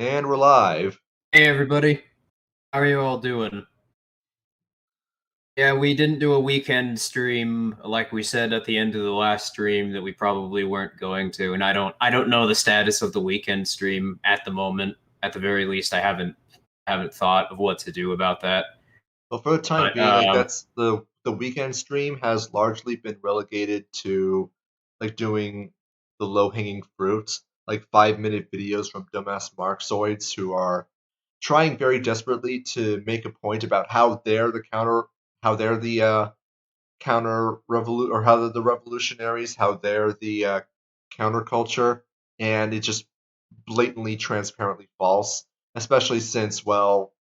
And we're live. Hey everybody, how are you all doing? Yeah, we didn't do a weekend stream like we said at the end of the last stream that we probably weren't going to, and I don't know the status of the weekend stream at the moment. At the very least, I haven't thought of what to do about that. Well, for the time But being, like that's the weekend stream has largely been relegated to like doing the low-hanging fruits, like 5-minute videos from dumbass Marxoids who are trying very desperately to make a point about how they're the counter revolu or how they're the revolutionaries, how they're the counterculture, and it's just blatantly, transparently false. Especially since, well,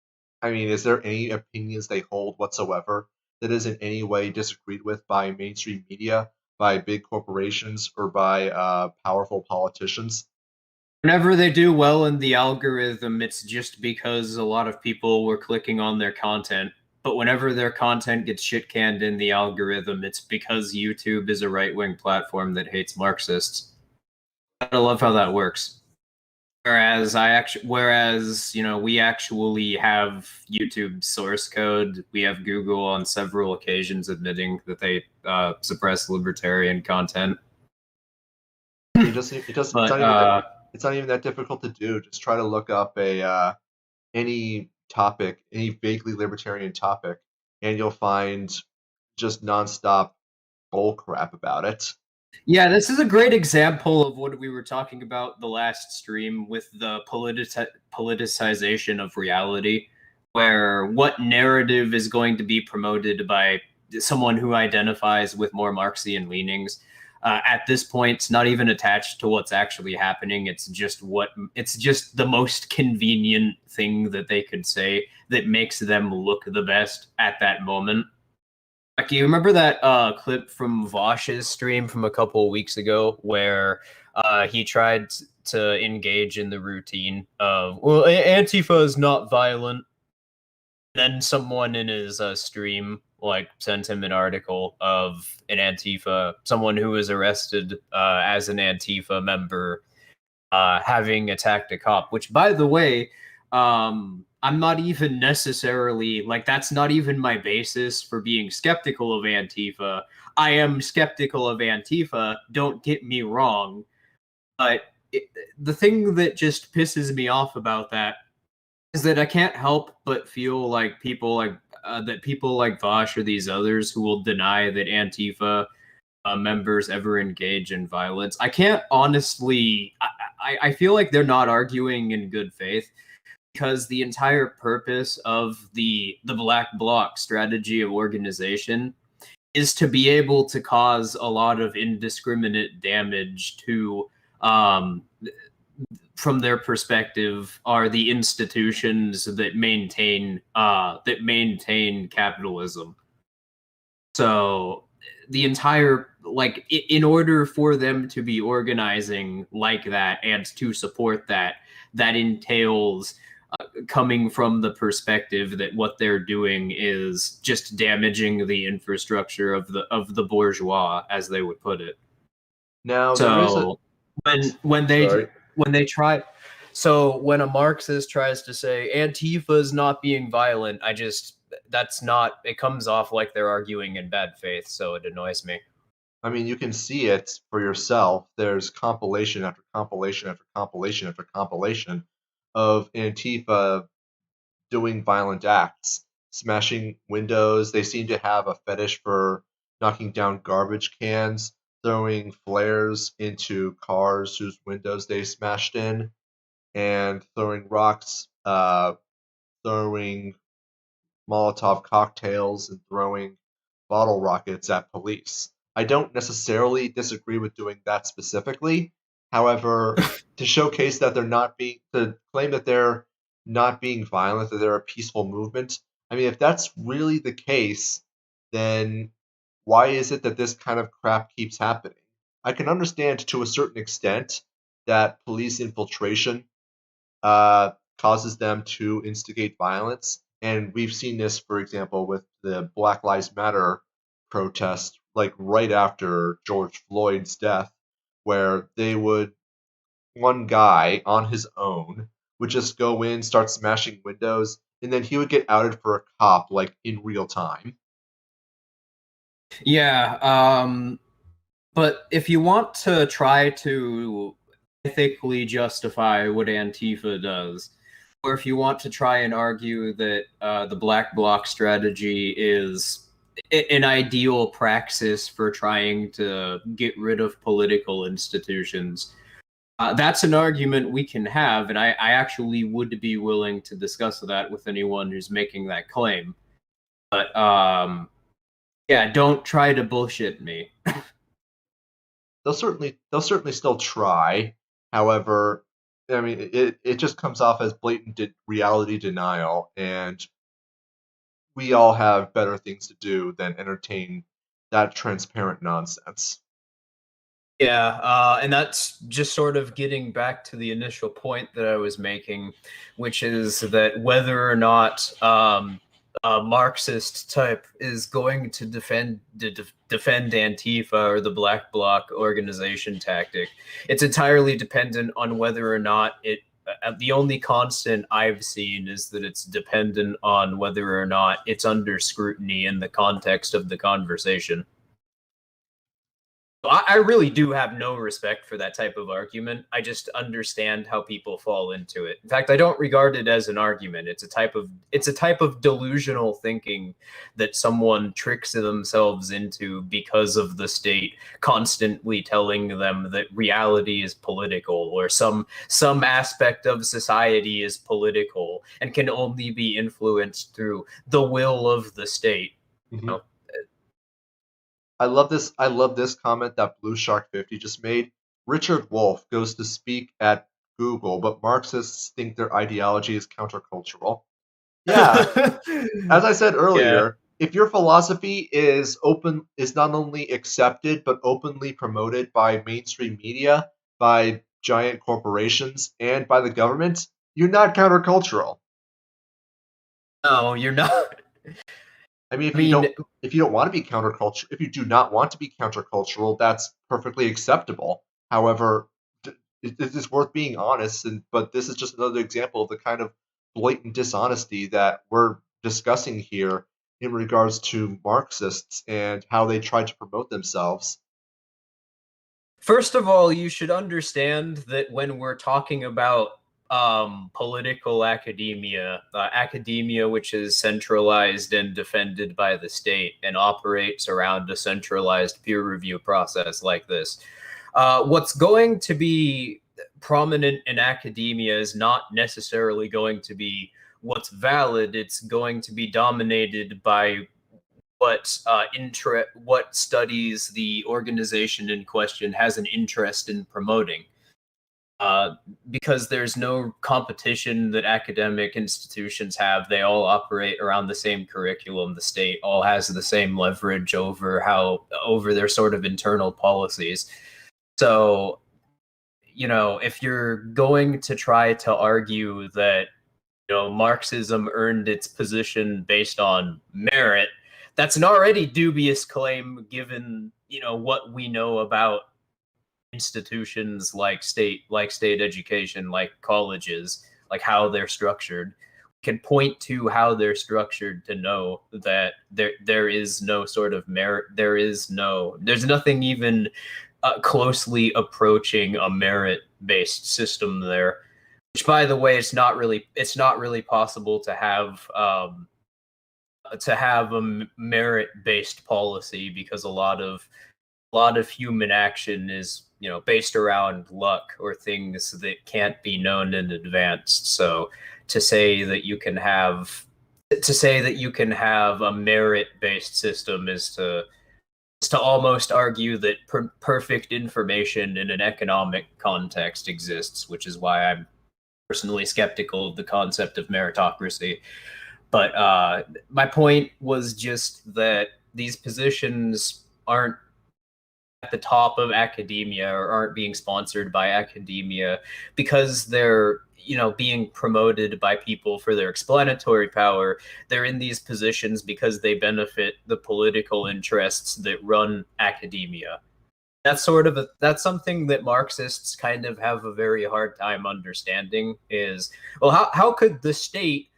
I mean, is there any opinions they hold whatsoever that is in any way disagreed with by mainstream media, by big corporations, or by powerful politicians? whenever they do well in the algorithm, it's just because a lot of people were clicking on their content. But whenever their content gets shit canned in the algorithm, it's because YouTube is a right wing platform that hates Marxists. I love how that works. Whereas we actually have YouTube source code. We have Google on several occasions admitting that they suppress libertarian content. I mean, it's But not even that it's not even that difficult to do. Just try to look up a any topic, any vaguely libertarian topic, and you'll find just nonstop bull crap about it. yeah, this is a great example of what we were talking about the last stream with the politicization of reality, where what narrative is going to be promoted by someone who identifies with more Marxian leanings. At this point, it's not even attached to what's actually happening. It's just the most convenient thing that they could say that makes them look the best at that moment. Like, you remember that clip from Vosh's stream from a couple of weeks ago where he tried to engage in the routine of, well, Antifa is not violent. Then someone in his stream like sent him an article of someone who was arrested as an Antifa member having attacked a cop, which, by the way, I'm not even necessarily like that's not even my basis for being skeptical of Antifa. I am skeptical of Antifa, don't get me wrong, but it, the thing that just pisses me off about that is that I can't help but feel like people like Vosh or these others who will deny that Antifa members ever engage in violence. I can't honestly. I feel like they're not arguing in good faith because the entire purpose of the Black Bloc strategy of organization is to be able to cause a lot of indiscriminate damage to from their perspective are the institutions that maintain capitalism. So the entire in order for them to be organizing like that and to support that, that entails coming from the perspective that what they're doing is just damaging the infrastructure of the bourgeois, as they would put it. Now there is a So when sorry. they try, so when a Marxist tries to say Antifa is not being violent, that's not, it comes off like they're arguing in bad faith, so it annoys me. I mean, you can see it for yourself. There's compilation after compilation after compilation after compilation of Antifa doing violent acts, smashing windows. They seem to have a fetish for knocking down garbage cans, throwing flares into cars whose windows they smashed in, and throwing rocks, throwing Molotov cocktails, and throwing bottle rockets at police. I don't necessarily disagree with doing that specifically. However, to showcase that to claim that they're not being violent, that they're a peaceful movement, I mean, if that's really the case, then why is it that this kind of crap keeps happening? I can understand to a certain extent that police infiltration causes them to instigate violence. And we've seen this, for example, with the Black Lives Matter protest, like right after George Floyd's death, where one guy on his own would just go in, start smashing windows, and then he would get outed for a cop like in real time. Yeah, but if you want to try to ethically justify what Antifa does, or if you want to try and argue that the black bloc strategy is an ideal praxis for trying to get rid of political institutions, that's an argument we can have, and I actually would be willing to discuss that with anyone who's making that claim. But yeah, don't try to bullshit me. They'll certainly still try. However, I mean, it just comes off as blatant reality denial, and we all have better things to do than entertain that transparent nonsense. Yeah, and that's just sort of getting back to the initial point that I was making, which is that whether or not a Marxist type is going to defend Antifa or the Black Bloc organization tactic, it's entirely dependent on whether or not it. The only constant I've seen is that it's dependent on whether or not it's under scrutiny in the context of the conversation. I really do have no respect for that type of argument. I just understand how people fall into it. In fact, I don't regard it as an argument. It's a type of delusional thinking that someone tricks themselves into because of the state constantly telling them that reality is political or some aspect of society is political and can only be influenced through the will of the state. You Mhm. know, I love this comment that Blue Shark 50 just made. Richard Wolff goes to speak at Google, but Marxists think their ideology is countercultural. Yeah, as I said yeah. earlier, if your philosophy is not only accepted but openly promoted by mainstream media, by giant corporations, and by the government, you're not countercultural. No, you're not. I mean, I mean, if you don't want to be counterculture, if you do not want to be countercultural, that's perfectly acceptable. However, it is worth being honest, and but this is just another example of the kind of blatant dishonesty that we're discussing here in regards to Marxists and how they try to promote themselves. first of all, you should understand that when we're talking about political academia, academia which is centralized and defended by the state and operates around a centralized peer review process like this, what's going to be prominent in academia is not necessarily going to be what's valid. It's going to be dominated by what studies the organization in question has an interest in promoting. Uh, because there's no competition that academic institutions have. They all operate around the same curriculum. The state all has the same leverage over their sort of internal policies. So, if you're going to try to argue that Marxism earned its position based on merit, that's an already dubious claim given, what we know about institutions like state education, like colleges, like how they're structured. Can point to how they're structured to know that there is no sort of merit. There's nothing even closely approaching a merit based system there, which by the way it's not really possible to have a merit based policy because a lot of human action is based around luck or things that can't be known in advance. So to say that you can have a merit based system is to almost argue that perfect information in an economic context exists, which is why I'm personally skeptical of the concept of meritocracy. But my point was just that these positions aren't at the top of academia or aren't being sponsored by academia because they're being promoted by people for their explanatory power. They're in these positions because they benefit the political interests that run academia. That's something that Marxists kind of have a very hard time understanding is, well, how could the state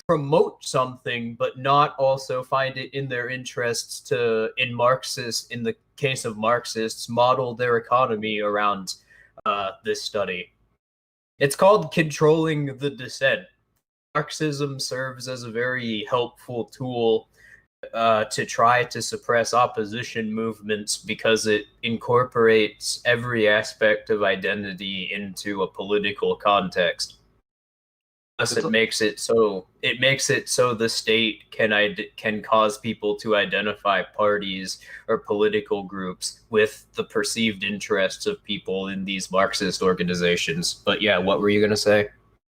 promote something but not also find it in their interests to, in the case of Marxists, model their economy around this study. It's called controlling the dissent. Marxism serves as a very helpful tool to try to suppress opposition movements because it incorporates every aspect of identity into a political context. Thus, It's it makes it so the state can cause people to identify parties or political groups with the perceived interests of people in these Marxist organizations. But yeah, what were you gonna say?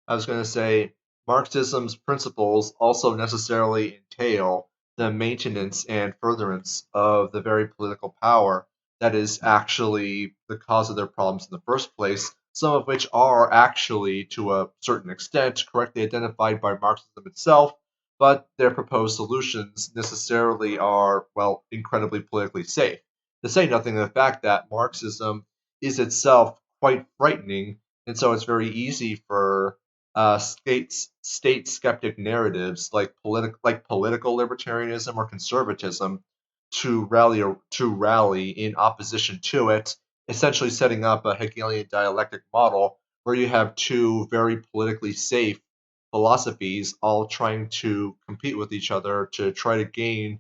I was going to say Marxism's principles also necessarily entail the maintenance and furtherance of the very political power that is actually the cause of their problems in the first place, some of which are actually, to a certain extent, correctly identified by Marxism itself, but their proposed solutions necessarily are, well, incredibly politically safe. To say nothing of the fact that Marxism is itself quite frightening, and so it's very easy for state skeptic narratives like political libertarianism or conservatism to rally in opposition to it, essentially setting up a Hegelian dialectic model where you have two very politically safe philosophies all trying to compete with each other to try to gain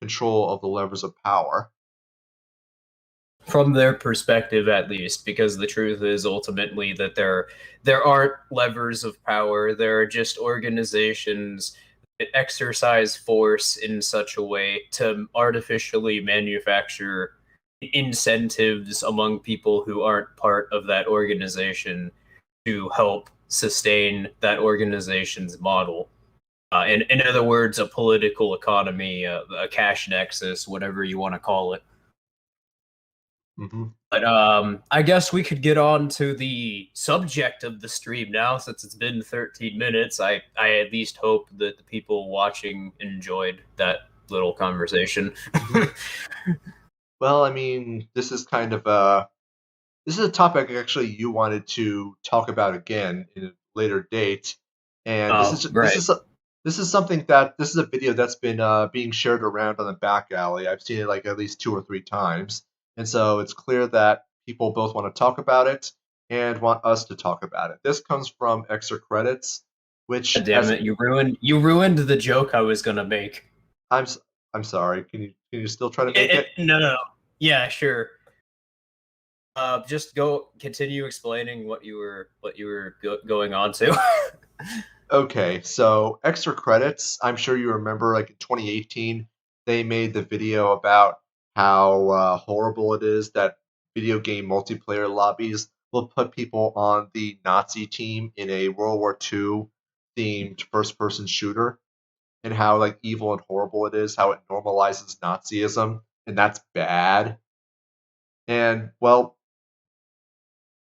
control of the levers of power. From their perspective at least, because the truth is ultimately that there aren't levers of power, there are just organizations that exercise force in such a way to artificially manufacture incentives among people who aren't part of that organization to help sustain that organization's model. In other words, a political economy, a cash nexus, whatever you want to call it. Hmm. But I guess we could get on to the subject of the stream now, since it's been 13 minutes. I at least hope that the people watching enjoyed that little conversation. Hmm. Well, I mean, this is a topic actually you wanted to talk about again in a later date, and Oh, right. this is a video that's been being shared around on the back alley. I've seen it like at least two or three times, and so it's clear that people both want to talk about it and want us to talk about it. This comes from Extra Credits, God which damn as it, you ruined the joke I was gonna make. I'm I'm sorry. Can you still try to make it? No, no, no. Yeah, sure. Just go continue explaining what you were going on to. Okay, so extra credits. I'm sure you remember, like in 2018, they made the video about how horrible it is that video game multiplayer lobbies will put people on the Nazi team in a World War II themed first-person shooter, and how like evil and horrible it is, how it normalizes Nazism, and that's bad. And well,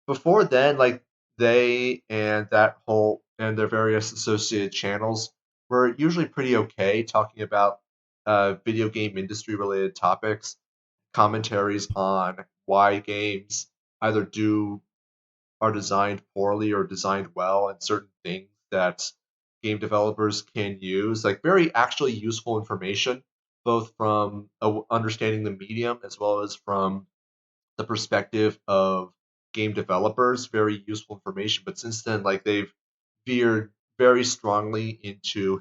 before then, like they and that whole and their various associated channels were usually pretty okay talking about video game industry related topics, commentaries on why games either do are designed poorly or designed well, and certain things that game developers can use, like very actually useful information, both from understanding the medium as well as from the perspective of game developers, very useful information. But since then, like they've veered very strongly into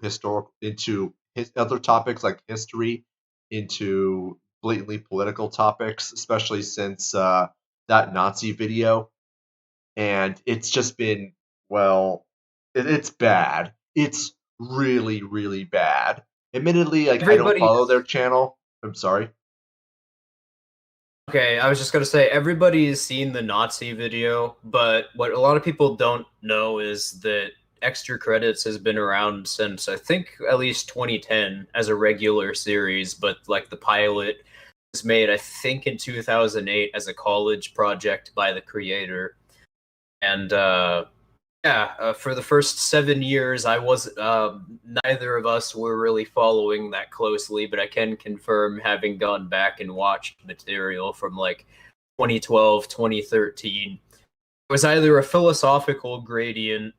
other topics like history, into blatantly political topics, especially since that Nazi video. And it's just been, well, it's bad. It's really, really bad. Admittedly, like I don't follow their Everybody's channel. I'm sorry. Okay, I was just gonna say everybody's seen the Nazi video, but what a lot of people don't know is that Extra Credits has been around since I think at least 2010 as a regular series, but like the pilot was made I think in 2008 as a college project by the creator. And yeah, for the first 7 years, I was neither of us were really following that closely, but I can confirm having gone back and watched material from like 2012, 2013. It was either a philosophical gradient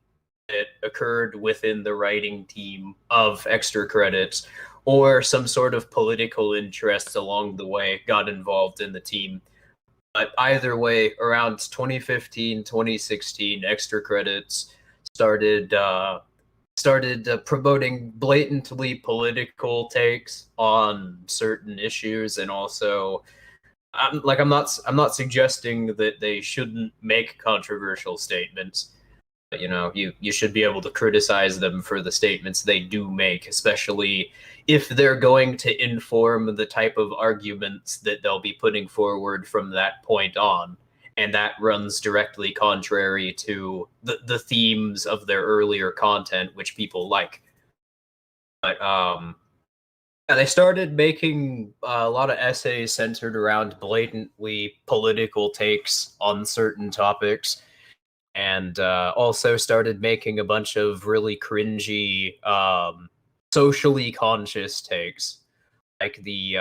that occurred within the writing team of Extra Credits, or some sort of political interests along the way got involved in the team. But either way, around 2015, 2016, Extra Credits started promoting blatantly political takes on certain issues, and also I'm not suggesting that they shouldn't make controversial statements. But, you should be able to criticize them for the statements they do make, especially if they're going to inform the type of arguments that they'll be putting forward from that point on. And that runs directly contrary to the themes of their earlier content, which people like. But yeah, they started making a lot of essays centered around blatantly political takes on certain topics, and also started making a bunch of really cringy, socially conscious takes, like the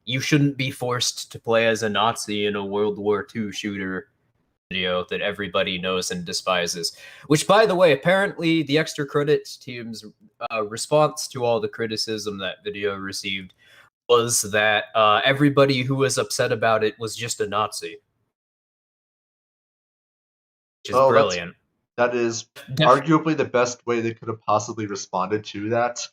"you shouldn't be forced to play as a Nazi in a World War II shooter" video that everybody knows and despises. Which, by the way, apparently the Extra Credits team's response to all the criticism that video received was that everybody who was upset about it was just a Nazi, which is Oh, brilliant. that is Def- arguably the best way they could have possibly responded to that.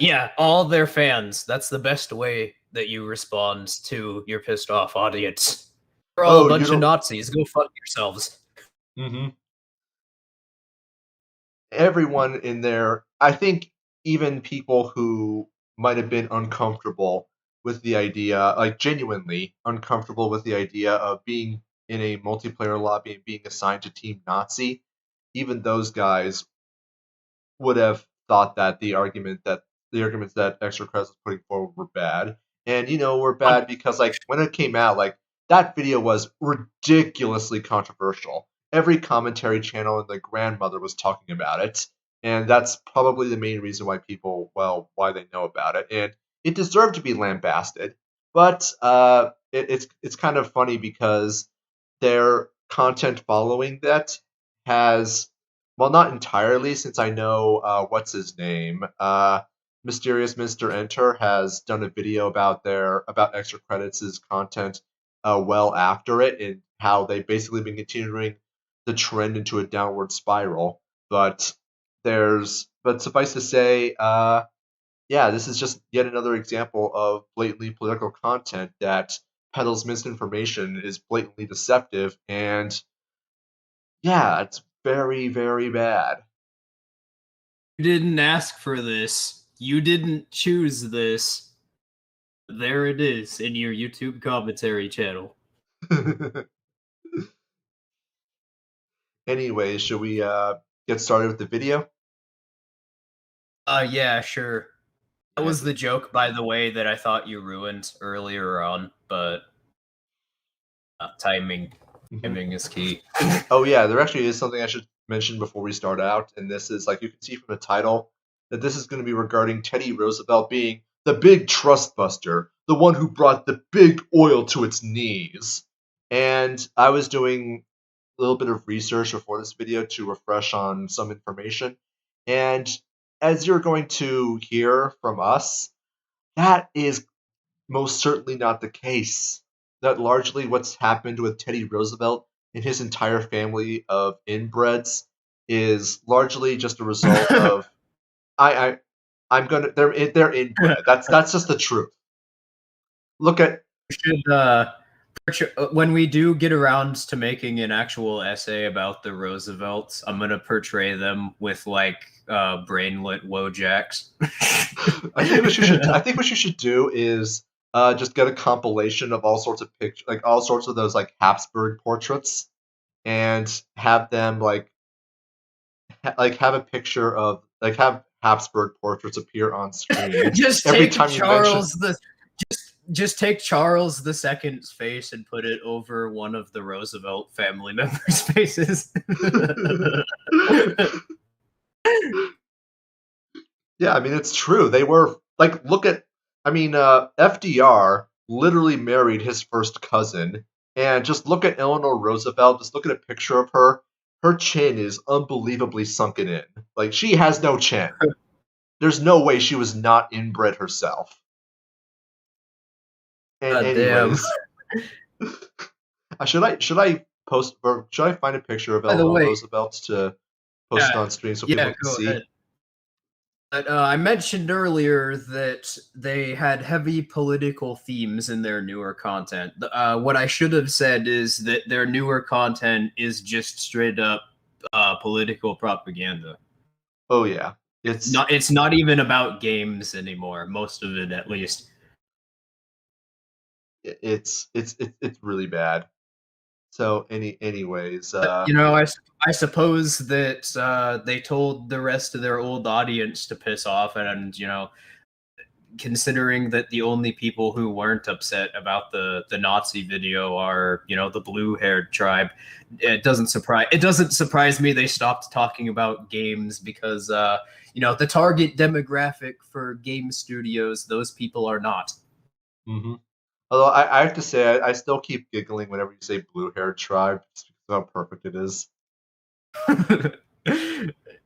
yeah, all their fans. That's the best way that you respond to your pissed off audience. We're all a Oh, you bunch of don't. Nazis. Go fuck yourselves. Hmm. Everyone in there, I think even people who might have been uncomfortable with the idea, like genuinely uncomfortable with the idea of being in a multiplayer lobby and being assigned to Team Nazi, even those guys would have thought that the arguments that Extra Crest was putting forward were bad. And were bad because like when it came out, like that video was ridiculously controversial. Every commentary channel and the grandmother was talking about it. And that's probably the main reason why why they know about it. And it deserved to be lambasted. But it's kind of funny because their content following that has, well, not entirely, since I know what's his name. Mysterious Mr. Enter has done a video about Extra Credits' content well after it, and how they've basically been continuing the trend into a downward spiral. But suffice to say, yeah, this is just yet another example of blatantly political content that peddles misinformation, is blatantly deceptive, and yeah, it's very, very bad. You didn't ask for this. You didn't choose this. There it is in your YouTube commentary channel. Anyway, should we get started with the video? Yeah, sure. That And was the joke, by the way, that I thought you ruined earlier on, but timing. mhm. Timing is key. Oh yeah, there actually is something I should mention before we start out, and this is, like, you can see from the title that this is going to be regarding Teddy Roosevelt being the big trust buster, the one who brought the big oil to its knees. And I was doing a little bit of research before this video to refresh on some information, and as you're going to hear from us, that is most certainly not the case. That largely what's happened with Teddy Roosevelt and his entire family of inbreds is largely just a result of I I'm gonna they're inbred. That's just the truth. Look at Should when we do get around to making an actual essay about the Roosevelts, I'm gonna portray them with like brainlet Wojaks. I think what you should do is just get a compilation of all sorts of pictures, like all sorts of those like Habsburg portraits, and have them like have a picture of, like, have Habsburg portraits appear on screen just every take time you mention. just take Charles the Second's face and put it over one of the Roosevelt family members' faces. Yeah, I mean it's true. They were like, look at, I mean, FDR literally married his first cousin, And just look at Eleanor Roosevelt. Just look at a picture of her. Her chin is unbelievably sunken in. Like she has no chin. There's no way she was not inbred herself. And God damn. anyways, should I post or should I find a picture of By the Eleanor way, Roosevelt to post it yeah, on stream so people yeah, can go see? ahead. But, I mentioned earlier that they had heavy political themes in their newer content. What I should have said is that their newer content is just straight up political propaganda. Oh yeah, It's it's not. It's not even about games anymore. Most of it, at least. it's really bad. So anyways, You know, I suppose that they told the rest of their old audience to piss off, and you know, considering that the only people who weren't upset about the Nazi video are, you know, the blue-haired tribe, it doesn't surprise me they stopped talking about games because you know, the target demographic for game studios, those people are not. mhm. Although I have to say I still keep giggling whenever you say blue-haired tribe, just because of how perfect it is.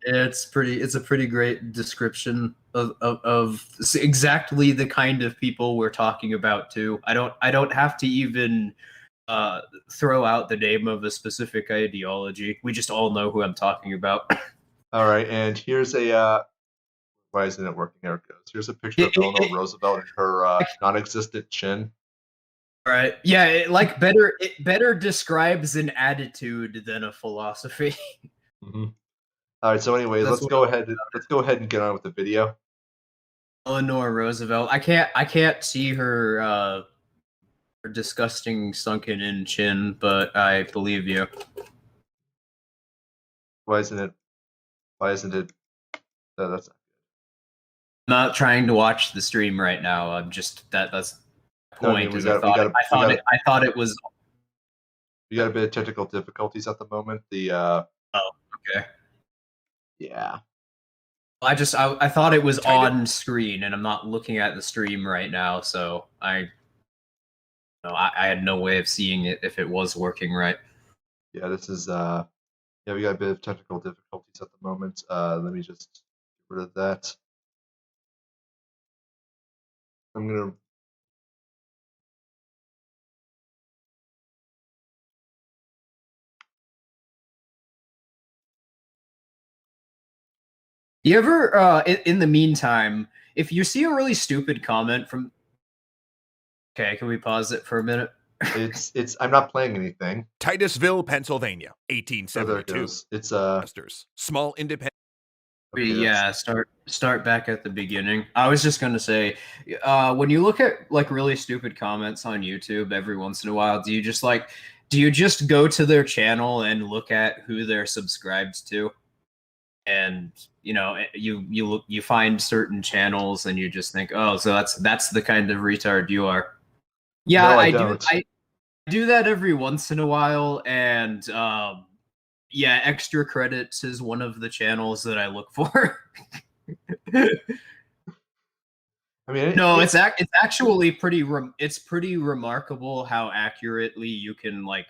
It's a pretty great description of exactly the kind of people we're talking about too. I don't have to even uh, throw out the name of a specific ideology. We just all know who I'm talking about. All right, and here's a why isn't it working? There it goes. Here's a picture It, of it, Eleanor it, Roosevelt and her non-existent chin. right? Yeah, it better describes an attitude than a philosophy. Hmm. All right, so anyways, That's let's what go ahead. Let's go ahead and get on with the video. Eleanor Roosevelt. I can't see her her disgusting sunken in chin, but I believe you. Why isn't it? Why isn't it? That's I'm not trying to watch the stream right now. I'm just that's the no. I mean, point. Is I thought it was. we got a bit of technical difficulties at the moment. Oh, okay. Yeah. I thought it was Tight on screen, and I'm not looking at the stream right now, so I had no way of seeing it if it was working right. Yeah, this is yeah, we got a bit of technical difficulties at the moment. Let me just get rid of that. I'm gonna You ever, in the meantime, if you see a really stupid comment from, okay, can we pause it for a minute? it's I'm not playing anything. Titusville, Pennsylvania, Oh, there it 1872. goes. It's Small independent. okay, Yeah, start back at the beginning. I was just gonna say, when you look at like really stupid comments on YouTube every once in a while, do you just go to their channel and look at who they're subscribed to? And you know, you find certain channels and you just think, oh, so that's the kind of retard you are. Yeah, no, I don't. I do that every once in a while, and yeah, extra credits is one of the channels that I look for. I mean, No, it's actually it's pretty remarkable how accurately you can like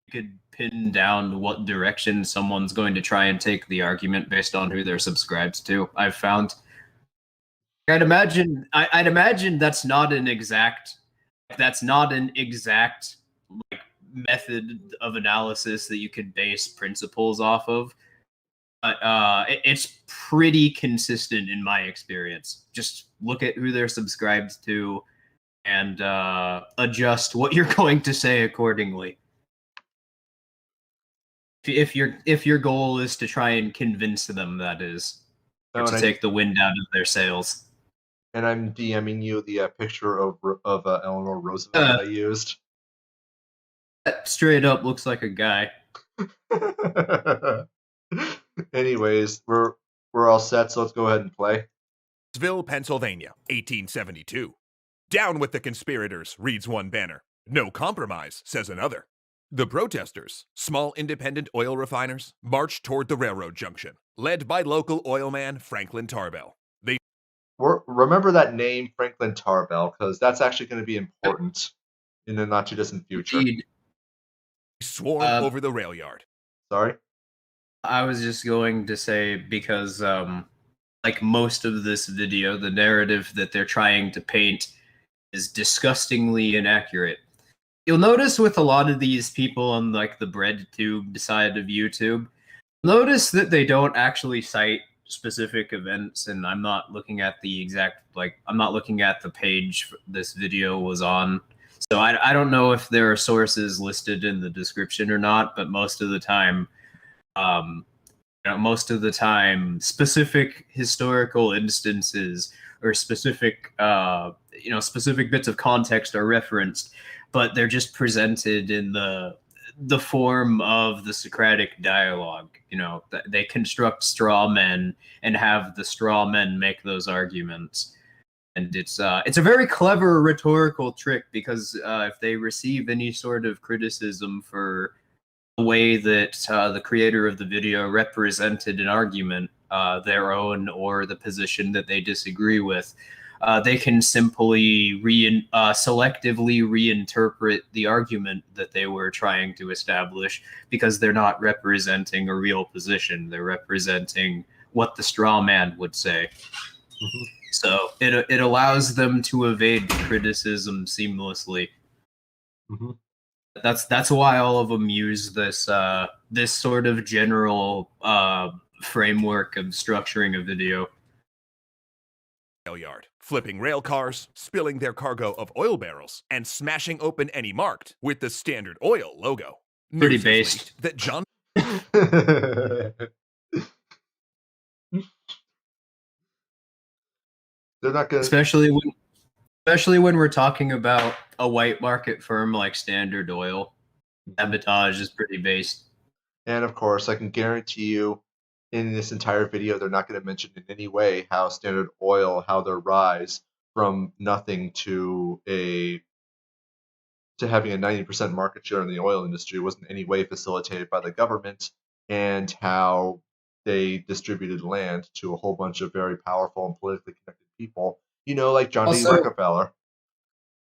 you could pin down what direction someone's going to try and take the argument based on who they're subscribed to. I've found. I'd imagine that's not an exact like method of analysis that you could base principles off of. But it's pretty consistent in my experience. Just look at who they're subscribed to and adjust what you're going to say accordingly. If your goal is to try and convince them, that is, or no, to take the wind out of their sails. and I'm DMing you the picture of Eleanor Roosevelt that I used. That straight up looks like a guy. Anyways, we're all set, so let's go ahead and play. Titusville, Pennsylvania, 1872. Down with the conspirators, reads one banner. No compromise, says another. The protesters, small independent oil refiners, marched toward the railroad junction, led by local oilman Franklin Tarbell. They Remember that name, Franklin Tarbell, because that's actually going to be important in the not too distant future. Indeed. swarm over the rail yard. Sorry? I was just going to say because like most of this video, the narrative that they're trying to paint is disgustingly inaccurate. You'll notice with a lot of these people on like the bread tube side of YouTube, notice that they don't actually cite specific events, and I'm not looking at the exact I'm not looking at the page this video was on. So I don't know if there are sources listed in the description or not, but most of the time um, specific historical instances or specific specific bits of context are referenced, but they're just presented in the form of the Socratic dialogue. They construct straw men and have the straw men make those arguments. And it's a very clever rhetorical trick, because if they receive any sort of criticism for the way that the creator of the video represented an argument, their own or the position that they disagree with, they can simply selectively reinterpret the argument that they were trying to establish, because they're not representing a real position. They're representing what the straw man would say. Mm-hmm. So it allows them to evade criticism seamlessly. Mm-hmm. That's why all of them use this this sort of general framework of structuring a video. Rail yard, flipping rail cars, spilling their cargo of oil barrels, and smashing open any marked with the Standard Oil logo. Pretty News has based. leaked that John They're not gonna. Especially when we're talking about a white market firm like Standard Oil. Sabotage is pretty based. And of course, I can guarantee you, in this entire video, they're not going to mention in any way how Standard Oil, how their rise from nothing to having a 90% market share in the oil industry was in any way facilitated by the government, and how they distributed land to a whole bunch of very powerful and politically connected people, like John D. Rockefeller.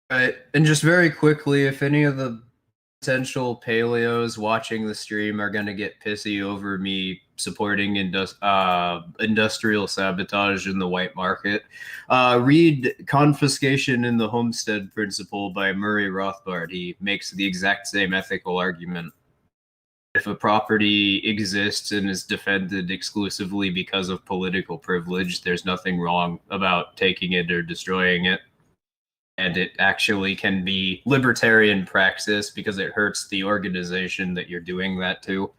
Right. And just very quickly, if any of the potential paleos watching the stream are going to get pissy over me supporting industrial sabotage in the white market, read Confiscation in the Homestead Principle by Murray Rothbard. He makes the exact same ethical argument. If a property exists and is defended exclusively because of political privilege, there's nothing wrong about taking it or destroying it. And it actually can be libertarian praxis, because it hurts the organization that you're doing that to.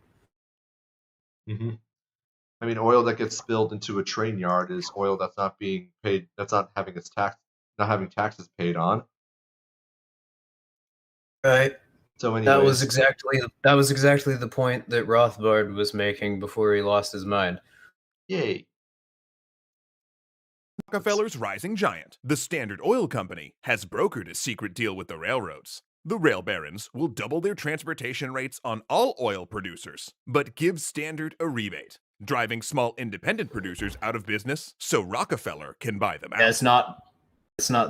Mm-hmm. I mean, oil that gets spilled into a train yard is oil that's not being paid, that's not having not having taxes paid on. Right. So anyways, that was exactly the point that Rothbard was making before he lost his mind. Yay. Rockefeller's rising giant, the Standard Oil Company, has brokered a secret deal with the railroads. The rail barons will double their transportation rates on all oil producers, but give Standard a rebate, driving small independent producers out of business so Rockefeller can buy them out. Yeah, it's not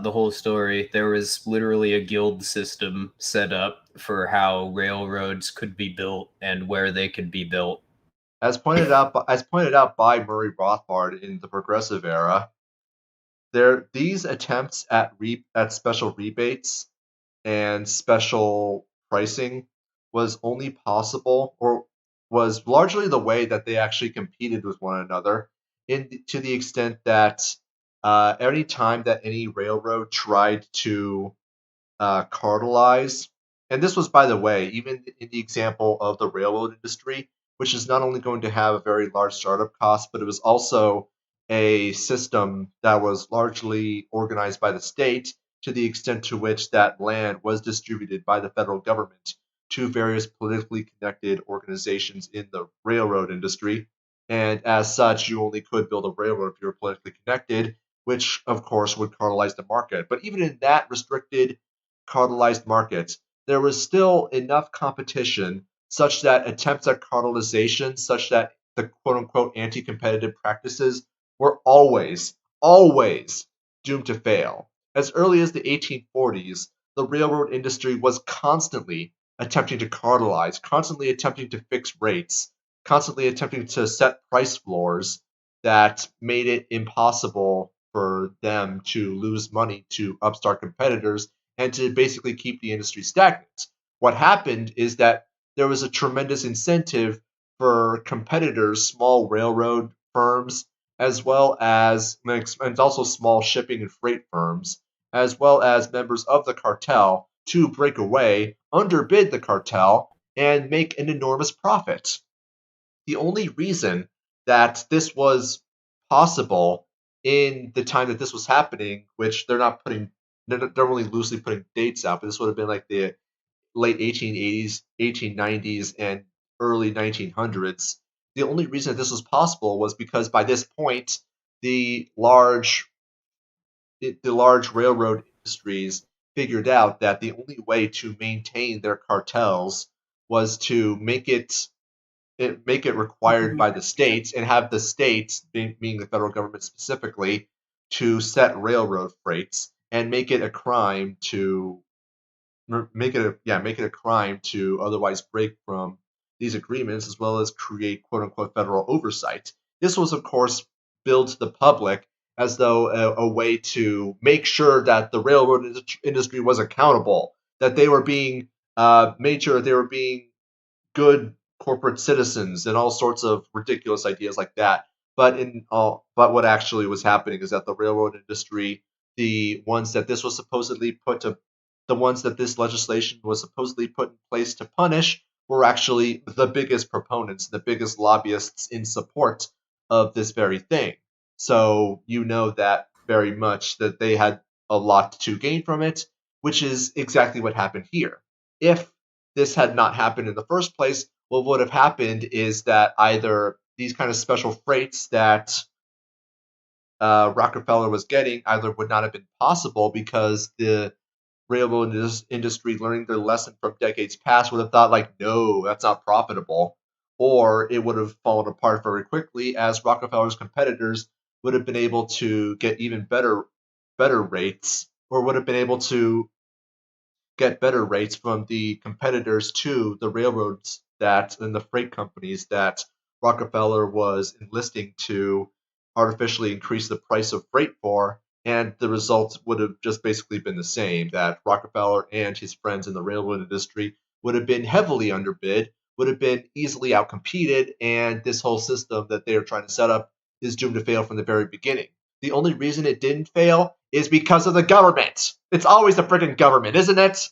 the whole story. There was literally a guild system set up for how railroads could be built and where they could be built. As pointed out by Murray Rothbard in the Progressive Era, these attempts at special rebates and special pricing was only possible, or was largely the way that they actually competed with one another, to the extent that any time that any railroad tried to cartelize, and this was, by the way, even in the example of the railroad industry, which is not only going to have a very large startup cost, but it was also a system that was largely organized by the state, to the extent to which that land was distributed by the federal government to various politically connected organizations in the railroad industry. And as such, you only could build a railroad if you were politically connected, which of course would cartelize the market. But even in that restricted, cartelized market, there was still enough competition such that attempts at cartelization, such that the quote-unquote anti-competitive practices were always doomed to fail. As early as the 1840s, the railroad industry was constantly attempting to cartelize, constantly attempting to fix rates, constantly attempting to set price floors that made it impossible for them to lose money to upstart competitors and to basically keep the industry stagnant. What happened is that there was a tremendous incentive for competitors, small railroad firms, as well as and also small shipping and freight firms, as well as members of the cartel to break away, underbid the cartel, and make an enormous profit. The only reason that this was possible in the time that this was happening, which they're only loosely putting dates out, but this would have been like the late 1880s, 1890s, and early 1900s. The only reason that this was possible was because by this point, the large the large railroad industries figured out that the only way to maintain their cartels was to make it required by the states and have the states, being the federal government specifically, to set railroad freights and make it a crime to make it a crime to otherwise break from these agreements, as well as create quote unquote federal oversight. This was, of course, billed to the public as though a way to make sure that the railroad industry was accountable, that they were being made sure that they were being good corporate citizens and all sorts of ridiculous ideas like that. But what actually was happening is that the railroad industry, the ones that this was supposedly put to, the ones that this legislation was supposedly put in place to punish, were actually the biggest proponents, the biggest lobbyists in support of this very thing. So you know that very much that they had a lot to gain from it, which is exactly what happened here. If this had not happened in the first place, what would have happened is that either these kind of special freights that Rockefeller was getting either would not have been possible because the railroad industry, learning their lesson from decades past, would have thought like, no, that's not profitable, or it would have fallen apart very quickly as Rockefeller's competitors would have been able to get even better rates, or would have been able to get better rates from the competitors to the railroads that and the freight companies that Rockefeller was enlisting to artificially increase the price of freight for, and the results would have just basically been the same, that Rockefeller and his friends in the railroad industry would have been heavily underbid, would have been easily outcompeted, and this whole system that they are trying to set up is doomed to fail from the very beginning. The only reason it didn't fail is because of the government. It's always the freaking government, isn't it?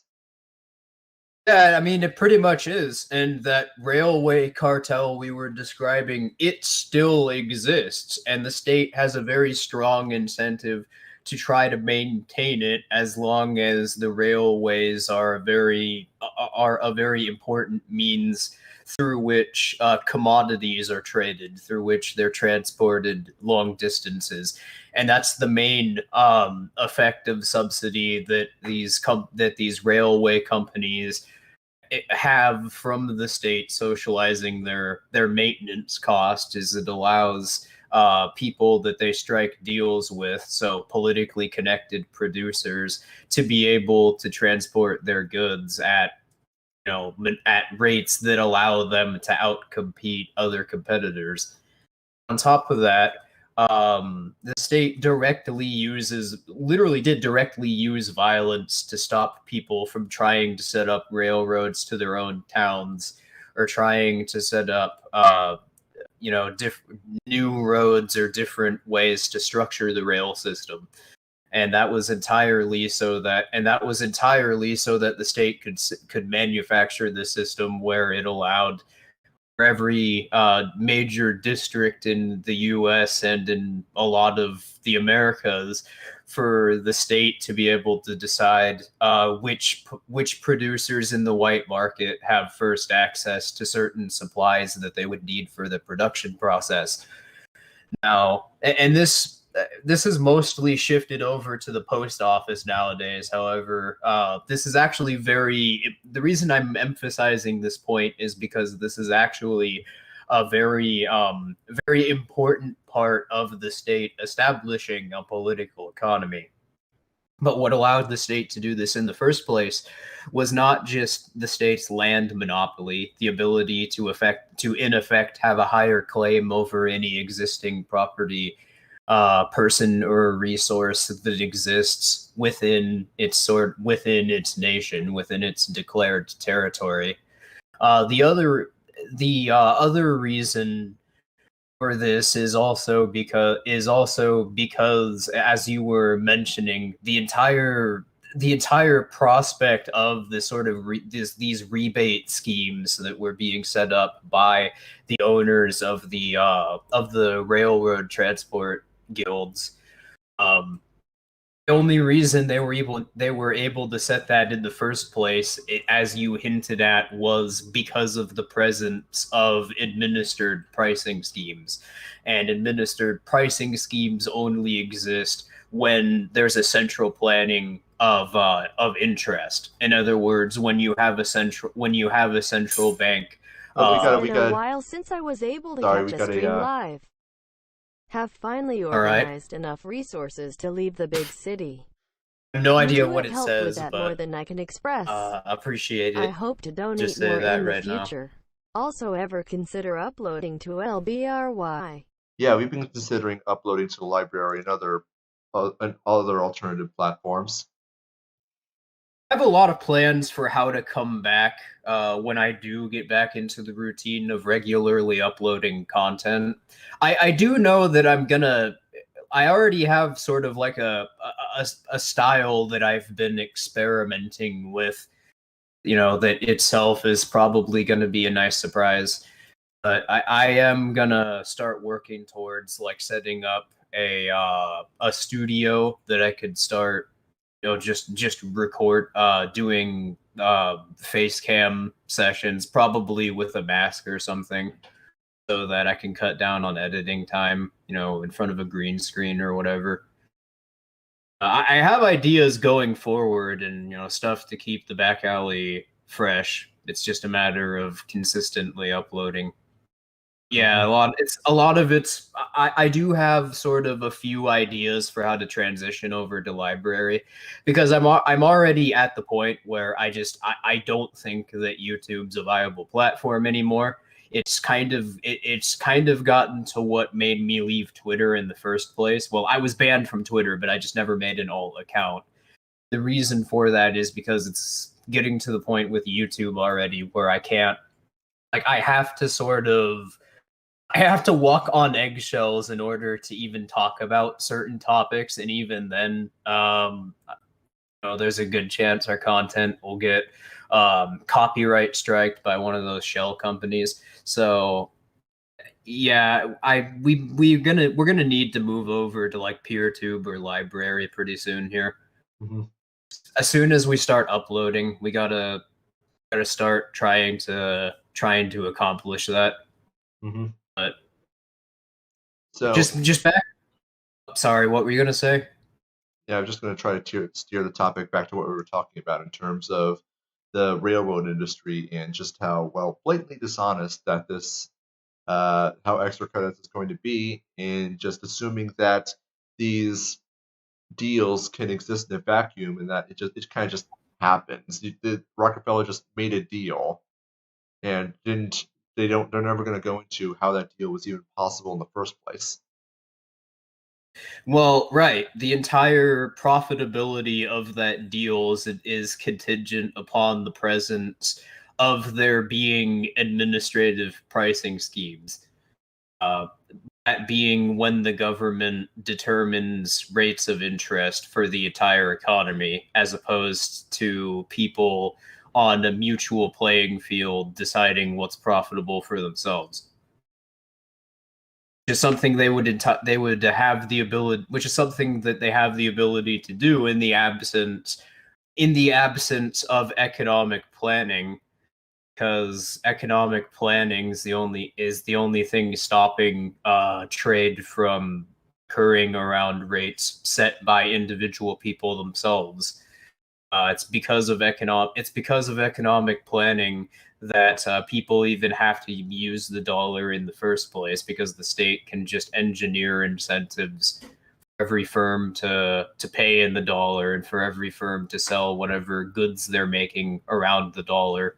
Yeah, I mean, it pretty much is. And that railway cartel we were describing, it still exists. And the state has a very strong incentive to try to maintain it as long as the railways are a very important means through which commodities are traded, through which they're transported long distances. And that's the main effect of subsidy that these railway companies have from the state socializing their maintenance cost is it allows people that they strike deals with, so politically connected producers, to be able to transport their goods at at rates that allow them to outcompete other competitors. On top of that, the state literally did directly use violence to stop people from trying to set up railroads to their own towns or trying to set up, new roads or different ways to structure the rail system. And that was entirely so that the state could manufacture the system where it allowed for every major district in the U.S. and in a lot of the Americas, for the state to be able to decide which producers in the white market have first access to certain supplies that they would need for the production process. Now, and this is mostly shifted over to the post office nowadays. However, this is actually the reason I'm emphasizing this point is because this is actually a very important part of the state establishing a political economy. But what allowed the state to do this in the first place was not just the state's land monopoly, the ability to in effect have a higher claim over any existing property, person or resource that exists within its nation, within its declared territory. The other reason for this is also because, as you were mentioning, the entire prospect of this sort of these rebate schemes that were being set up by the owners of the railroad transport guilds. um the only reason they were able to set that in the first place, as you hinted at, was because of the presence of administered pricing schemes, and administered pricing schemes only exist when there's a central planning of interest. In other words, when you have a central bank. Oh, It's Uh, been a while since I was able to sorry, catch we a got stream a live. Have finally all right, organized enough resources to leave the big city. I have no You idea two what have it helped with says, that more but than I can express. appreciate I it. hope to Just donate say more that in the right now. future. Also, ever consider uploading to LBRY? yeah, we've been considering uploading to the library and other alternative platforms. I have a lot of plans for how to come back when I do get back into the routine of regularly uploading content. I do know that I already have sort of like a style that I've been experimenting with. That itself is probably going to be a nice surprise. But I am gonna start working towards like setting up a studio that I could start, just record doing face cam sessions, probably with a mask or something, so that I can cut down on editing time, in front of a green screen or whatever. I have ideas going forward, and stuff to keep the back alley fresh. It's just a matter of consistently uploading. Yeah, Hmm. a lot of it's I do have sort of a few ideas for how to transition over to library, because I'm already at the point where I don't think that YouTube's a viable platform anymore. It's kind of gotten to what made me leave Twitter in the first place. Well, I was banned from Twitter, but I just never made an alt account. The reason for that is because it's getting to the point with YouTube already where I can't, like, I have to walk on eggshells in order to even talk about certain topics, and even then, there's a good chance our content will get copyright striked by one of those shell companies. So yeah, we're gonna need to move over to like PeerTube or library pretty soon here. Hmm. As soon as we start uploading, we gotta start trying to accomplish that. Hmm. But So just back. Sorry, what were you gonna say? yeah, I'm just going to try to steer the topic back to what we were talking about in terms of the railroad industry and just how well blatantly dishonest that how extra credits is going to be, and just assuming that these deals can exist in a vacuum and that it kind of just happens. The Rockefeller just made a deal and didn't they're never going to go into how that deal was even possible in the first place. Well, right. The entire profitability of that deal is contingent upon the presence of there being administrative pricing schemes. Uh, that being when the government determines rates of interest for the entire economy, as opposed to people on a mutual playing field deciding what's profitable for themselves. Is something they would have the ability, which is something that they have the ability to do in the absence of economic planning, because economic planning is the only thing stopping trade from occurring around rates set by individual people themselves. It's because of economic planning that people even have to use the dollar in the first place, because the state can just engineer incentives every firm to pay in the dollar and for every firm to sell whatever goods they're making around the dollar.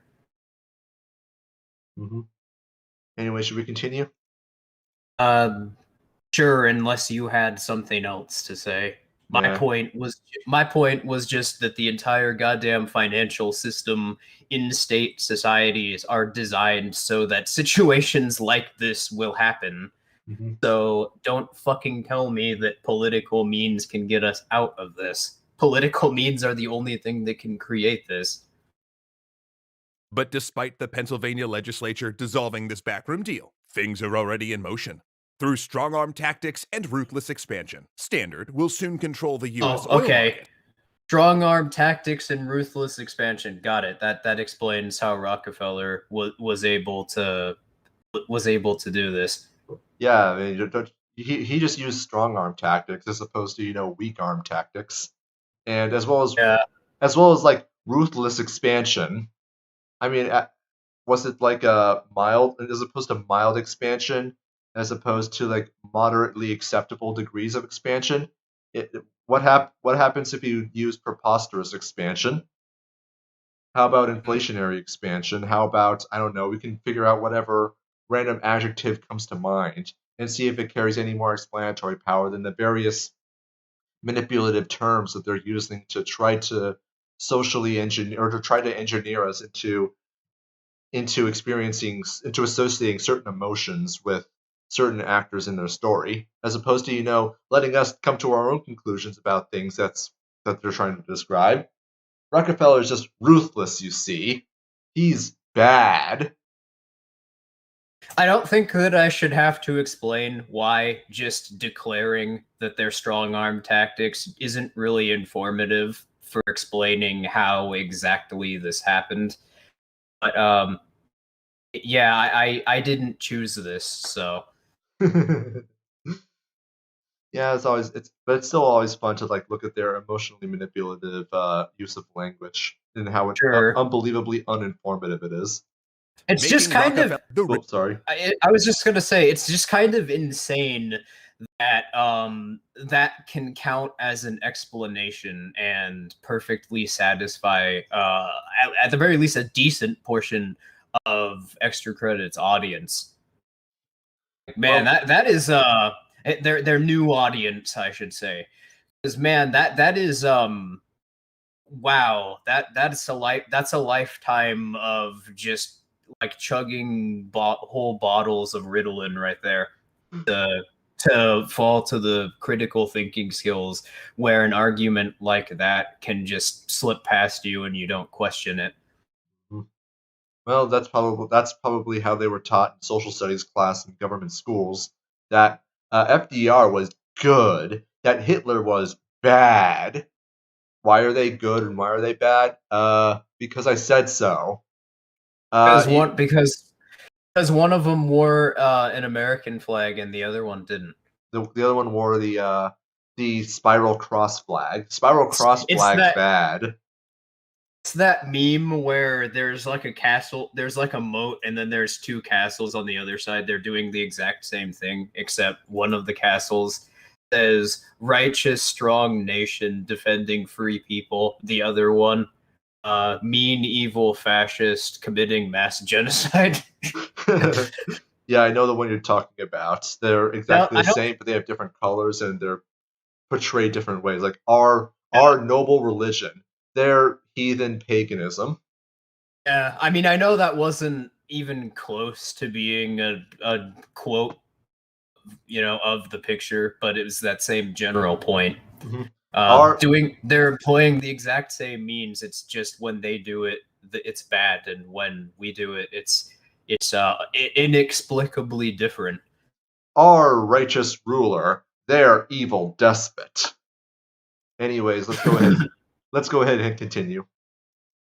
Mm-hmm. Anyway, should we continue? Sure, unless you had something else to say. My Yeah. point was just that the entire goddamn financial system in state societies are designed so that situations like this will happen. Mm-hmm. So don't fucking tell me that political means can get us out of this. Political means are the only thing that can create this. But despite the Pennsylvania legislature dissolving this backroom deal, things are already in motion. Through strong-arm tactics and ruthless expansion, Standard will soon control the U.S. oil market. Strong arm tactics and ruthless expansion. Got it. That explains how Rockefeller was able to do this. Yeah, I mean, he just used strong arm tactics as opposed to weak arm tactics, and as well as like ruthless expansion. I mean, was it like a mild as opposed to mild expansion, as opposed to like moderately acceptable degrees of expansion? What happens if you use preposterous expansion? How about inflationary expansion? How about, I don't know, we can figure out whatever random adjective comes to mind and see if it carries any more explanatory power than the various manipulative terms that they're using to try to socially engineer or to try to engineer us into associating certain emotions with certain actors in their story, as opposed to letting us come to our own conclusions about things that they're trying to describe. Rockefeller is just ruthless, you see. He's bad. I don't think that I should have to explain why just declaring that they're strong arm tactics isn't really informative for explaining how exactly this happened. But yeah, I didn't choose this, so Yeah, but it's still always fun to like look at their emotionally manipulative use of language and how sure. unbelievably uninformative it is. It's just kind of. Oh, sorry. I was just gonna say it's just kind of insane that that can count as an explanation and perfectly satisfy at the very least a decent portion of extra credits audience. Man, Well, that is their new audience, I should say. Because man, that is wow, that's a lifetime of just like chugging whole bottles of Ritalin right there to fall to the critical thinking skills where an argument like that can just slip past you and you don't question it. well, that's probably how they were taught in social studies class in government schools. That FDR was good. That Hitler was bad. Why are they good and why are they bad? Because I said so. Because one of them wore an American flag and the other one didn't. The other one wore the spiral cross flag. Spiral cross flag's bad. It's that meme where there's like a castle, there's like a moat, and then there's two castles on the other side. They're doing the exact same thing, except one of the castles says righteous, strong nation defending free people. The other one, mean, evil, fascist committing mass genocide. Yeah, I know the one you're talking about. They're exactly the same, but they have different colors and they're portrayed different ways. Like our noble religion, their heathen paganism. Yeah, I mean, I know that wasn't even close to being a quote, of the picture, but it was that same general point. Mm-hmm. They're employing the exact same means. It's just when they do it, it's bad, and when we do it, it's inexplicably different. Our righteous ruler, their evil despot. Anyways, let's go ahead. Let's go ahead and continue.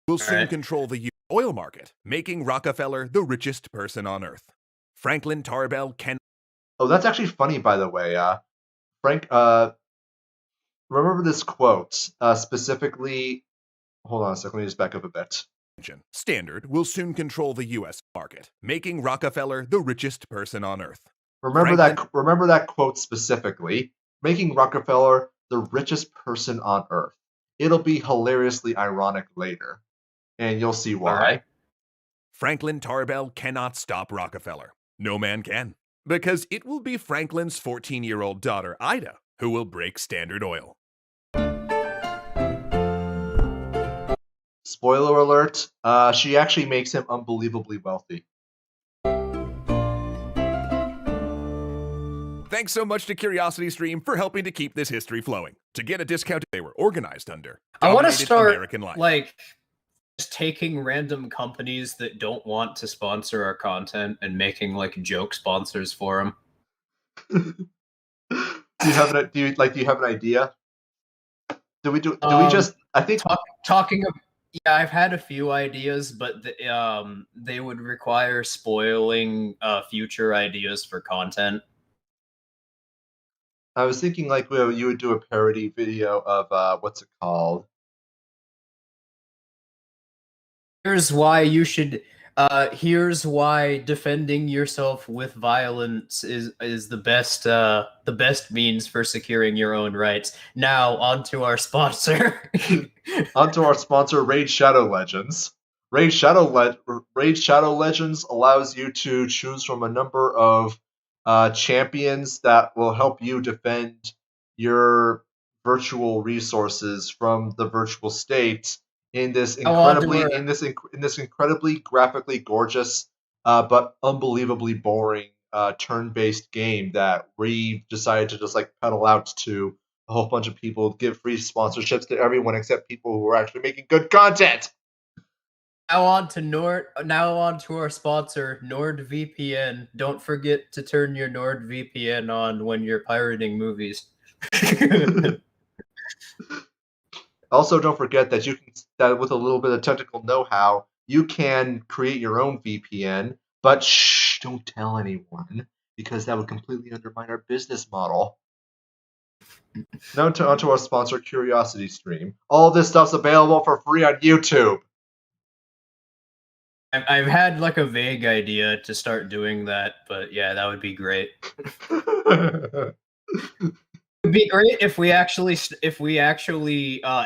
Will soon control the oil market, making Rockefeller the richest person on Earth. Franklin Tarbell can. Oh, that's actually funny, by the way. Frank, remember this quote specifically. Hold on a second. Let me just back up a bit. Standard will soon control the U.S. market, making Rockefeller the richest person on Earth. Remember that quote specifically. making Rockefeller the richest person on Earth. It'll be hilariously ironic later, and you'll see All why. right. Franklin Tarbell cannot stop Rockefeller. No man can. Because it will be Franklin's 14-year-old daughter, Ida, who will break Standard Oil. Spoiler alert, she actually makes him unbelievably wealthy. Thanks so much to CuriosityStream for helping to keep this history flowing. To get a discount they were organized under, I want to dominated start American life. like just taking random companies that don't want to sponsor our content and making like joke sponsors for them. Do you have an idea? Do we just? I think Talking of, yeah, I've had a few ideas, but they would require spoiling future ideas for content. I was thinking like you would do a parody video of what's it called? Here's why you should. Here's why defending yourself with violence is the best means for securing your own rights. Now on to our sponsor. Onto our sponsor, Raid Shadow Legends. Raid Shadow Legends allows you to choose from a number of champions that will help you defend your virtual resources from the virtual state in this incredibly graphically gorgeous but unbelievably boring turn-based game that we decided to just like pedal out to a whole bunch of people, give free sponsorships to everyone except people who are actually making good content. Now on to our sponsor, NordVPN. Don't forget to turn your NordVPN on when you're pirating movies. Also, don't forget that with a little bit of technical know-how, you can create your own VPN, but shh, don't tell anyone because that would completely undermine our business model. Now onto our sponsor, CuriosityStream. All this stuff's available for free on YouTube. I've had like a vague idea to start doing that, but yeah, that would be great. It'd be great if we actually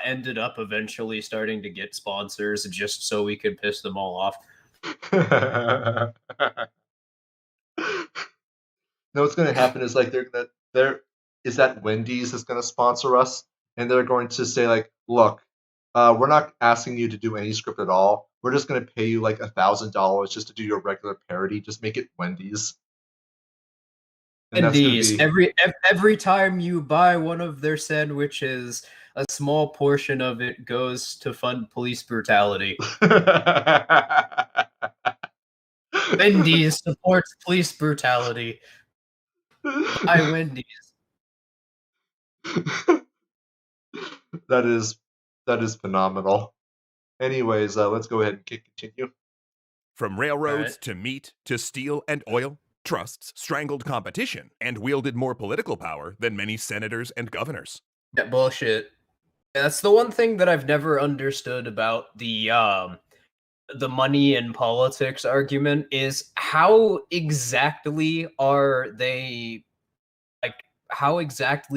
ended up eventually starting to get sponsors just so we could piss them all off. No, what's going to happen is like Wendy's is going to sponsor us, and they're going to say like, look, we're not asking you to do any script at all. We're just going to pay you like $1,000 just to do your regular parody. Just make it Wendy's. And Wendy's. Every time you buy one of their sandwiches, a small portion of it goes to fund police brutality. Wendy's supports police brutality. Buy Wendy's. That is phenomenal. Anyways, let's go ahead and continue. From railroads to meat to steel and oil, trusts strangled competition and wielded more political power than many senators and governors. Yeah, bullshit. That's the one thing that I've never understood about the money and politics argument is how exactly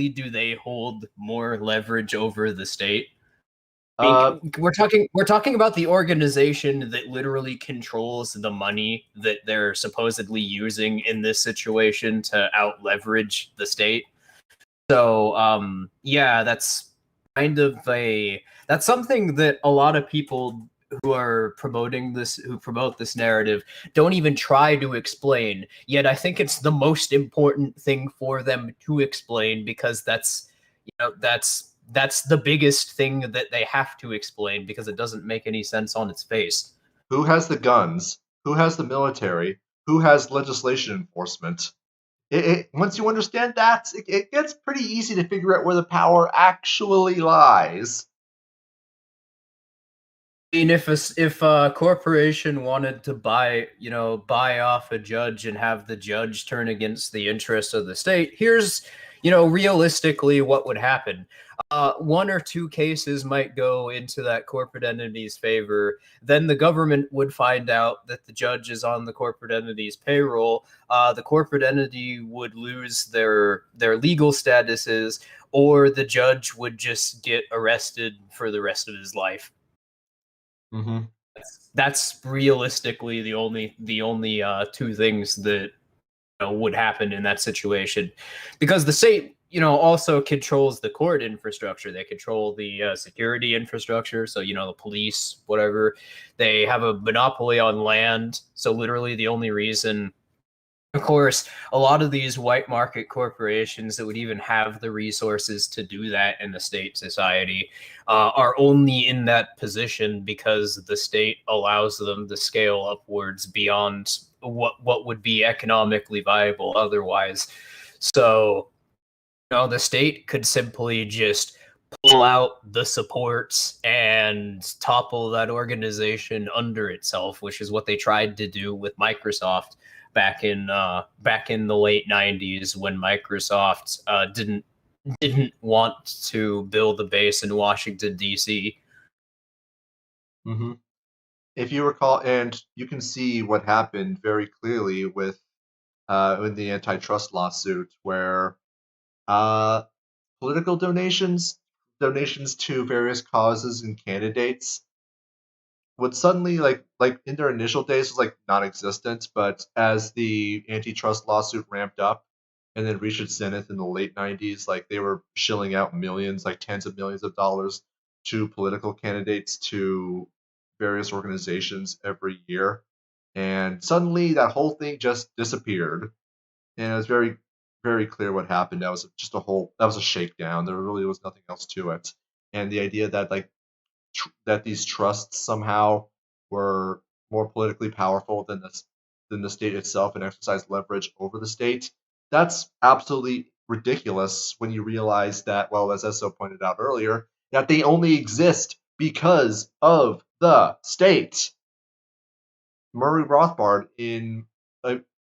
do they hold more leverage over the state? I mean, we're talking about the organization that literally controls the money that they're supposedly using in this situation to out leverage the state. So yeah, that's something that a lot of people who promote this narrative don't even try to explain. Yet I think it's the most important thing for them to explain because that's the biggest thing that they have to explain because it doesn't make any sense on its face. Who has the guns? Who has the military? Who has legislation enforcement? Once you understand that, it gets pretty easy to figure out where the power actually lies. I mean, if a corporation wanted to buy off a judge and have the judge turn against the interests of the state, here's, realistically what would happen. One or two cases might go into that corporate entity's favor. Then the government would find out that the judge is on the corporate entity's payroll. The corporate entity would lose their legal statuses, or the judge would just get arrested for the rest of his life. Mm-hmm. That's realistically the only two things that would happen in that situation, because the state also controls the court infrastructure. They control the security infrastructure, so the police, whatever. They have a monopoly on land, so literally the only reason, of course, a lot of these white market corporations that would even have the resources to do that in the state society are only in that position because the state allows them to scale upwards beyond what would be economically viable otherwise. So, the state could simply just pull out the supports and topple that organization under itself, which is what they tried to do with Microsoft back in the late 90s, when Microsoft didn't want to build a base in Washington D.C. Mm-hmm. If you recall, and you can see what happened very clearly with in the antitrust lawsuit, where uh, political donations to various causes and candidates would suddenly like in their initial days was like non-existent, but as the antitrust lawsuit ramped up and then reached its zenith in the late 90s, like they were shilling out millions, like tens of millions of dollars to political candidates, to various organizations every year. And suddenly that whole thing just disappeared. And it was very, very clear what happened. That was a shakedown. There really was nothing else to it. And the idea that that these trusts somehow were more politically powerful than the state itself and exercised leverage over the state. That's absolutely ridiculous when you realize that, well, as Esso pointed out earlier, that they only exist because of the state. Murray Rothbard uh,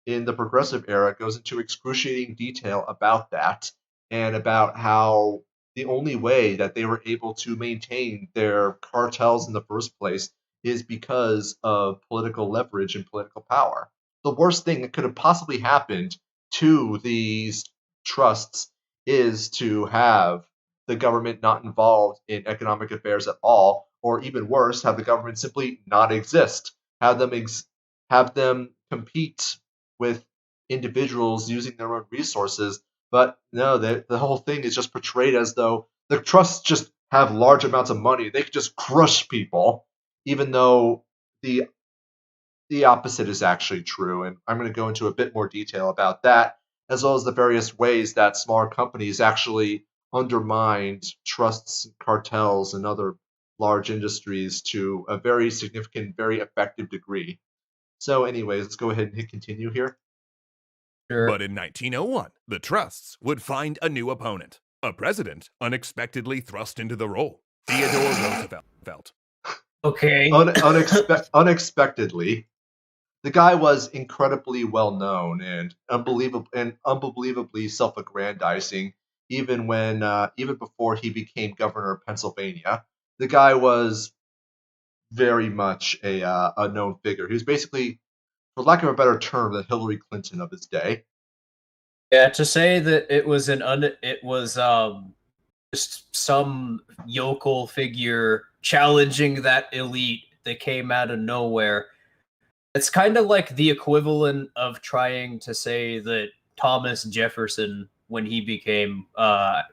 in the progressive era goes into excruciating detail about that, and about how the only way that they were able to maintain their cartels in the first place is because of political leverage and political power. The worst thing that could have possibly happened to these trusts is to have the government not involved in economic affairs at all, or even worse, have the government simply not exist, have them compete with individuals using their own resources. But no, the whole thing is just portrayed as though the trusts just have large amounts of money. They could just crush people, even though the opposite is actually true. And I'm going to go into a bit more detail about that, as well as the various ways that smaller companies actually undermined trusts, cartels, and other large industries to a very significant, very effective degree. So, anyways, let's go ahead and hit continue here. Sure. But in 1901, the trusts would find a new opponent. A president unexpectedly thrust into the role. Theodore Roosevelt. Okay. Unexpectedly, the guy was incredibly well known and unbelievably self-aggrandizing. Even before he became governor of Pennsylvania, the guy was very much a known figure. He was basically, for lack of a better term, the Hillary Clinton of his day. Yeah, to say that it was just some yokel figure challenging that elite that came out of nowhere. It's kind of like the equivalent of trying to say that Thomas Jefferson, when he became the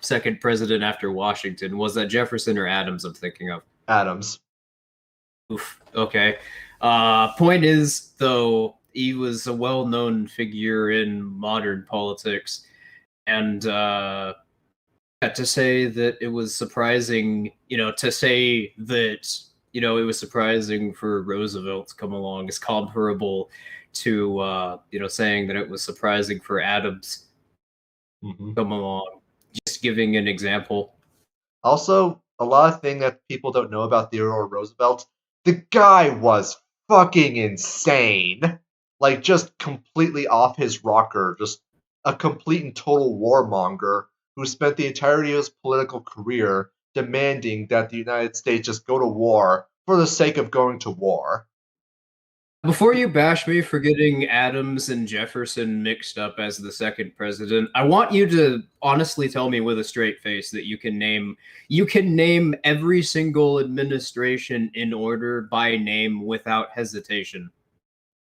second president after Washington, was that Jefferson or Adams I'm thinking of? Adams. Oof. Okay. Point is, though, he was a well-known figure in modern politics, and to say that it was surprising, to say that it was surprising for Roosevelt to come along is comparable to saying that it was surprising for Adams to come along. Just giving an example. Also, a lot of thing that people don't know about Theodore Roosevelt. The guy was fucking insane. Like, just completely off his rocker, just a complete and total warmonger who spent the entirety of his political career demanding that the United States just go to war for the sake of going to war. Before you bash me for getting Adams and Jefferson mixed up as the second president, I want you to honestly tell me with a straight face that you can name every single administration in order by name without hesitation,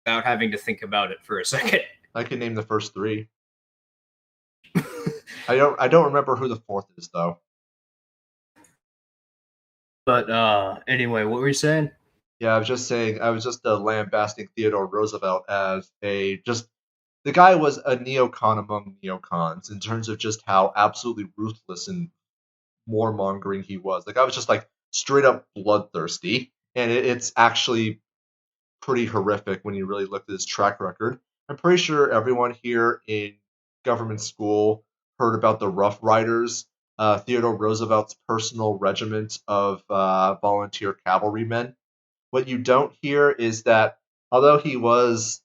without having to think about it for a second. I can name the first three. I don't remember who the fourth is though. But anyway, what were you saying? Yeah, I was just saying, I was just lambasting Theodore Roosevelt as the guy was a neocon among neocons in terms of just how absolutely ruthless and warmongering he was. The guy was just like straight up bloodthirsty, and it's actually pretty horrific when you really look at his track record. I'm pretty sure everyone here in government school heard about the Rough Riders, Theodore Roosevelt's personal regiment of volunteer cavalrymen. What you don't hear is that although he was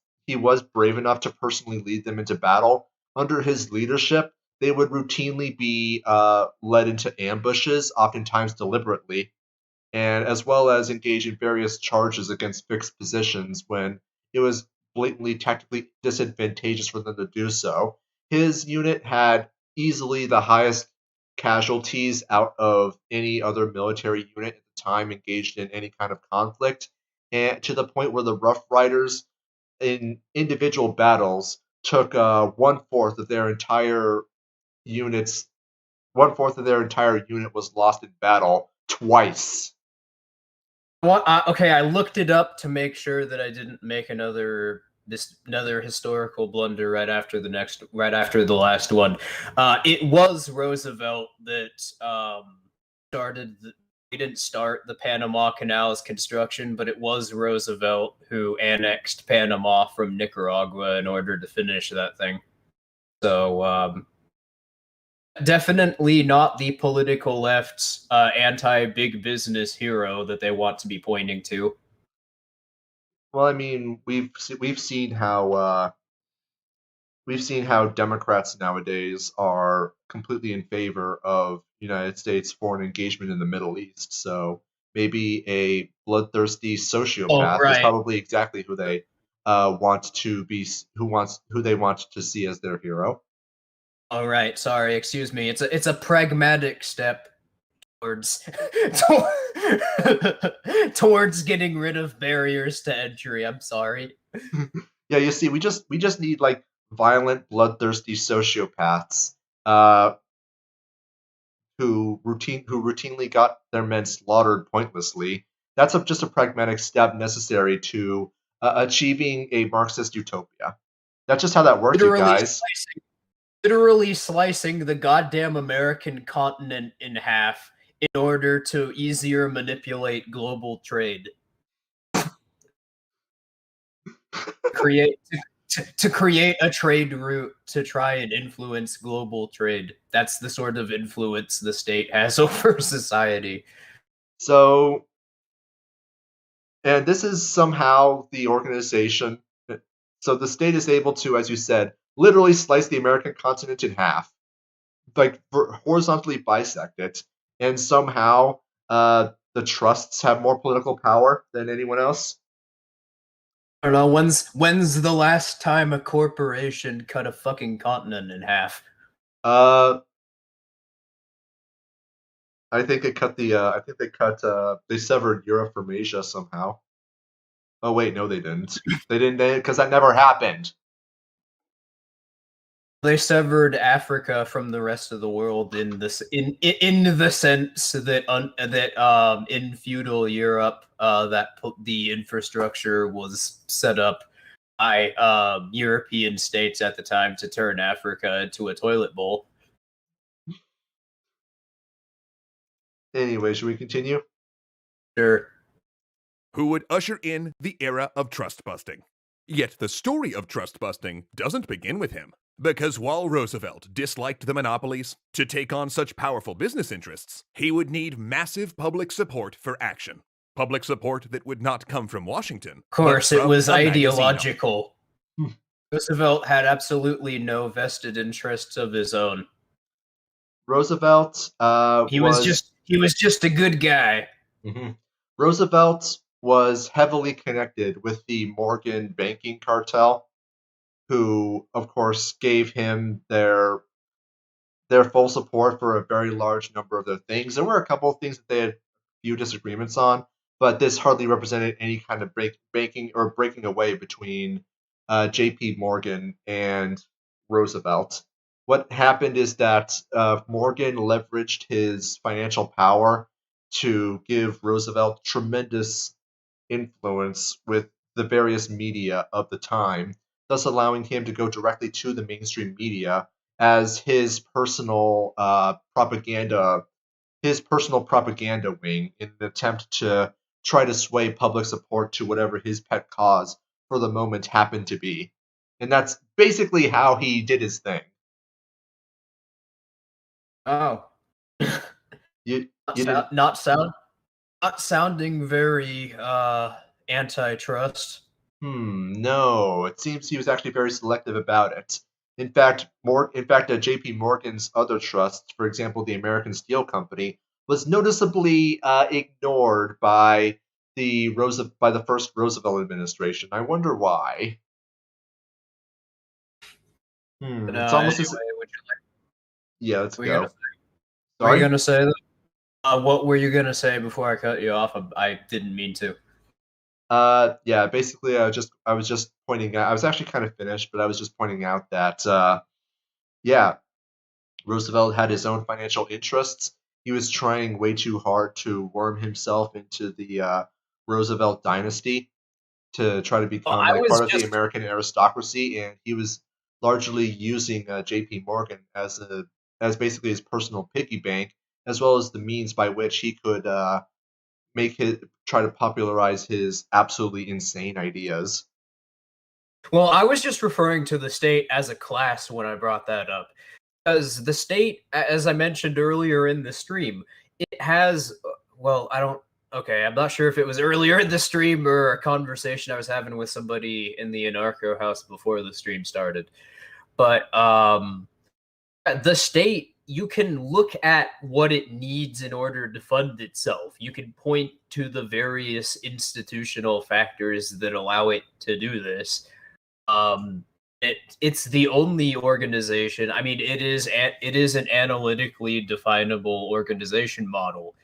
brave enough to personally lead them into battle, under his leadership, they would routinely be led into ambushes, oftentimes deliberately, and as well as engage in various charges against fixed positions when it was blatantly tactically disadvantageous for them to do so. His unit had easily the highest casualties out of any other military unit at the time engaged in any kind of conflict, and to the point where the Rough Riders in individual battles took one-fourth of their entire units. One-fourth of their entire unit was lost in battle twice. Well, okay, I looked it up to make sure that I didn't make another historical blunder right after the last one. It was Roosevelt that started. We didn't start the Panama Canal's construction, but it was Roosevelt who annexed Panama from Nicaragua in order to finish that thing. So definitely not the political left's anti-big business hero that they want to be pointing to. Well, I mean, we've seen how Democrats nowadays are completely in favor of United States foreign engagement in the Middle East. So maybe a bloodthirsty Oh, sociopath is right. probably exactly who they who they want to see as their hero. All right. Sorry. Excuse me. It's a pragmatic step towards towards getting rid of barriers to entry. I'm sorry. Yeah, you see, we just need like violent, bloodthirsty sociopaths uh, who routinely got their men slaughtered pointlessly. That's just a pragmatic step necessary to achieving a Marxist utopia. That's just how that works, you Literally guys. literally slicing the goddamn American continent in half in order to easier manipulate global trade. create to create a trade route to try and influence global trade. That's the sort of influence the state has over society. So, and this is somehow the organization. So the state is able to, as you said, literally slice the American continent in half, like horizontally bisect it, and somehow the trusts have more political power than anyone else. I don't know, when's the last time a corporation cut a fucking continent in half? Uh, I think it cut the. I think they cut. They severed Europe from Asia somehow. Oh wait, no, they didn't. They didn't because that never happened. They severed Africa from the rest of the world in this in the sense that in feudal Europe the infrastructure was set up by European states at the time to turn Africa into a toilet bowl. Anyway, should we continue? Sure. Who would usher in the era of trust busting. Yet the story of trust busting doesn't begin with him. Because while Roosevelt disliked the monopolies, to take on such powerful business interests, he would need massive public support for action. Public support that would not come from Washington. Of course, it was the ideological. Roosevelt had absolutely no vested interests of his own. Roosevelt He was just a good guy. Mhm. Roosevelt was heavily connected with the Morgan banking cartel, who, of course, gave him their full support for a very large number of their things. There were a couple of things that they had few disagreements on, but this hardly represented any kind of breaking away between J.P. Morgan and Roosevelt. What happened is that Morgan leveraged his financial power to give Roosevelt tremendous influence with the various media of the time, thus allowing him to go directly to the mainstream media as his personal propaganda wing in an attempt to try to sway public support to whatever his pet cause for the moment happened to be. And that's basically how he did his thing. Oh. You not sounding very antitrust. No. It seems he was actually very selective about it. In fact, J.P. Morgan's other trusts, for example, the American Steel Company, was noticeably ignored by the first Roosevelt administration. I wonder why. It's almost Anyway, as would you like? yeah. Let's Were you gonna go. say? Were you Sorry. gonna say that? What were you gonna say before I cut you off? I didn't mean to. Yeah. Basically, I was just pointing out. I was actually kind of finished, but I was just pointing out that yeah, Roosevelt had his own financial interests. He was trying way too hard to worm himself into the Roosevelt dynasty to try to Well, become I like was part of the just American aristocracy, and he was largely using J.P. Morgan as basically his personal piggy bank, as well as the means by which he could try to popularize his absolutely insane ideas. well, I was just referring to the state as a class when I brought that up. Because the state, as I mentioned earlier in the stream, it has, well, I don't, okay, I'm not sure if it was earlier in the stream or a conversation I was having with somebody in the Anarcho house before the stream started. But the state, you can look at what it needs in order to fund itself. You can point to the various institutional factors that allow it to do this. It's the only organization. I mean, it is an analytically definable organization model.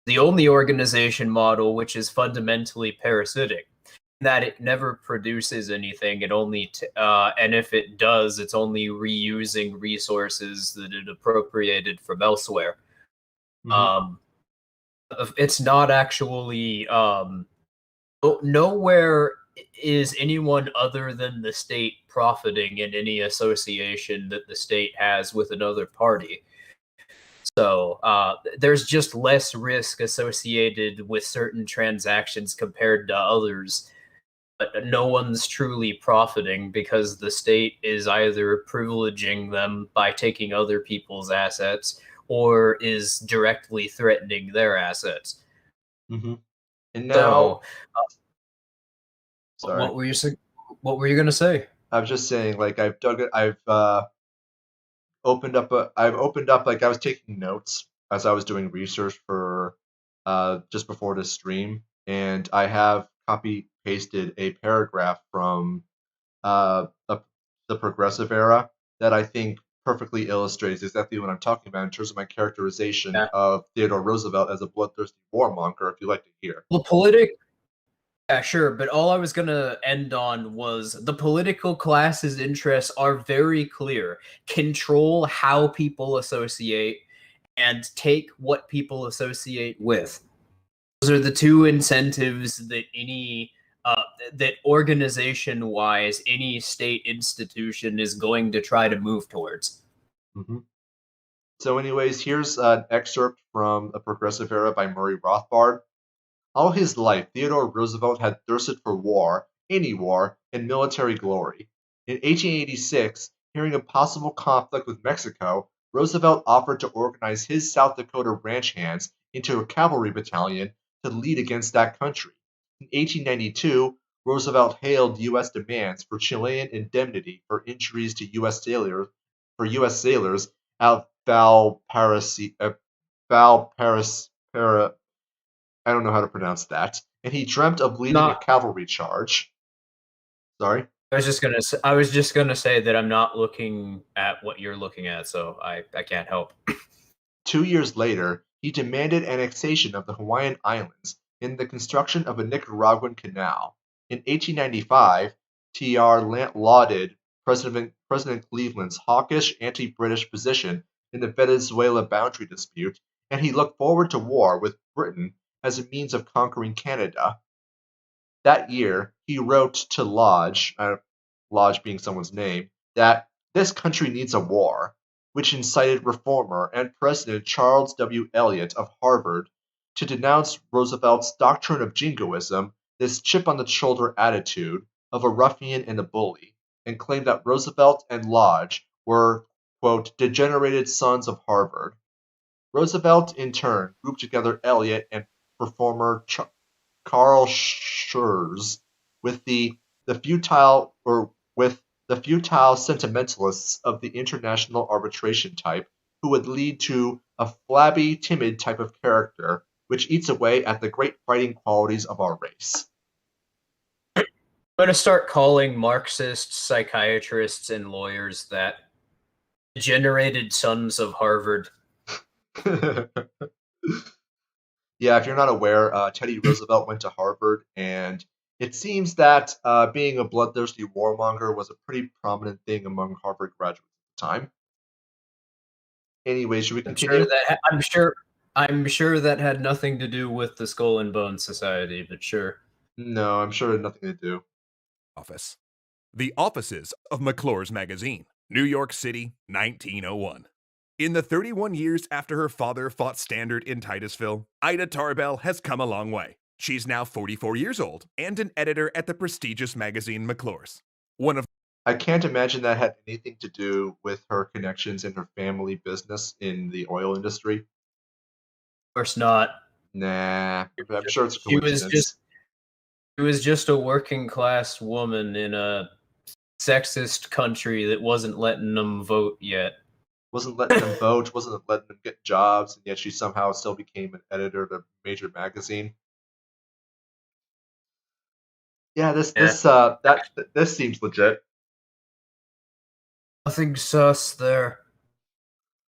The only organization model which is fundamentally parasitic, that it never produces anything. It only and if it does, it's only reusing resources that it appropriated from elsewhere. Mhm. Um, it's not actually nowhere is anyone other than the state profiting in any association that the state has with another party. So there's just less risk associated with certain transactions compared to others. But no one's truly profiting because the state is either privileging them by taking other people's assets or is directly threatening their assets. Mhm. And So, now, sorry, what were you what were you gonna say? I was just saying, like I've I've opened up, like I was taking notes as I was doing research for just before this stream, and I have copy pasted a paragraph from the progressive era that I think perfectly illustrates exactly what I'm talking about in terms of my characterization Yeah. of Theodore Roosevelt as a bloodthirsty warmonger, if you like to hear. Well, yeah, sure, but all I was gonna end on was the political class's interests are very clear. Control how people associate and take what people associate with. Those are the two incentives that that organization-wise any state institution is going to try to move towards. hmm So, anyways, here's an excerpt from A Progressive Era by Murray Rothbard. All his life, Theodore Roosevelt had thirsted for war, any war, and military glory. In 1886, Hearing of possible conflict with Mexico, Roosevelt offered to organize his South Dakota ranch hands into a cavalry battalion to lead against that country. In 1892, Roosevelt hailed U.S. demands for Chilean indemnity for injuries to U.S. sailors at Valparaiso, I don't know how to pronounce that, and he dreamt of leading a Not. cavalry charge. Sorry? I was just gonna say that I'm not looking at what you're looking at, so I can't help. 2 years later, he demanded annexation of the Hawaiian Islands in the construction of a Nicaraguan canal. In 1895, TR lauded President Cleveland's hawkish anti-British position in the Venezuela boundary dispute, and he looked forward to war with Britain as a means of conquering Canada. That year, he wrote to Lodge, Lodge being someone's name, that this country needs a war, which incited reformer and President Charles W. Eliot of Harvard to denounce Roosevelt's doctrine of jingoism, this chip on the shoulder attitude of a ruffian and a bully, and claimed that Roosevelt and Lodge were, quote, degenerated sons of Harvard. Roosevelt, in turn, grouped together Eliot and reformer Carl Schurz with the futile or with the futile sentimentalists of the international arbitration type, who would lead to a flabby, timid type of character which eats away at the great fighting qualities of our race. I'm gonna start calling Marxists, psychiatrists, and lawyers that degenerated sons of Harvard. Yeah, if you're not aware, Teddy Roosevelt went to Harvard, and it seems that being a bloodthirsty warmonger was a pretty prominent thing among Harvard graduates at the time. Anyway, should we continue? I'm sure that had nothing to do with the Skull and Bones Society, but sure. No, I'm sure it had nothing to do. Office. The offices of McClure's magazine, New York City, 1901. In the 31 years after her father fought Standard in Titusville, Ida Tarbell has come a long way. She's now 44 years old and an editor at the prestigious magazine McClure's. I can't imagine that had anything to do with her connections in her family business in the oil industry. Of course not. Nah, I'm sure it's a She coincidence. was just a working class woman in a sexist country that wasn't letting them vote yet. Wasn't letting them vote, wasn't letting them get jobs, and yet she somehow still became an editor of a major magazine. Yeah, this seems legit. Nothing sus there.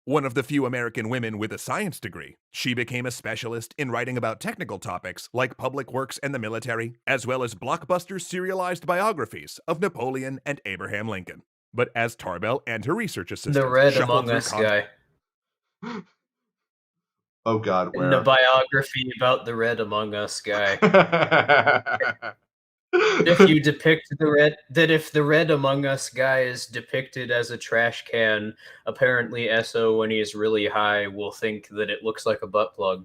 One of the few American women with a science degree, she became a specialist in writing about technical topics like public works and the military, as well as blockbuster serialized biographies of Napoleon and Abraham Lincoln. But as Tarbell and her research assistant The Red shuffled Among through Us guy. Oh God, In the where? biography about the Red Among Us guy. If you depict if the Red Among Us guy is depicted as a trash can, apparently Esso, when he's really high, will think that it looks like a butt plug.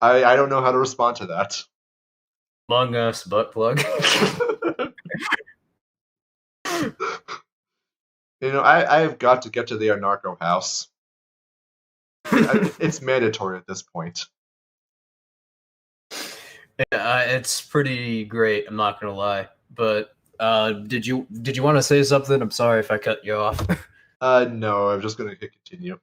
I don't know how to respond to that. Among Us butt plug. You know, I have got to get to the Anarcho house. It's mandatory at this point. Yeah, it's pretty great. I'm not gonna lie. But did you want to say something? I'm sorry if I cut you off. No, I'm just gonna hit continue.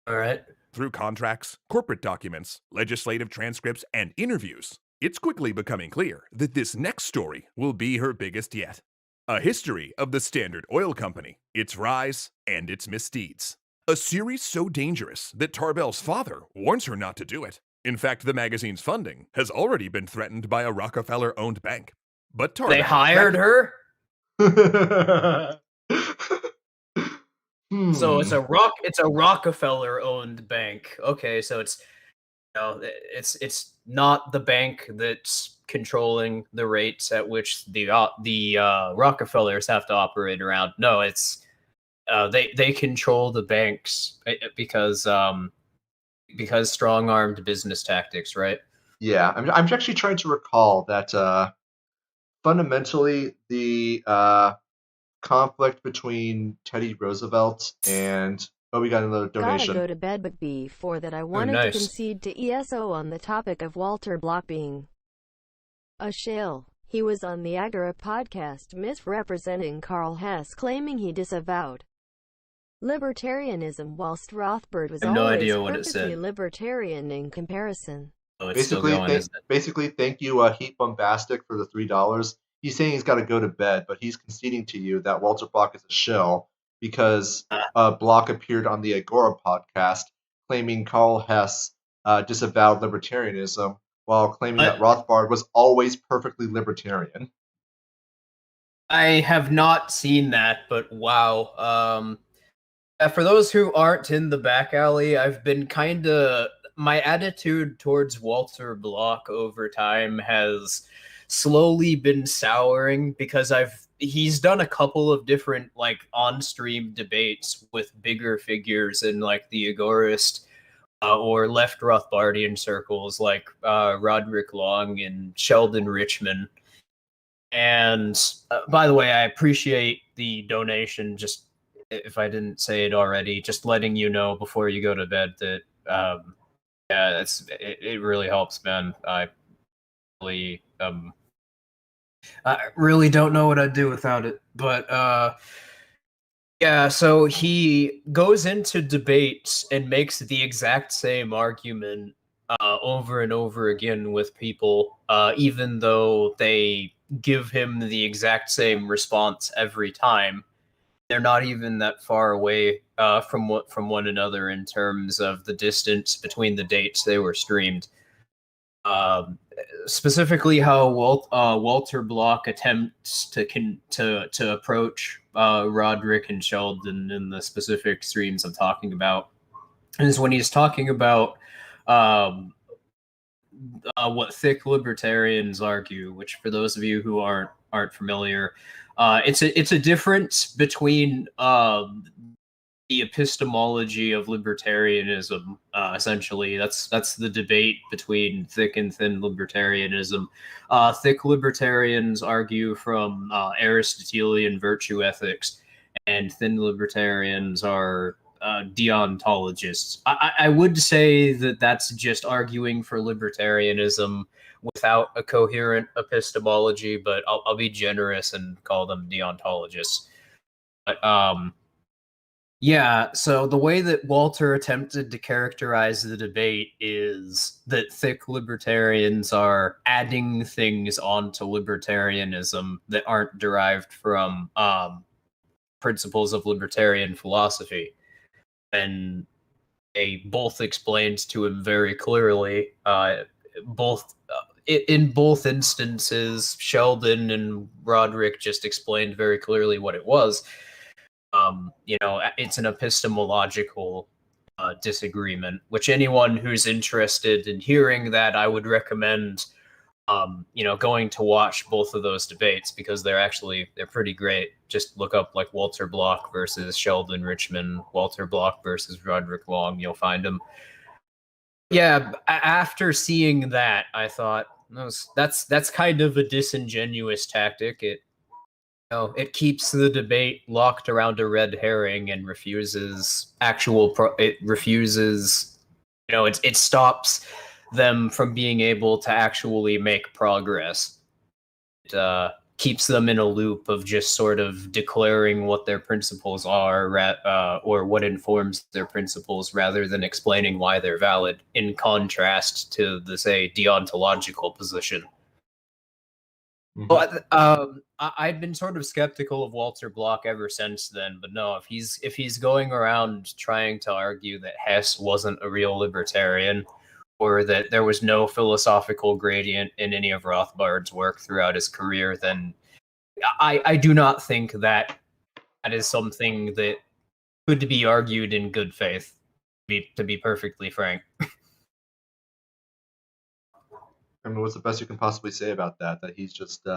All right. through contracts, corporate documents, legislative transcripts, and interviews. It's quickly becoming clear that this next story will be her biggest yet. A history of the Standard Oil Company, its rise, and its misdeeds. A series so dangerous that Tarbell's father warns her not to do it. In fact, the magazine's funding has already been threatened by a Rockefeller-owned bank. But Tarbell... They hired her? So it's a Rockefeller-owned bank. Okay, so it's it's not the bank that's controlling the rates at which the Rockefellers have to operate around. No, it's they control the banks because strong-armed business tactics, right? Yeah, I'm actually trying to recall that fundamentally, the conflict between Teddy Roosevelt and we got another Gotta donation. go to bed, but before that I Oh, wanted to nice. concede to ESO on the topic of Walter Block being a shill. He was on the Agora podcast misrepresenting Karl Hess, claiming he disavowed libertarianism, whilst Rothbard was I have no always idea what it perfectly said. libertarian in comparison. Oh, it's still going, isn't it? Basically, thank you, Heat Bombastic, for the $3. He's saying he's got to go to bed, but he's conceding to you that Walter Block is a shill because Block appeared on the Agora podcast claiming Karl Hess disavowed libertarianism while claiming that Rothbard was always perfectly libertarian. I have not seen that, but wow. For those who aren't in the back alley, I've been kind of my attitude towards Walter Block over time has slowly been souring because he's done a couple of different like on-stream debates with bigger figures in like the Agorist or left Rothbardian circles like Roderick Long and Sheldon Richman. And by the way, I appreciate the donation. Just if I didn't say it already, just letting you know before you go to bed that yeah, it really helps, man. Really I really don't know what I'd do without it. But yeah, so he goes into debates and makes the exact same argument over and over again with people, even though they give him the exact same response every time. They're not even that far away from one another in terms of the distance between the dates they were streamed. Specifically, how Walter Block attempts to approach Roderick and Sheldon in the specific streams I'm talking about is when he's talking about what thick libertarians argue, which for those of you who aren't familiar, it's a difference between the epistemology of libertarianism. Essentially, that's the debate between thick and thin libertarianism. Thick libertarians argue from Aristotelian virtue ethics, and thin libertarians are deontologists. I would say that that's just arguing for libertarianism without a coherent epistemology, but I'll be generous and call them deontologists. But yeah, so the way that Walter attempted to characterize the debate is that thick libertarians are adding things onto libertarianism that aren't derived from principles of libertarian philosophy. And they both explained to him very clearly, in both instances, Sheldon and Roderick just explained very clearly what it was. It's an epistemological disagreement, which anyone who's interested in hearing that, I would recommend, going to watch both of those debates because they're pretty great. Just look up like Walter Block versus Sheldon Richman, Walter Block versus Roderick Long. You'll find them. Yeah, after seeing that, I thought that's kind of a disingenuous tactic. It keeps the debate locked around a red herring and refuses it stops them from being able to actually make progress. It keeps them in a loop of just sort of declaring what their principles are, or what informs their principles, rather than explaining why they're valid, in contrast to the, say, deontological position. But I've been sort of skeptical of Walter Block ever since then. But no, if he's going around trying to argue that Hess wasn't a real libertarian, or that there was no philosophical gradient in any of Rothbard's work throughout his career, then I do not think that is something that could be argued in good faith. To be perfectly frank. I mean, what's the best you can possibly say about that? That he's just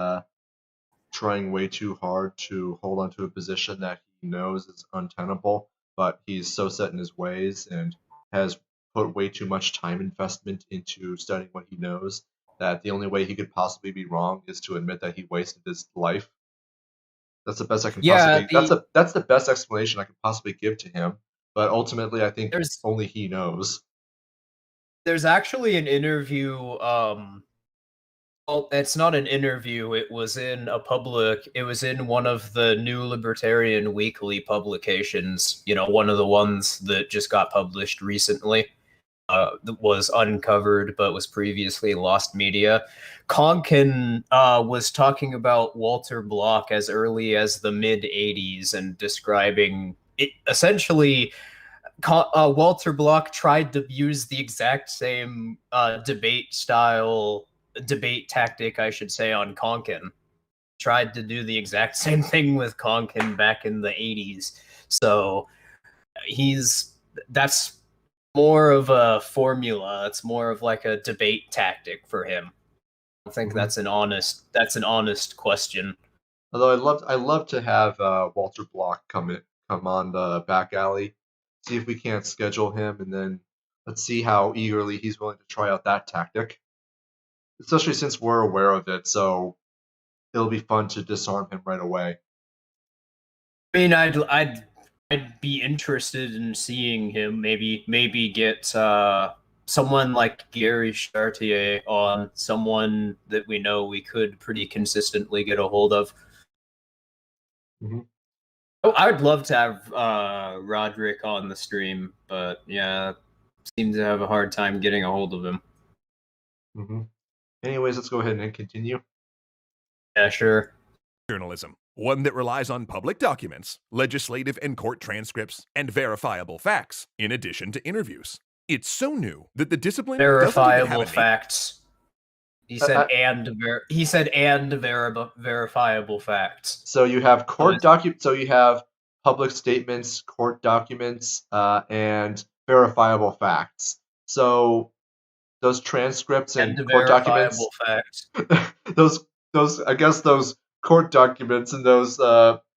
trying way too hard to hold on to a position that he knows is untenable, but he's so set in his ways and has put way too much time investment into studying what he knows that the only way he could possibly be wrong is to admit that he wasted his life. That's the best I can Yeah, possibly. That's the best explanation I can possibly give to him. But ultimately, I think there's only he knows. there's actually an interview. Well, it's not an interview. It was in one of the New Libertarian Weekly publications. One of the ones that just got published recently. That was uncovered but was previously lost media. Konkin was talking about Walter Block as early as the mid 80s and describing it. Essentially, Walter Block tried to use the exact same debate tactic, I should say, on Konkin. Tried to do the exact same thing with Konkin back in the 80s. So that's more of a formula. It's more of like a debate tactic for him. I don't think that's an honest question. Although I love to have Walter Block come on the Backalley, see if we can't schedule him, and then let's see how eagerly he's willing to try out that tactic. Especially since we're aware of it, so it'll be fun to disarm him right away. I mean, I'd be interested in seeing him. Maybe get someone like Gary Chartier on, someone that we know we could pretty consistently get a hold of. Mm-hmm. Oh, I would love to have Roderick on the stream, but yeah, seems to have a hard time getting a hold of him. Mm-hmm. Anyways, let's go ahead and continue. Yeah, sure. Journalism, one that relies on public documents, legislative and court transcripts, and verifiable facts, in addition to interviews. It's so new that the discipline verifiable facts. He said verifiable facts. So you have So you have public statements, court documents, and verifiable facts. So those transcripts and court documents, facts. those I guess those court documents and those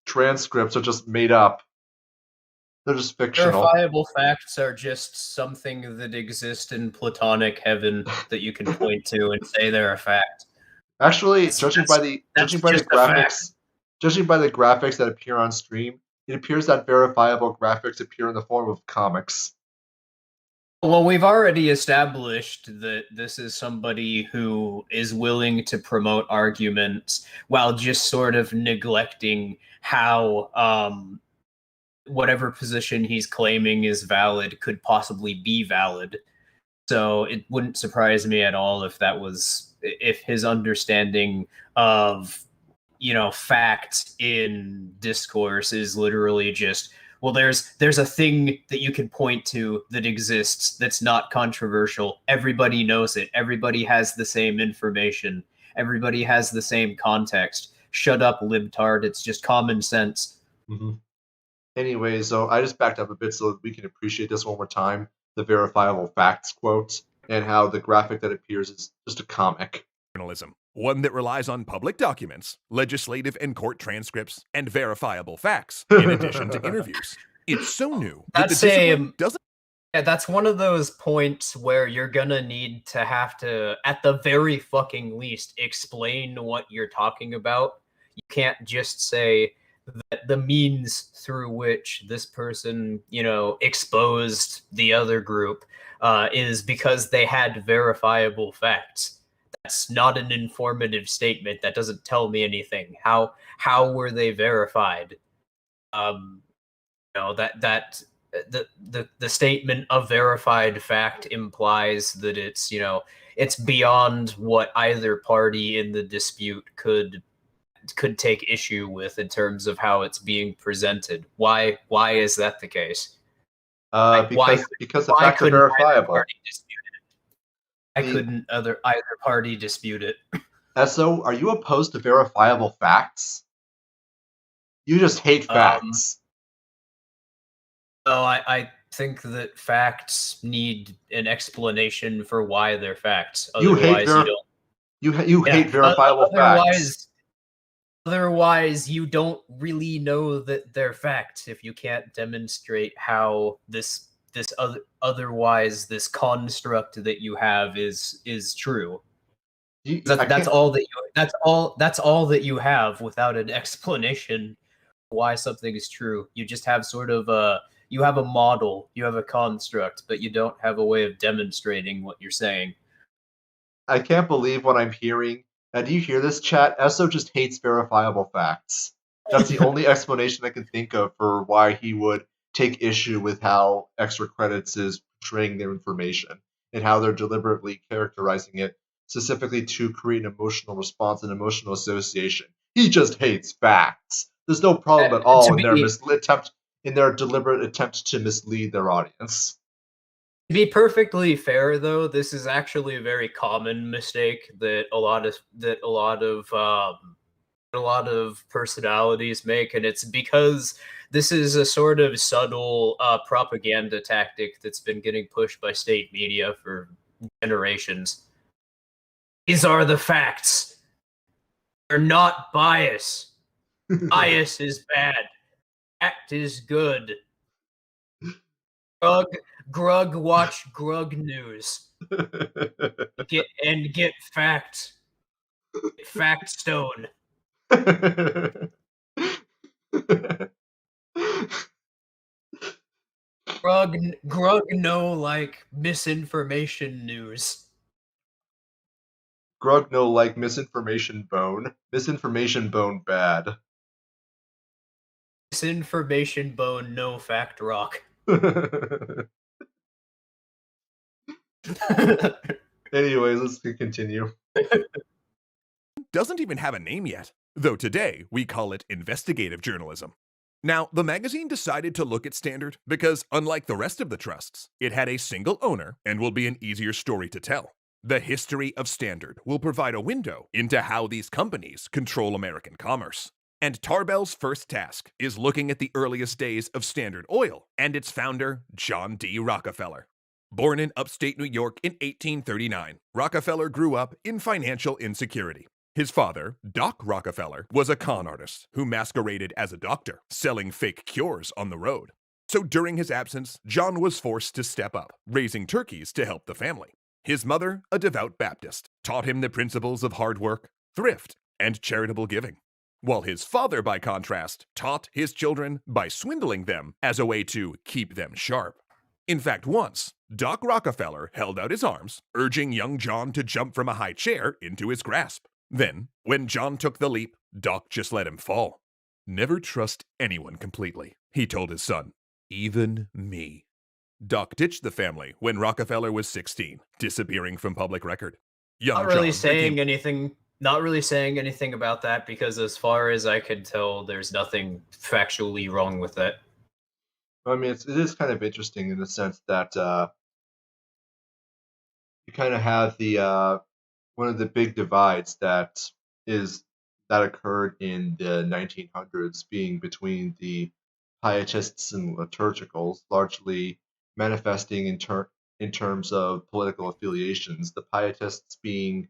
transcripts are just made up. They're just fictional. Verifiable facts are just something that exist in platonic heaven that you can point to and say they're a fact. Actually, judging by the graphics that appear on stream, it appears that verifiable graphics appear in the form of comics. Well, we've already established that this is somebody who is willing to promote arguments while just sort of neglecting how whatever position he's claiming is valid could possibly be valid. So it wouldn't surprise me at all if his understanding of, facts in discourse is literally just, well, there's a thing that you can point to that exists that's not controversial. Everybody knows it. Everybody has the same information. Everybody has the same context. Shut up, libtard. It's just common sense. Mm-hmm. Anyway, so I just backed up a bit so that we can appreciate this one more time. The verifiable facts quote and how the graphic that appears is just a comic. Journalism, one that relies on public documents, legislative and court transcripts, and verifiable facts, in addition to interviews. It's so new that the discipline doesn't. Yeah, that's one of those points where you're gonna need to have to, at the very fucking least, explain what you're talking about. You can't just say that the means through which this person, exposed the other group is because they had verifiable facts. That's not an informative statement. That doesn't tell me anything. How were they verified? The statement of verified fact implies that it's beyond what either party in the dispute could take issue with in terms of how it's being presented. Why is that the case? Because the facts are verifiable. Why couldn't either party dispute it? So, are you opposed to verifiable facts? You just hate facts. No, I think that facts need an explanation for why they're facts. Otherwise, you hate verifiable facts. Otherwise, you don't really know that they're facts if you can't demonstrate how this construct that you have is true. That's all that you. That's all that you have without an explanation why something is true. You just have sort of you have a model, you have a construct, but you don't have a way of demonstrating what you're saying. I can't believe what I'm hearing. Now, do you hear this, chat? Esso just hates verifiable facts. That's the only explanation I can think of for why he would take issue with how Extra Credits is portraying their information and how they're deliberately characterizing it specifically to create an emotional response and emotional association. He just hates facts. There's no problem at all in their deliberate attempt to mislead their audience. To be perfectly fair, though, this is actually a very common mistake that a lot of personalities make, and it's because this is a sort of subtle propaganda tactic that's been getting pushed by state media for generations. These are the facts. They're not bias. Bias is bad. Fact is good. Grug watch Grug news. Get fact. Fact stone. Grug no like misinformation news. Grug no like misinformation bone. Misinformation bone bad. Misinformation bone no fact rock. Anyways, let's continue. Doesn't even have a name yet, though today we call it investigative journalism. Now, the magazine decided to look at Standard because, unlike the rest of the trusts, it had a single owner and will be an easier story to tell. The history of Standard will provide a window into how these companies control American commerce. And Tarbell's first task is looking at the earliest days of Standard Oil and its founder, John D. Rockefeller. Born in upstate New York in 1839, Rockefeller grew up in financial insecurity. His father, Doc Rockefeller, was a con artist who masqueraded as a doctor, selling fake cures on the road. So during his absence, John was forced to step up, raising turkeys to help the family. His mother, a devout Baptist, taught him the principles of hard work, thrift, and charitable giving. While his father, by contrast, taught his children by swindling them as a way to keep them sharp. In fact, once, Doc Rockefeller held out his arms, urging young John to jump from a high chair into his grasp. Then, when John took the leap, Doc just let him fall. "Never trust anyone completely," he told his son. "Even me." Doc ditched the family when Rockefeller was 16, disappearing from public record. Not really saying anything about that, because as far as I could tell, there's nothing factually wrong with that. I mean, it is kind of interesting in the sense that you kind of have the one of the big divides that occurred in the 1900s being between the pietists and liturgicals, largely manifesting in terms of political affiliations. The pietists being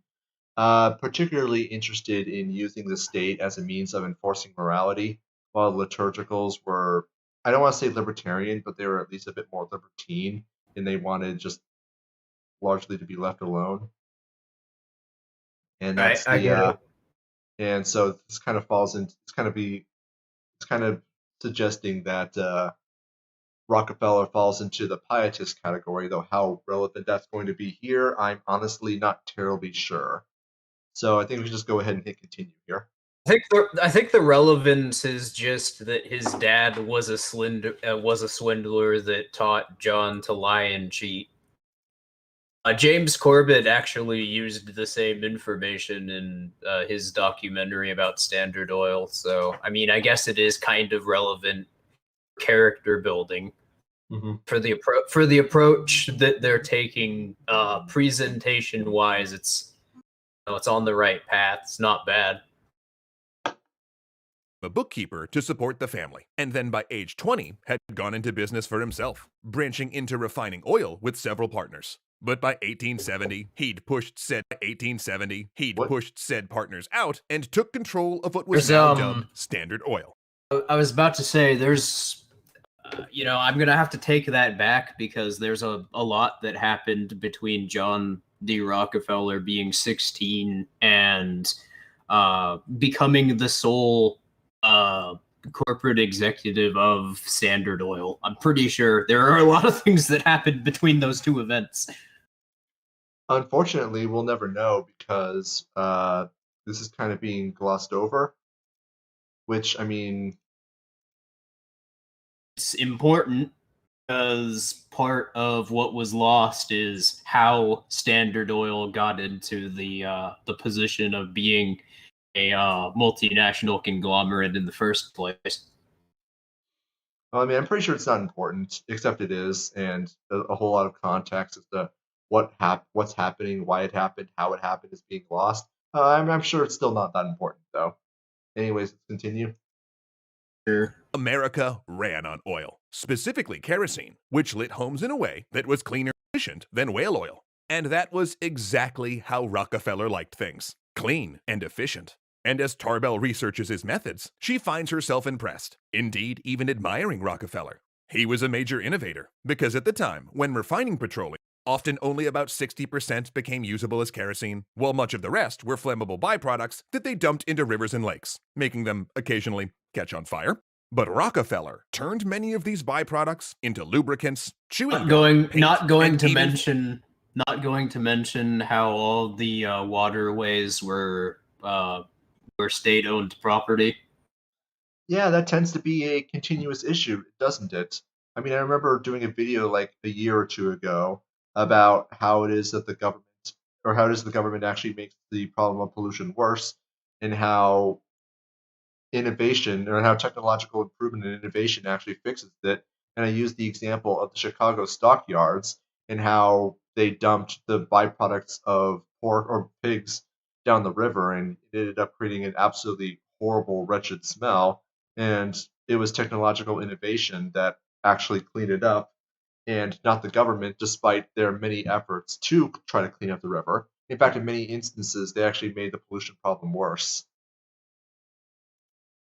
particularly interested in using the state as a means of enforcing morality, while liturgicals were, I don't want to say libertarian, but they were at least a bit more libertine, and they wanted just largely to be left alone. And that's I get it. And so this kind of falls into it's kind of suggesting that Rockefeller falls into the pietist category, though how relevant that's going to be here, I'm honestly not terribly sure. So I think we should just go ahead and hit continue here. I think the relevance is just that his dad was a swindler that taught John to lie and cheat. James Corbett actually used the same information in his documentary about Standard Oil. So, I mean, I guess it is kind of relevant character building for the approach that they're taking. Presentation wise, it's on the right path. It's not bad. A bookkeeper to support the family, and then by age 20 had gone into business for himself, branching into refining oil with several partners. But by 1870, he'd pushed said partners out and took control of what was now dubbed Standard Oil. I was about to say, there's, I'm going to have to take that back because there's a lot that happened between John D. Rockefeller being 16 and becoming the sole corporate executive of Standard Oil. I'm pretty sure there are a lot of things that happened between those two events. Unfortunately, we'll never know because this is kind of being glossed over. Which, I mean, It's important because part of what was lost is how Standard Oil got into the position of being a multinational conglomerate in the first place. well, I mean, I'm pretty sure it's not important, except it is, and a whole lot of context as to what's happening, why it happened, how it happened is being lost. I'm sure it's still not that important, though. Anyways, let's continue. Sure. America ran on oil, specifically kerosene, which lit homes in a way that was cleaner and efficient than whale oil. And that was exactly how Rockefeller liked things, clean and efficient. And as Tarbell researches his methods, she finds herself impressed, indeed even admiring Rockefeller. He was a major innovator, because at the time, when refining petroleum, often only about 60% became usable as kerosene, while much of the rest were flammable byproducts that they dumped into rivers and lakes, making them occasionally catch on fire. But Rockefeller turned many of these byproducts into lubricants, chewing gum, paint, Not going and to even mention how all the waterways were state-owned property. Yeah, that tends to be a continuous issue, doesn't it? I mean, I remember doing a video like a year or two ago about how it is that the government, or how it is the government actually makes the problem of pollution worse, and how innovation or how technological improvement and innovation actually fixes it. And I used the example of the Chicago stockyards and how they dumped the byproducts of pork or pigs down the river, and it ended up creating an absolutely horrible, wretched smell. And it was technological innovation that actually cleaned it up, and not the government, despite their many efforts to try to clean up the river. In fact, in many instances, they actually made the pollution problem worse.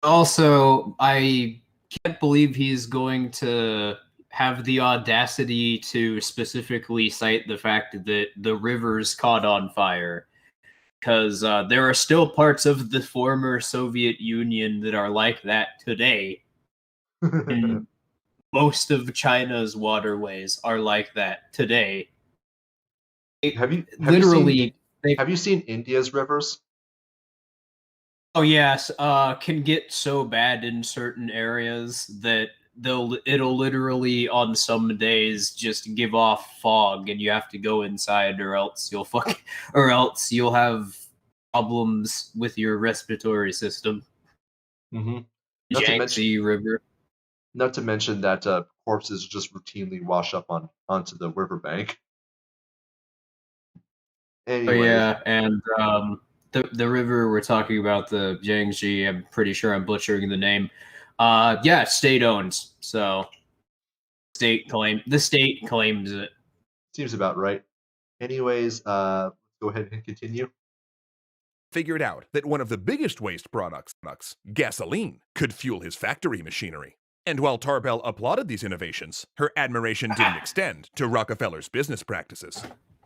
Also, I can't believe he's going to have the audacity to specifically cite the fact that the rivers caught on fire. Because there are still parts of the former Soviet Union that are like that today. And most of China's waterways are like that today. Have you Literally, have you seen India's rivers? oh yes, can get so bad in certain areas that it'll literally on some days just give off fog and you have to go inside or else you'll have problems with your respiratory system. Hmm. Not to mention, Yangtze River. not to mention that corpses just routinely wash up onto the riverbank. Oh Anyways, yeah, and the river we're talking about, the Yangtze, I'm pretty sure I'm butchering the name. Yeah, state owns. So the state claims it. seems about right. Anyways, let's go ahead and continue. figured out that one of the biggest waste products, gasoline, could fuel his factory machinery. And while Tarbell applauded these innovations, her admiration didn't extend to Rockefeller's business practices.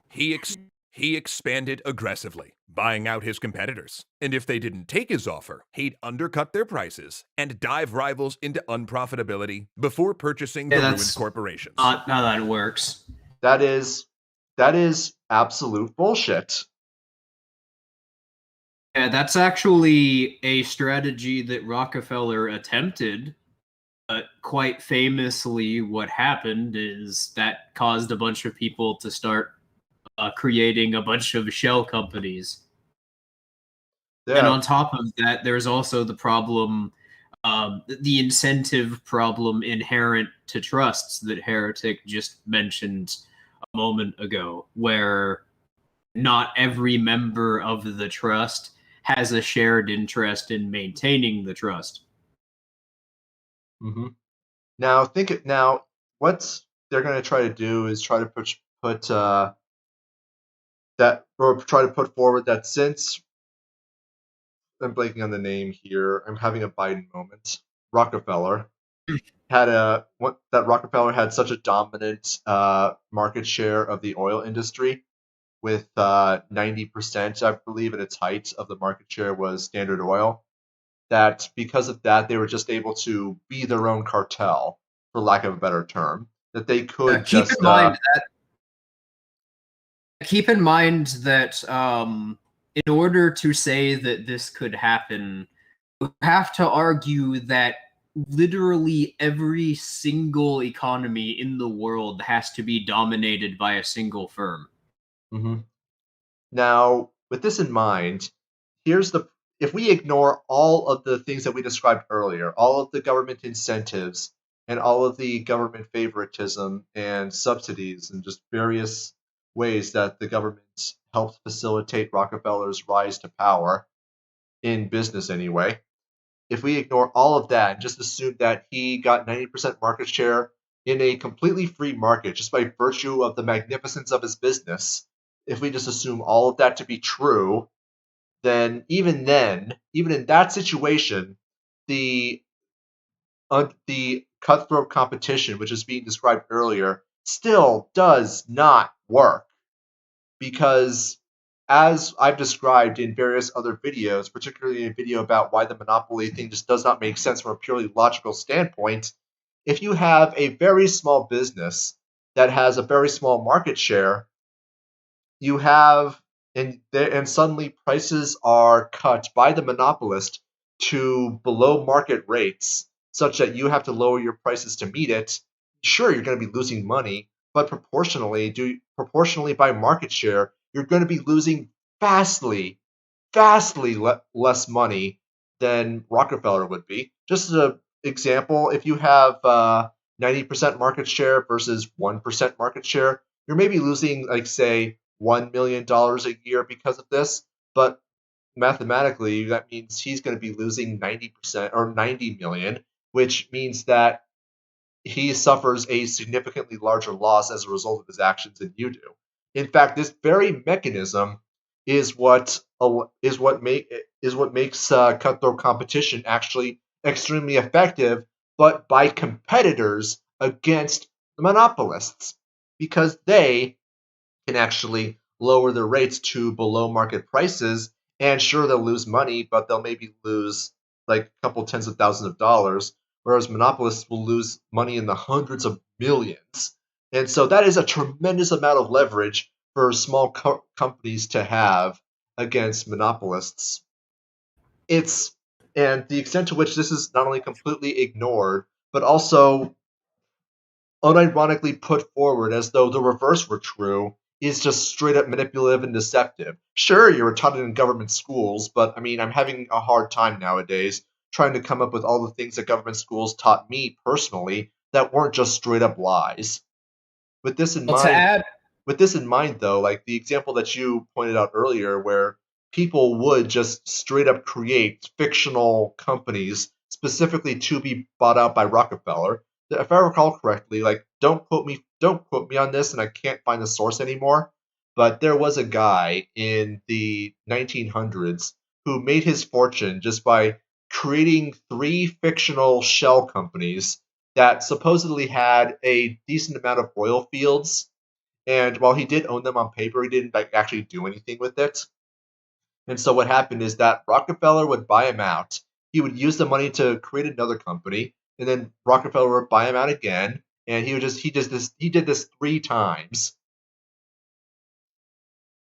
He expanded aggressively, buying out his competitors. And if they didn't take his offer, he'd undercut their prices and dive rivals into unprofitability before purchasing the ruined corporations. Not how that works. That is absolute bullshit. Yeah, that's actually a strategy that Rockefeller attempted. But quite famously, what happened is that caused a bunch of people to start creating a bunch of shell companies. Yeah. And on top of that, there's also the problem, the incentive problem inherent to trusts that Heretic just mentioned a moment ago, where not every member of the trust has a shared interest in maintaining the trust. Mm-hmm. Now, what they're going to try to do is try to put that, or try to put forward that since I'm blanking on the name here, I'm having a Biden moment. Rockefeller that Rockefeller had such a dominant market share of the oil industry, with 90%, I believe, at its height of the market share was Standard Oil. That because of that, they were just able to be their own cartel, for lack of a better term. That they could keep just in mind keep in mind that in order to say that this could happen, you have to argue that literally every single economy in the world has to be dominated by a single firm. Mhm. Now, with this in mind, here's the if we ignore all of the things that we described earlier, all of the government incentives and all of the government favoritism and subsidies and just various ways that the government helped facilitate Rockefeller's rise to power in business anyway, if we ignore all of that and just assume that he got 90% market share in a completely free market just by virtue of the magnificence of his business, if we just assume all of that to be true, then, even in that situation, the the cutthroat competition, which is being described earlier, still does not work because, as I've described in various other videos, particularly in a video about why the monopoly thing just does not make sense from a purely logical standpoint, if you have a very small business that has a very small market share, you have and suddenly prices are cut by the monopolist to below market rates such that you have to lower your prices to meet it. Sure, you're going to be losing money, but proportionally by market share, you're going to be losing vastly less money than Rockefeller would be. Just as an example, if you have 90% market share versus 1% market share, you're maybe losing, like, say, $1 million a year because of this. But mathematically, that means he's going to be losing 90% or 90 million, which means that he suffers a significantly larger loss as a result of his actions than you do. In fact, this very mechanism is what makes cutthroat competition actually extremely effective, but by competitors against the monopolists, because they can actually lower their rates to below market prices. And sure, they'll lose money, but they'll maybe lose like a couple tens of thousands of dollars, whereas monopolists will lose money in the hundreds of millions. And so that is a tremendous amount of leverage for small companies to have against monopolists. It's and the extent to which this is not only completely ignored, but also unironically put forward as though the reverse were true is just straight up manipulative and deceptive. Sure, you were taught it in government schools, but I mean, I'm having a hard time nowadays trying to come up with all the things that government schools taught me personally that weren't just straight up lies. With this in Well, to mind, add, though, like the example that you pointed out earlier, where people would just straight up create fictional companies specifically to be bought out by Rockefeller. If I recall correctly, like don't quote me on this, and I can't find the source anymore. But there was a guy in the 1900s who made his fortune just by creating three fictional shell companies that supposedly had a decent amount of oil fields, and while he did own them on paper, he didn't like actually do anything with it. And so what happened is that Rockefeller would buy him out. He would use the money to create another company, and then Rockefeller would buy him out again. And he did this three times.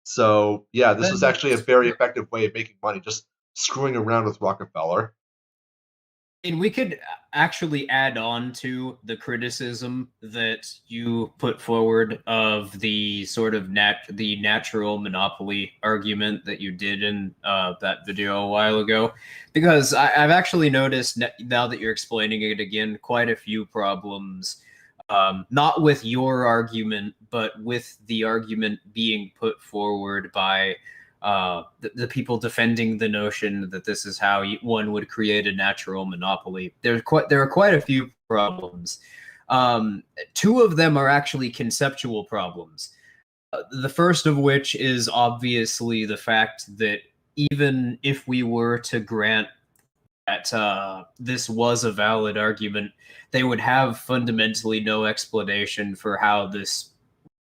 So yeah, this was then actually a very effective way of making money, just screwing around with Rockefeller. and we could actually add on to the criticism that you put forward of the sort of the natural monopoly argument that you did in that video a while ago, because I've actually noticed now that you're explaining it again, quite a few problems, not with your argument, but with the argument being put forward by the people defending the notion that this is how one would create a natural monopoly. There are quite a few problems. Two of them are actually conceptual problems. The first of which is obviously the fact that even if we were to grant that this was a valid argument, they would have fundamentally no explanation for how this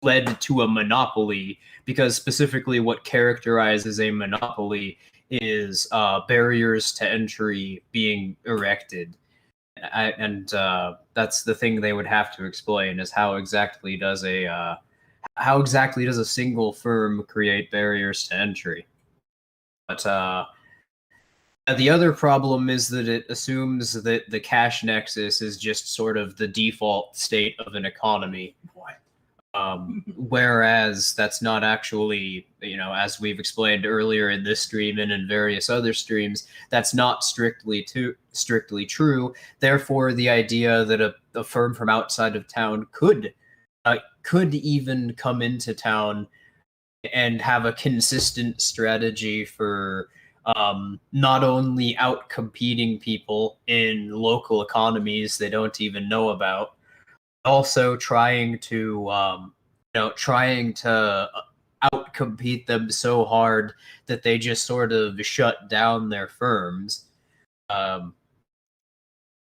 led to a monopoly, because specifically what characterizes a monopoly is barriers to entry being erected. And that's the thing they would have to explain, is how exactly does a single firm create barriers to entry? But the other problem is that it assumes that the cash nexus is just sort of the default state of an economy. Whereas that's not actually, as we've explained earlier in this stream and in various other streams, that's not strictly true. Therefore, the idea that a firm from outside of town could even come into town and have a consistent strategy for not only out competing people in local economies they don't even know about, also trying to outcompete them so hard that they just sort of shut down their firms.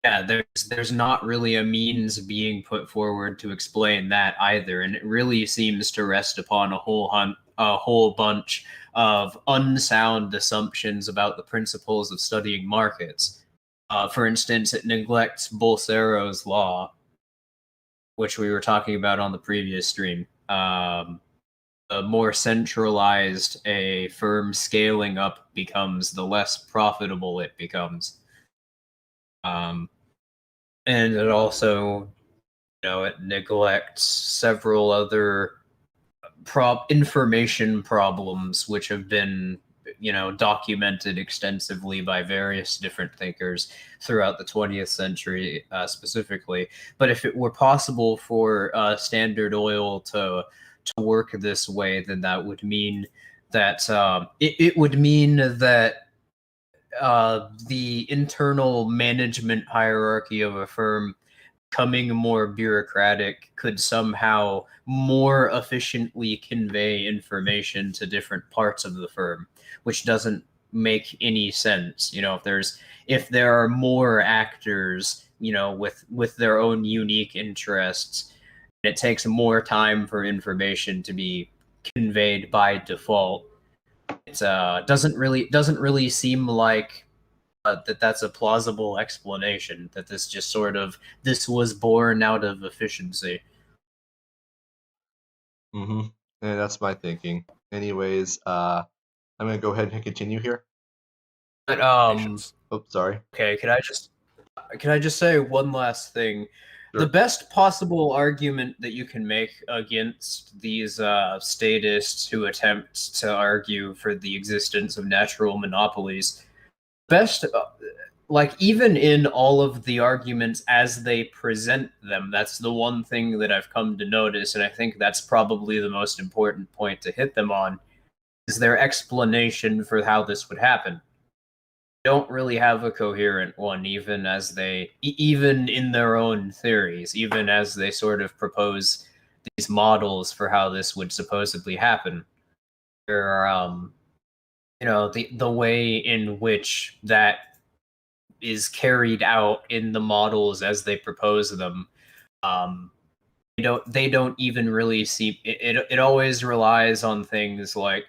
There's not really a means being put forward to explain that either, and it really seems to rest upon a whole bunch of unsound assumptions about the principles of studying markets. For instance, it neglects Bolsero's law, which we were talking about on the previous stream. The more centralized a firm scaling up becomes, the less profitable it becomes. And it also, it neglects several other information problems which have been, documented extensively by various different thinkers throughout the 20th century, specifically. But if it were possible for Standard Oil to work this way, then that would mean that it would mean that the internal management hierarchy of a firm becoming more bureaucratic could somehow more efficiently convey information to different parts of the firm, which doesn't make any sense. If there are more actors, with their own unique interests, it takes more time for information to be conveyed by default. It doesn't really seem like that's a plausible explanation, that this was born out of efficiency. And that's my thinking. Anyways, I'm gonna go ahead and continue here. But Oh, sorry. okay, can I just say one last thing? Sure. The best possible argument that you can make against these statists who attempt to argue for the existence of natural monopolies, even in all of the arguments as they present them, that's the one thing that I've come to notice, and I think that's probably the most important point to hit them on, is their explanation for how this would happen. They don't really have a coherent one, even in their own theories, even as they sort of propose these models for how this would supposedly happen. There are, the way in which that is carried out in the models as they propose them. They don't even really see it. It always relies on things like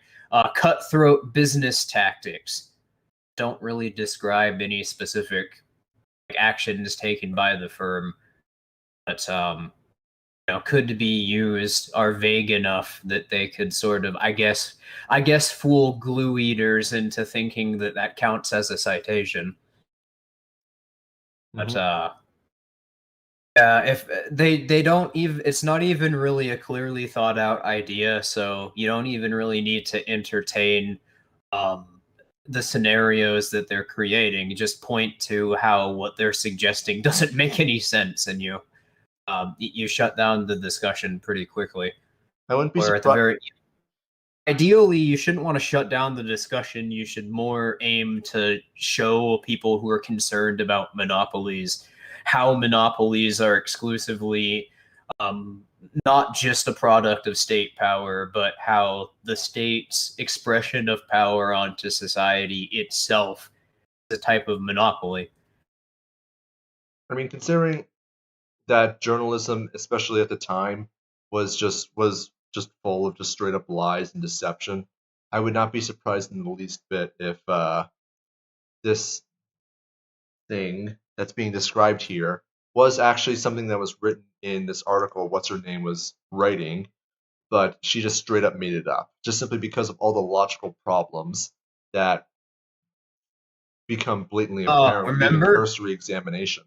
cutthroat business tactics. Don't really describe any specific actions taken by the firm, but could be used, are vague enough that they could sort of, I guess, fool glue eaters into thinking that counts as a citation. But if they don't even, it's not even really a clearly thought out idea, so you don't even really need to entertain the scenarios that they're creating. You just point to how what they're suggesting doesn't make any sense, and you shut down the discussion pretty quickly. I wouldn't be surprised. Ideally, you shouldn't want to shut down the discussion. You should more aim to show people who are concerned about monopolies how monopolies are exclusively not just a product of state power, but how the state's expression of power onto society itself is a type of monopoly. I mean, considering that journalism, especially at the time, was just full of just straight up lies and deception. I would not be surprised in the least bit if this thing that's being described here was actually something that was written in this article what's her name was writing, but she just straight up made it up, just simply because of all the logical problems that become blatantly apparent with even Remember cursory examination.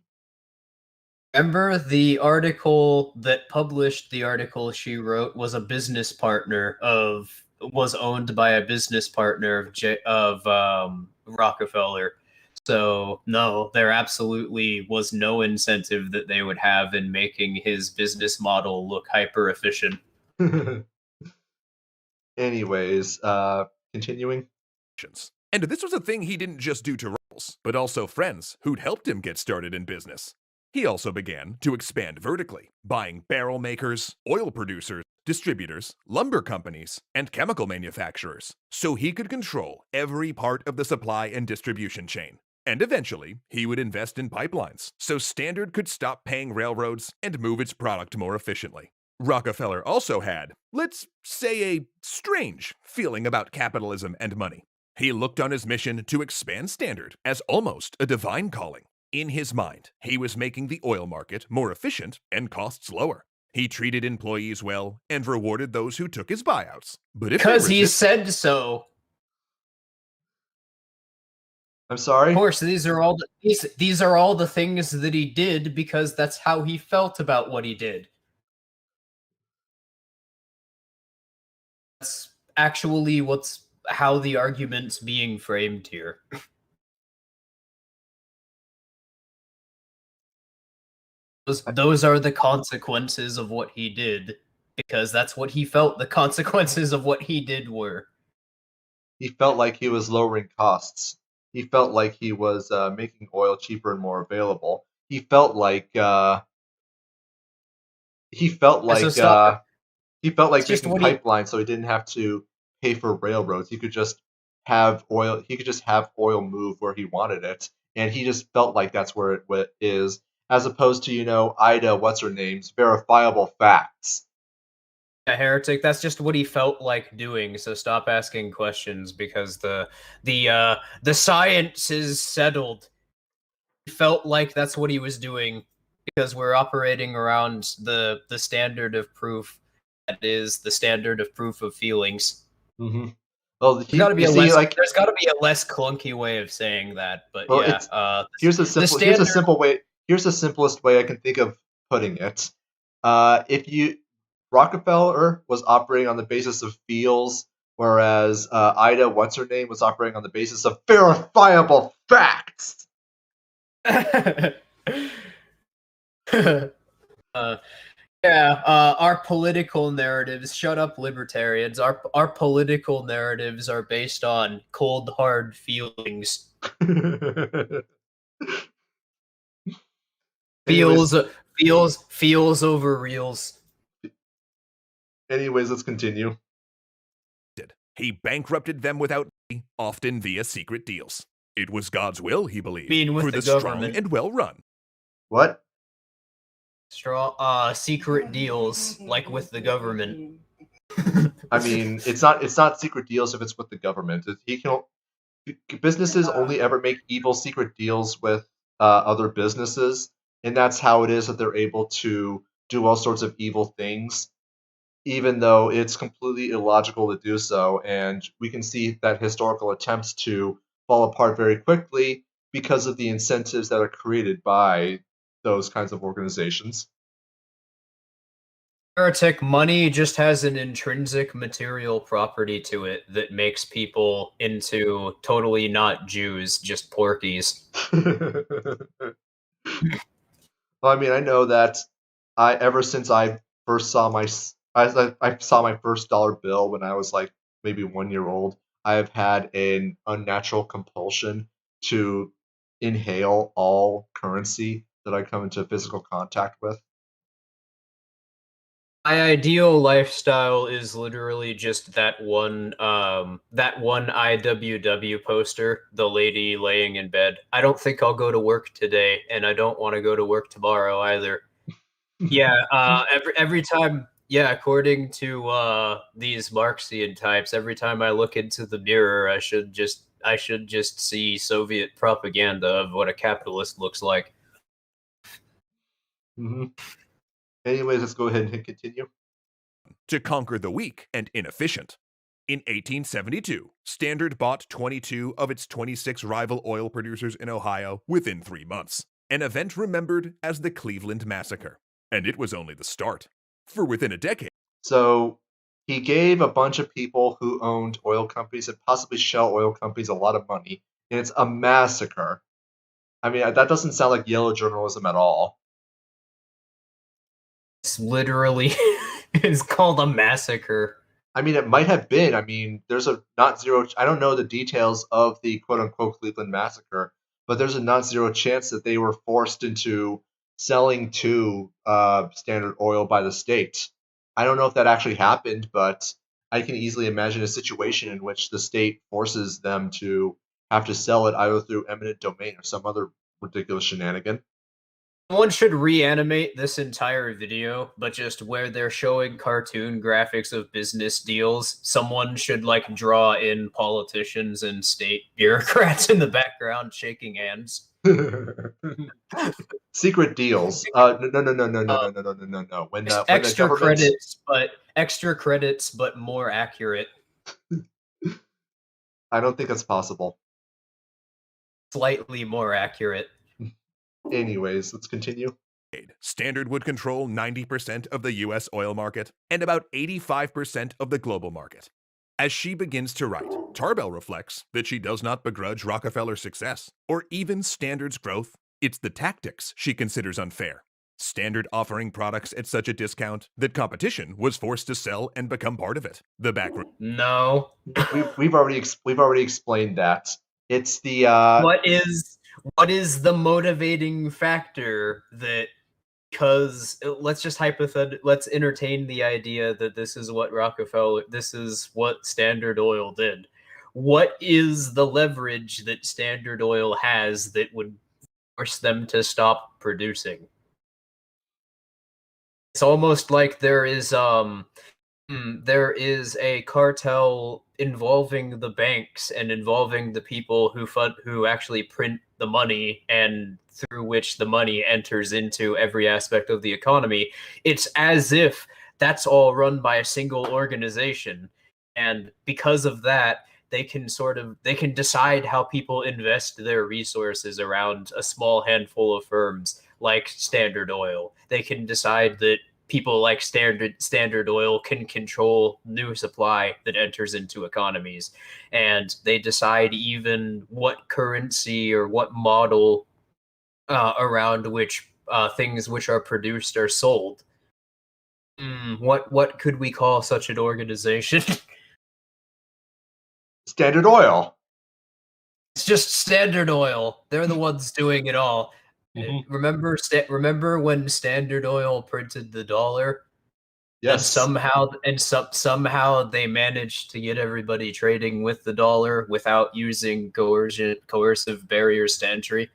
Remember the article that published the article she wrote was owned by a business partner of Rockefeller. So no, there absolutely was no incentive that they would have in making his business model look hyper efficient. Anyways, continuing. And this was a thing he didn't just do to rivals, but also friends who'd helped him get started in business. He also began to expand vertically, buying barrel makers, oil producers, distributors, lumber companies, and chemical manufacturers, so he could control every part of the supply and distribution chain. And eventually, he would invest in pipelines, so Standard could stop paying railroads and move its product more efficiently. Rockefeller also had, let's say, a strange feeling about capitalism and money. He looked on his mission to expand Standard as almost a divine calling. In his mind, he was making the oil market more efficient and costs lower. He treated employees well and rewarded those who took his buyouts. But if because he said so. I'm sorry? Of course, these are all the things that he did because that's how he felt about what he did. That's actually how the argument's being framed here. Those are the consequences of what he did, because that's what he felt the consequences of what he did were. He felt like he was lowering costs. He felt like he was making oil cheaper and more available. He felt like making pipelines so he didn't have to pay for railroads. He could just have oil. He could just have oil move where he wanted it, and he just felt like that's where it is, as opposed to Ida, what's her name's verifiable facts. A heretic. That's just what he felt like doing. So stop asking questions because the science is settled. He felt like that's what he was doing because we're operating around the standard of proof. That is the standard of proof of feelings. Mm-hmm. Well, there's got to be a less clunky way of saying that, but well, yeah. Here's the simplest way I can think of putting it. Rockefeller was operating on the basis of feels, whereas Ida, what's her name, was operating on the basis of verifiable facts. Our political narratives, shut up libertarians, our political narratives are based on cold, hard feelings. Feels over reals. Anyways, let's continue. He bankrupted them without money, often via secret deals. It was God's will, he believed, for the strong and well-run. What? Secret deals, like with the government. I mean, it's not secret deals if it's with the government. Businesses only ever make evil secret deals with other businesses, and that's how it is that they're able to do all sorts of evil things, even though it's completely illogical to do so. And we can see that historical attempts to fall apart very quickly because of the incentives that are created by those kinds of organizations. Heretic, money just has an intrinsic material property to it that makes people into totally not Jews, just porkies. Well, I mean, I know that ever since I first saw I saw my first dollar bill when I was like maybe 1 year old, I have had an unnatural compulsion to inhale all currency that I come into physical contact with. My ideal lifestyle is literally just that one IWW poster, the lady laying in bed. I don't think I'll go to work today, and I don't want to go to work tomorrow either. Yeah, every time yeah, according to these Marxian types, every time I look into the mirror, I should just see Soviet propaganda of what a capitalist looks like. Hmm. Anyways, let's go ahead and hit continue. To conquer the weak and inefficient. In 1872, Standard bought 22 of its 26 rival oil producers in Ohio within 3 months, an event remembered as the Cleveland Massacre. And it was only the start. For within a decade, So he gave a bunch of people who owned oil companies and possibly shell oil companies a lot of money, and it's a massacre. I mean, that doesn't sound like yellow journalism at all. It's literally it's called a massacre. I mean, it might have been. I mean, there's a not zero. I don't know the details of the quote unquote Cleveland massacre, but there's a not zero chance that they were forced into selling to Standard Oil by the state. I don't know if that actually happened, but I can easily imagine a situation in which the state forces them to have to sell it either through eminent domain or some other ridiculous shenanigan. Someone should reanimate this entire video, but just where they're showing cartoon graphics of business deals, someone should like draw in politicians and state bureaucrats in the background shaking hands. Secret deals. No, no, no, no, no, no, no, no, no, no, no, no. When the government extra credits, but more accurate. I don't think that's possible. Slightly more accurate. Anyways, let's continue. Standard would control 90% of the US oil market and about 85% of the global market. As she begins to write, Tarbell reflects that she does not begrudge Rockefeller's success or even Standard's growth. It's the tactics she considers unfair. Standard offering products at such a discount that competition was forced to sell and become part of it. The background. No. We've already explained that. It's the what is the motivating factor that, because let's just let's entertain the idea that this is what Standard Oil did. What is the leverage that Standard Oil has that would force them to stop producing? It's almost like there is a cartel involving the banks and involving the people who actually print the money and through which the money enters into every aspect of the economy. It's as if that's all run by a single organization, and because of that, they can decide how people invest their resources around a small handful of firms like Standard Oil. They can decide that people like Standard Oil can control new supply that enters into economies, and they decide even what currency or what model around which things which are produced are sold. What could we call such an organization? Standard Oil. It's just Standard Oil. They're the ones doing it all. Mm-hmm. Remember when Standard Oil printed the dollar? Yes. And somehow they managed to get everybody trading with the dollar without using coercive barriers to entry.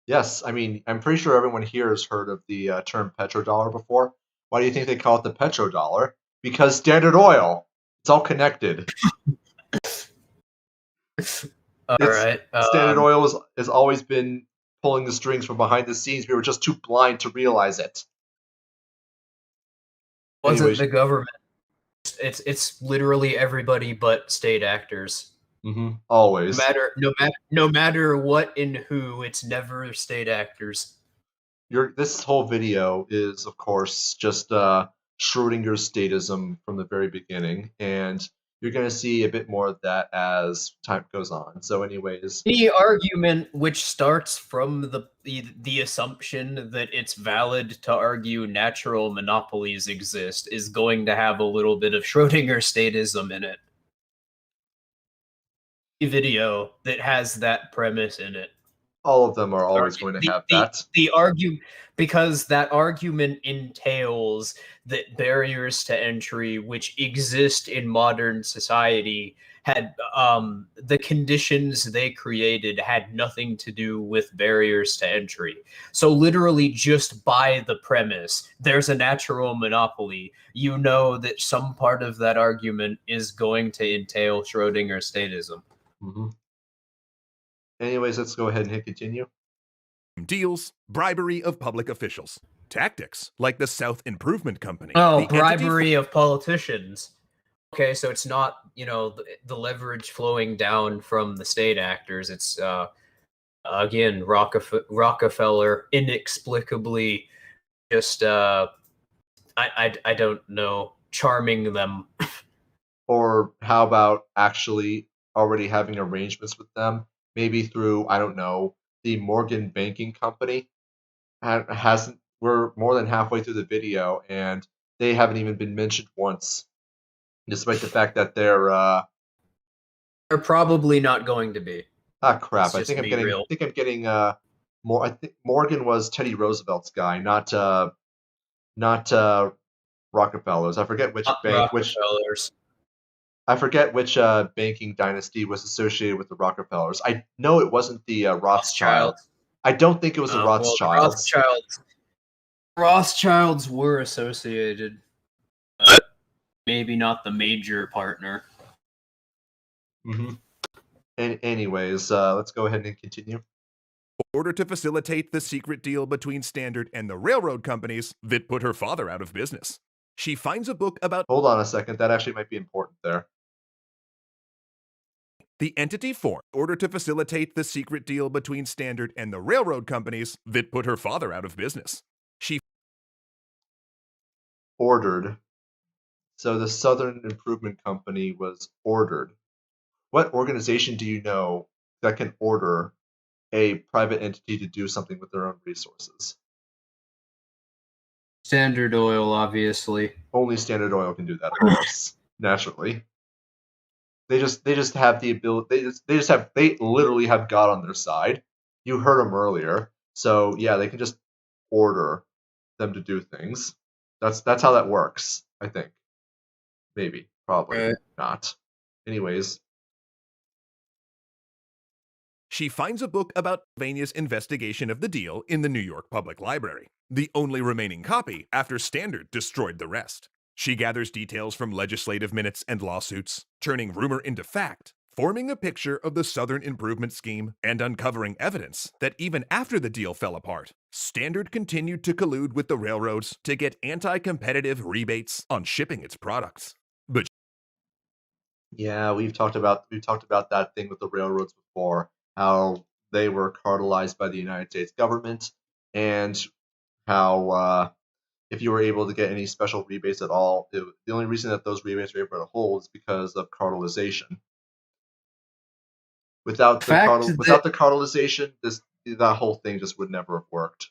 Yes, I mean, I'm pretty sure everyone here has heard of the term petrodollar before. Why do you think they call it the petrodollar? Because Standard Oil. It's all connected. All right. Standard Oil has always been pulling the strings from behind the scenes. We were just too blind to realize it. Wasn't the government? It's literally everybody but state actors. Mm-hmm. Always. No matter what and who, it's never state actors. This whole video is, of course, just Schrodinger's statism from the very beginning, and you're going to see a bit more of that as time goes on. So, anyways, any argument which starts from the assumption that it's valid to argue natural monopolies exist is going to have a little bit of Schrodinger statism in it. A video that has that premise in it. All of them are always going to have that. The argue because that argument entails that barriers to entry which exist in modern society had the conditions they created had nothing to do with barriers to entry. So literally just by the premise there's a natural monopoly, you know that some part of that argument is going to entail Schrodinger statism. Mm-hmm. Anyways, let's go ahead and hit continue. Deals, bribery of public officials, tactics like the South Improvement Company. Oh, the bribery of politicians. Okay, so it's not, the leverage flowing down from the state actors. It's again Rockefeller inexplicably just I don't know, charming them. Or how about actually already having arrangements with them, maybe through, I don't know, the Morgan Banking Company hasn't. We're more than halfway through the video, and they haven't even been mentioned once, despite the fact that they're They're probably not going to be. crap. Let's just be real. I think I'm getting more. I think Morgan was Teddy Roosevelt's guy, not Rockefeller's. I forget which Not bank, Rockefellers. I forget which banking dynasty was associated with the Rockefellers. I know it wasn't the Rothschilds. I don't think it was the Rothschilds. Well, Rothschilds were associated, but maybe not the major partner. Mm-hmm. And anyways, let's go ahead and continue. In order to facilitate the secret deal between Standard and the railroad companies that put her father out of business, she finds a book about. Hold on a second. That actually might be important there. The entity formed in order to facilitate the secret deal between Standard and the railroad companies that put her father out of business. She ordered. So the Southern Improvement Company was ordered. What organization do you know that can order a private entity to do something with their own resources? Standard Oil, obviously. Only Standard Oil can do that, of course. Naturally. They just have the ability. They literally have God on their side. You heard them earlier, so yeah, they can just order them to do things. That's how that works. I think. Maybe, probably not. Anyways, she finds a book about Pennsylvania's investigation of the deal in the New York Public Library, the only remaining copy after Standard destroyed the rest. She gathers details from legislative minutes and lawsuits, turning rumor into fact, forming a picture of the Southern Improvement Scheme, and uncovering evidence that even after the deal fell apart, Standard continued to collude with the railroads to get anti-competitive rebates on shipping its products. But yeah, we've talked about that thing with the railroads before, how they were cartelized by the United States government, and how if you were able to get any special rebates at all, the only reason that those rebates were able to hold is because of cartelization. Without the cartelization, that whole thing just would never have worked.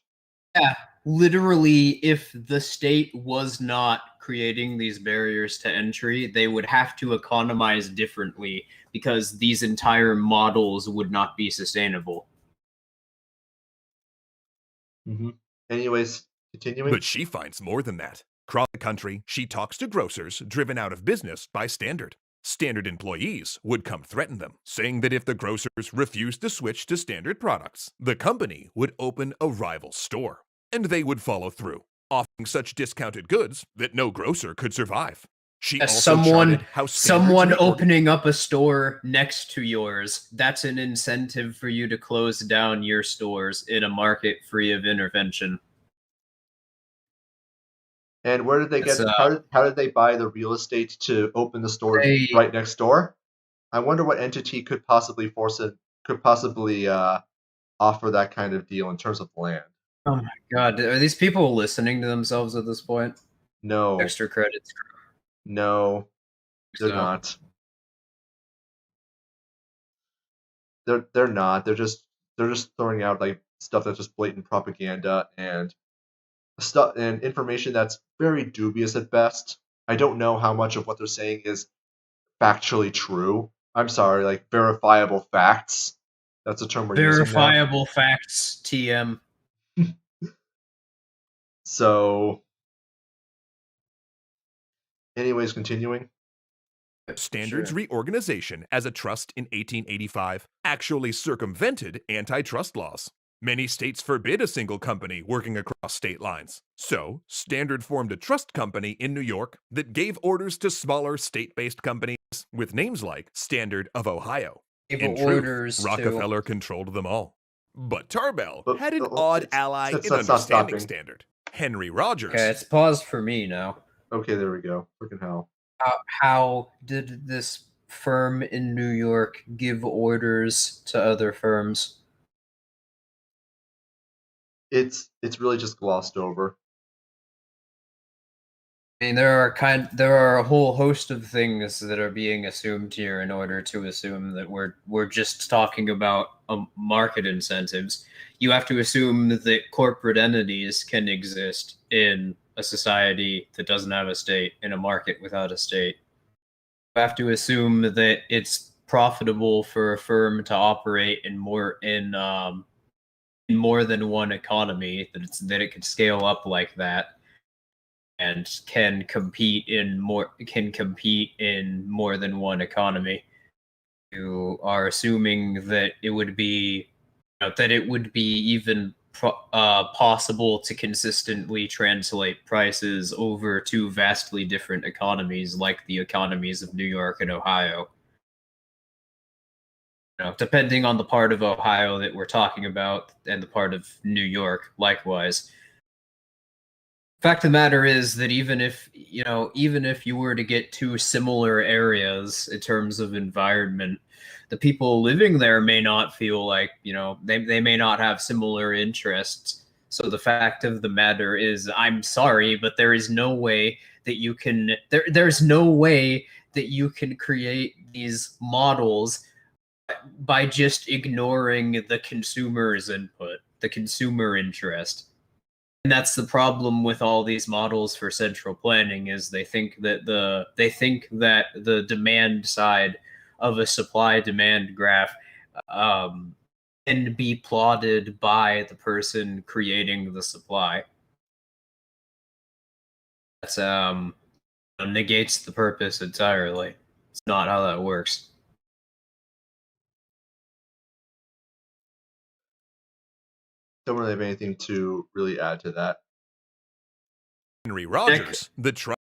Yeah, literally, if the state was not creating these barriers to entry, they would have to economize differently because these entire models would not be sustainable. Mm-hmm. Anyways, continuing. But she finds more than that. Across the country, she talks to grocers driven out of business by Standard. Standard employees would come threaten them, saying that if the grocers refused to switch to Standard products, the company would open a rival store, and they would follow through, offering such discounted goods that no grocer could survive. She also charted how someone opening up a store next to yours, that's an incentive for you to close down your stores in a market free of intervention. And where did they get? How did they buy the real estate to open the store right next door? I wonder what entity could possibly offer that kind of deal in terms of land. Oh my god, are these people listening to themselves at this point? No. Extra credits. No, they're not. They're not. They're just throwing out like stuff that's just blatant propaganda and stuff and information that's very dubious at best. I don't know how much of what they're saying is factually true. I'm sorry, like verifiable facts That's a term we're using now. Verifiable facts, TM. So, anyways, continuing. Standards Sure. reorganization as a trust in 1885 actually circumvented antitrust laws. Many states forbid a single company working across state lines. So, Standard formed a trust company in New York that gave orders to smaller state-based companies with names like Standard of Ohio. Gave In orders truth, to- Rockefeller controlled them all. But Tarbell But- had an oh, odd it's- ally in stop understanding stopping. Standard. Henry Rogers. Okay, it's paused for me now. Okay, there we go. Freaking hell. How did this firm in New York give orders to other firms? It's really just glossed over. I mean, there are a whole host of things that are being assumed here in order to assume that we're just talking about market incentives. You have to assume that corporate entities can exist in a society that doesn't have a state, in a market without a state. You have to assume that it's profitable for a firm to operate in more than one economy, that it could scale up like that and can compete in more than one economy. You are assuming that it would be even possible to consistently translate prices over two vastly different economies, like the economies of New York and Ohio. Depending on the part of Ohio that we're talking about and the part of New York, likewise. Fact of the matter is that even if you were to get two similar areas in terms of environment, the people living there may not feel like, they may not have similar interests. So the fact of the matter is, I'm sorry, but there is no way that you can there's no way that you can create these models by just ignoring the consumer's input, the consumer interest. And that's the problem with all these models for central planning, is they think that the demand side of a supply demand graph can be plotted by the person creating the supply. That's negates the purpose entirely. It's not how that works. Don't really have anything to really add to that. Henry Rogers, the trust.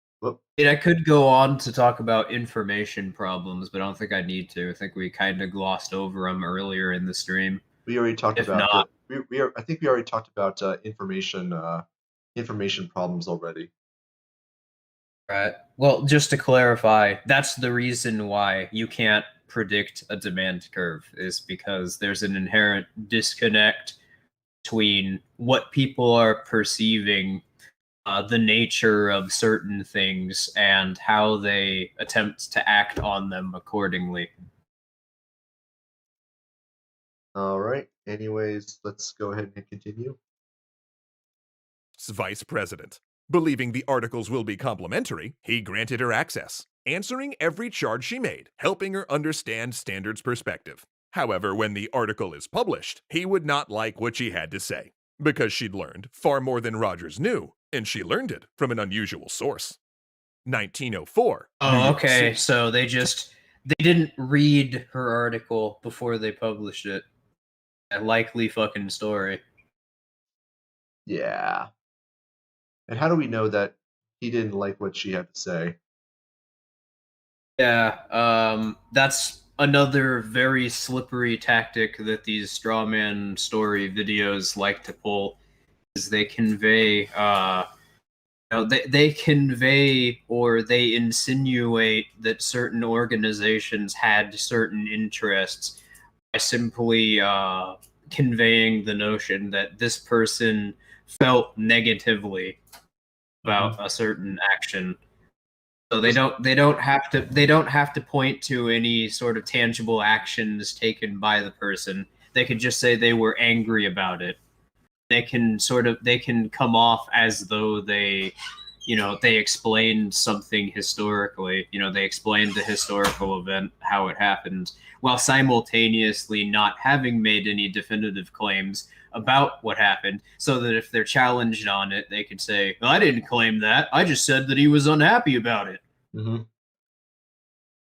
I could go on to talk about information problems, but I don't think I need to. I think we kind of glossed over them earlier in the stream. We already talked If about not- I think we already talked about information problems already. Right. Well, just to clarify, that's the reason why you can't predict a demand curve, is because there's an inherent disconnect between what people are perceiving, the nature of certain things, and how they attempt to act on them accordingly. All right. Anyways, let's go ahead and continue. Vice president. Believing the articles will be complimentary, he granted her access, answering every charge she made, helping her understand Standard's perspective. However, when the article is published, he would not like what she had to say, because she'd learned far more than Rogers knew, and she learned it from an unusual source. 1904. New Oh, York okay. City. So they didn't read her article before they published it. A likely fucking story. Yeah. And how do we know that he didn't like what she had to say? Yeah, that's another very slippery tactic that these strawman story videos like to pull, is they convey they convey or they insinuate that certain organizations had certain interests by simply conveying the notion that this person felt negatively about a certain action. So they don't have to point to any sort of tangible actions taken by the person. They could just say they were angry about it. They can come off as though they they explained something historically. They explained the historical event, how it happened, while simultaneously not having made any definitive claims about what happened, so that if they're challenged on it, they could say, well, I didn't claim that. I just said that he was unhappy about it. Mm-hmm.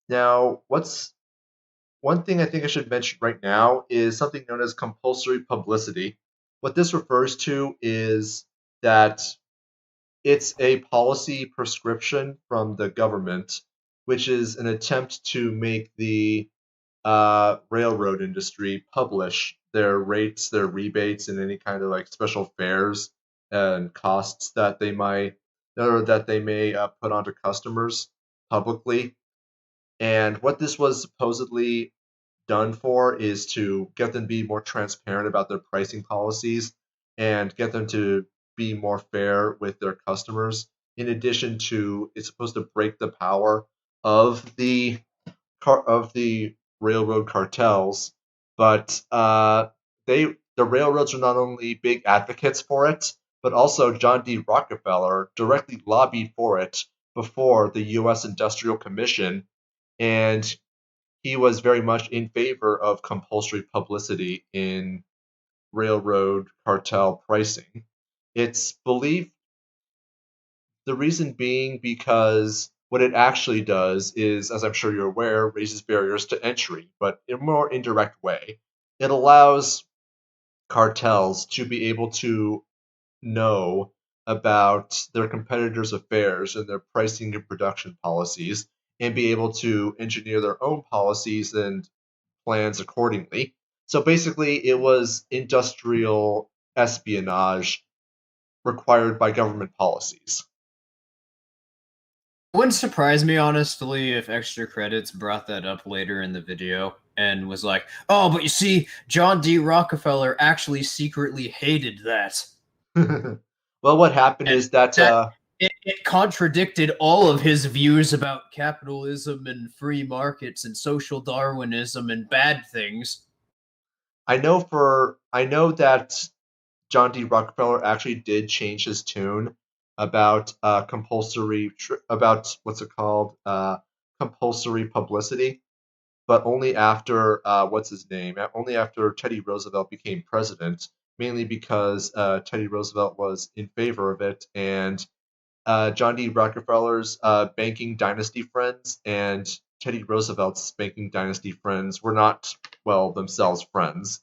Now, one thing I think I should mention right now is something known as compulsory publicity. What this refers to is that it's a policy prescription from the government, which is an attempt to make the railroad industry publish their rates, their rebates, and any kind of like special fares and costs that they might or that they may put onto customers publicly. And what this was supposedly done for is to get them to be more transparent about their pricing policies and get them to be more fair with their customers. In addition to, it's supposed to break the power of the railroad cartels, but the railroads are not only big advocates for it, but also John D. Rockefeller directly lobbied for it before the U.S. Industrial Commission, and he was very much in favor of compulsory publicity in railroad cartel pricing. It's believed the reason being because what it actually does is, as I'm sure you're aware, raises barriers to entry, but in a more indirect way. It allows cartels to be able to know about their competitors' affairs and their pricing and production policies and be able to engineer their own policies and plans accordingly. So basically, it was industrial espionage required by government policies. It wouldn't surprise me, honestly, if extra credits brought that up later in the video and was like, oh, but you see, John D. Rockefeller actually secretly hated that. Well, what happened And is that that it contradicted all of his views about capitalism and free markets and social Darwinism and bad things. I know that John D. Rockefeller actually did change his tune about about what's it called compulsory publicity, but only after what's his name? Only after Teddy Roosevelt became president, mainly because Teddy Roosevelt was in favor of it, and John D. Rockefeller's banking dynasty friends and Teddy Roosevelt's banking dynasty friends were not, well, themselves friends.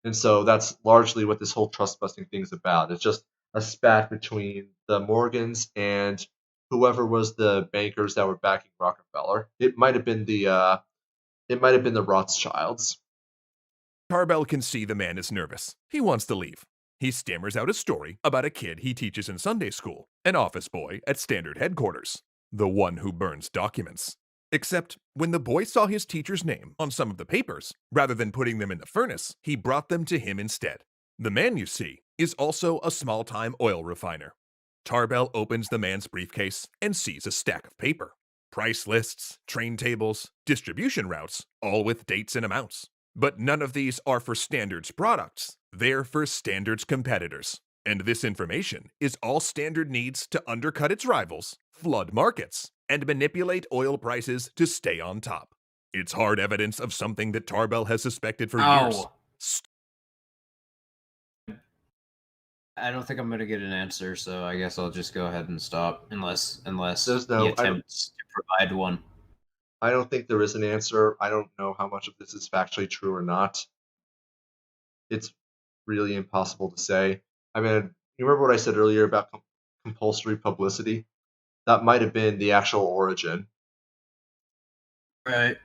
And so that's largely what this whole trust busting thing is about. It's just a spat between the Morgans and whoever was the bankers that were backing Rockefeller. It might have been the Rothschilds. Tarbell can see the man is nervous. He wants to leave. He stammers out a story about a kid he teaches in Sunday school, an office boy at Standard headquarters, the one who burns documents. Except when the boy saw his teacher's name on some of the papers, rather than putting them in the furnace, he brought them to him instead. The man, you see, is also a small-time oil refiner. Tarbell opens the man's briefcase and sees a stack of paper. Price lists, train tables, distribution routes, all with dates and amounts. But none of these are for Standard's products. They're for Standard's competitors. And this information is all Standard needs to undercut its rivals, flood markets, and manipulate oil prices to stay on top. It's hard evidence of something that Tarbell has suspected for years. I don't think I'm going to get an answer, so I guess I'll just go ahead and stop unless There's he no, attempts to provide one. I don't think there is an answer. I don't know how much of this is factually true or not. It's really impossible to say. I mean, you remember what I said earlier about compulsory publicity? That might have been the actual origin. Right.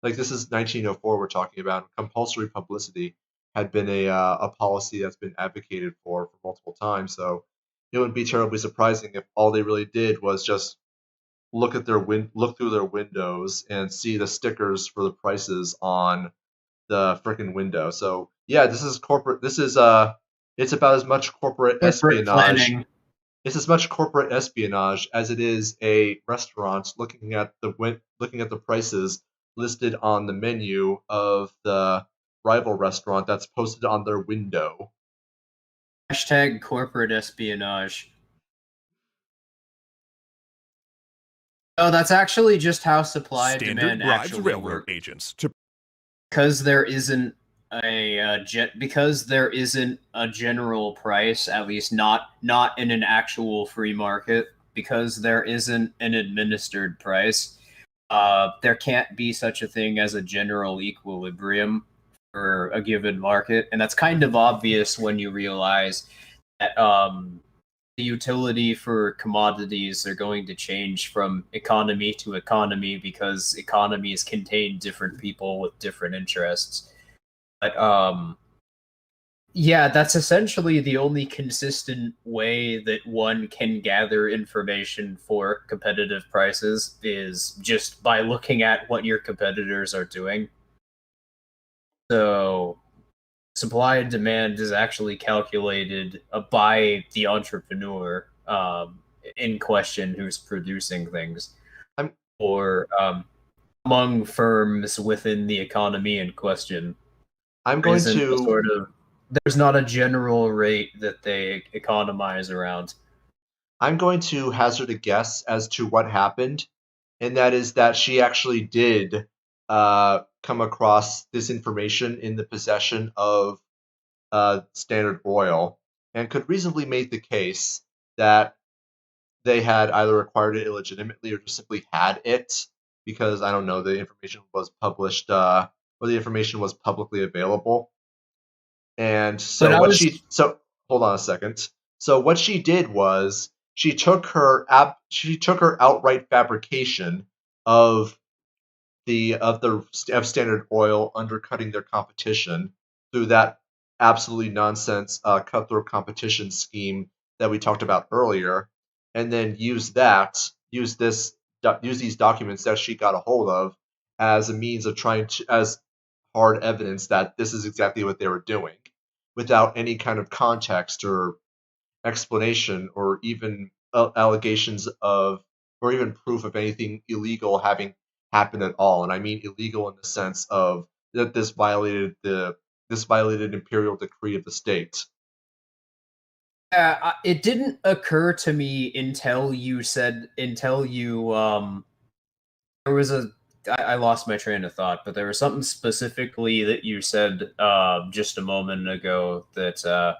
Like this is 1904 we're talking about. Compulsory publicity had been a policy that's been advocated for multiple times. So it wouldn't be terribly surprising if all they really did was just look through their windows and see the stickers for the prices on the freaking window. So yeah, this is corporate. This is it's about as much corporate Corporate espionage. planning. It's as much corporate espionage as it is a restaurant looking at the prices listed on the menu of the rival restaurant that's posted on their window. Hashtag corporate espionage. Oh, that's actually just how supply and Standard demand bribes actually railroad work. agents to Because there isn't because there isn't a general price, at least not in an actual free market. Because there isn't an administered price, there can't be such a thing as a general equilibrium for a given market, and that's kind of obvious when you realize that the utility for commodities are going to change from economy to economy because economies contain different people with different interests. But yeah, that's essentially the only consistent way that one can gather information for competitive prices is just by looking at what your competitors are doing. So supply and demand is actually calculated by the entrepreneur in question who's producing things, I'm or among firms within the economy in question. I'm There going isn't a to sort of there's not a general rate that they economize around. I'm going to hazard a guess as to what happened, and that is that she actually did come across this information in the possession of Standard Oil, and could reasonably make the case that they had either acquired it illegitimately or just simply had it because I don't know the information was published or the information was publicly available. And But so I what was she so hold on a second. So what she did was she took her outright fabrication of of Standard Oil undercutting their competition through that absolutely nonsense cutthroat competition scheme that we talked about earlier, and then use these documents that she got a hold of as a means of trying to as hard evidence that this is exactly what they were doing, without any kind of context or explanation or even allegations of or even proof of anything illegal having happened at all. And I mean illegal in the sense of that this violated imperial decree of the state. it didn't occur to me until you there was a I lost my train of thought, but there was something specifically that you said just a moment ago that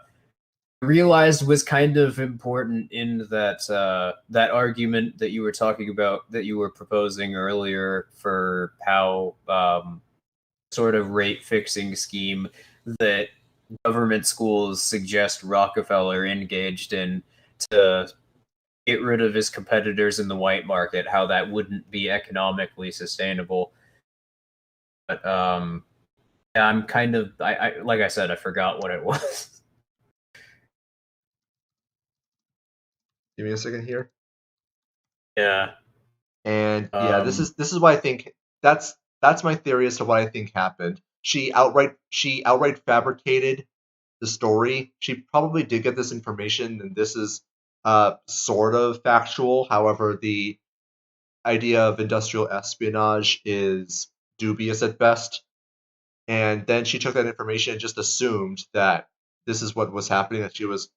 realized was kind of important in that argument that you were talking about that you were proposing earlier for how sort of rate fixing scheme that government schools suggest Rockefeller engaged in to get rid of his competitors in the white market, how that wouldn't be economically sustainable. But yeah, I'm kind of I like I said, I forgot what it was. Give me a second here. Yeah. And yeah, Um this is why I think that's my theory as to what I think happened. She outright fabricated the story. She probably did get this information, and this is sort of factual. However, the idea of industrial espionage is dubious at best. And then she took that information and just assumed that this is what was happening, that he was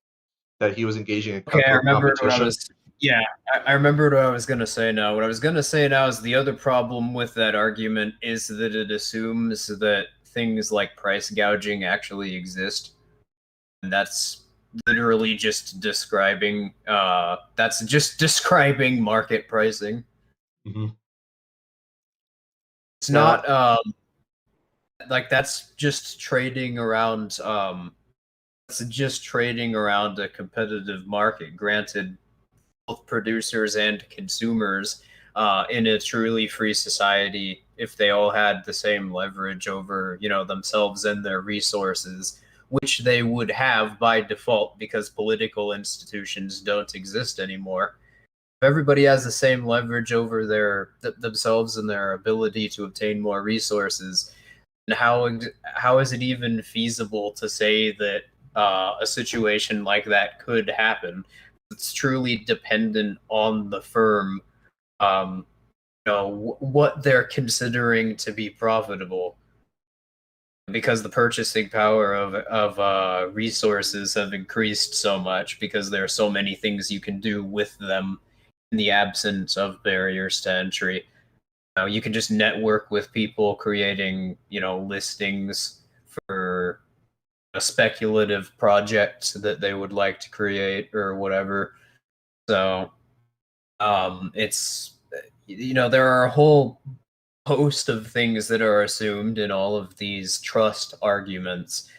engaging in Okay, I cutthroat remembered what I competition. was. Yeah, I remembered what I was gonna say now. What I was gonna say now is the other problem with that argument is that it assumes that things like price gouging actually exist, and that's literally just describing. That's just describing market pricing. Hmm. It's Now, not like that's just trading around. It's just trading around a competitive market. Granted, both producers and consumers in a truly free society, if they all had the same leverage over themselves and their resources, which they would have by default because political institutions don't exist anymore. If everybody has the same leverage over themselves and their ability to obtain more resources, and how is it even feasible to say that a situation like that could happen? It's truly dependent on the firm, um, what they're considering to be profitable, because the purchasing power of resources have increased so much because there are so many things you can do with them in the absence of barriers to entry. You can just network with people creating, listings for a speculative project that they would like to create or whatever. So it's there are a whole host of things that are assumed in all of these trust arguments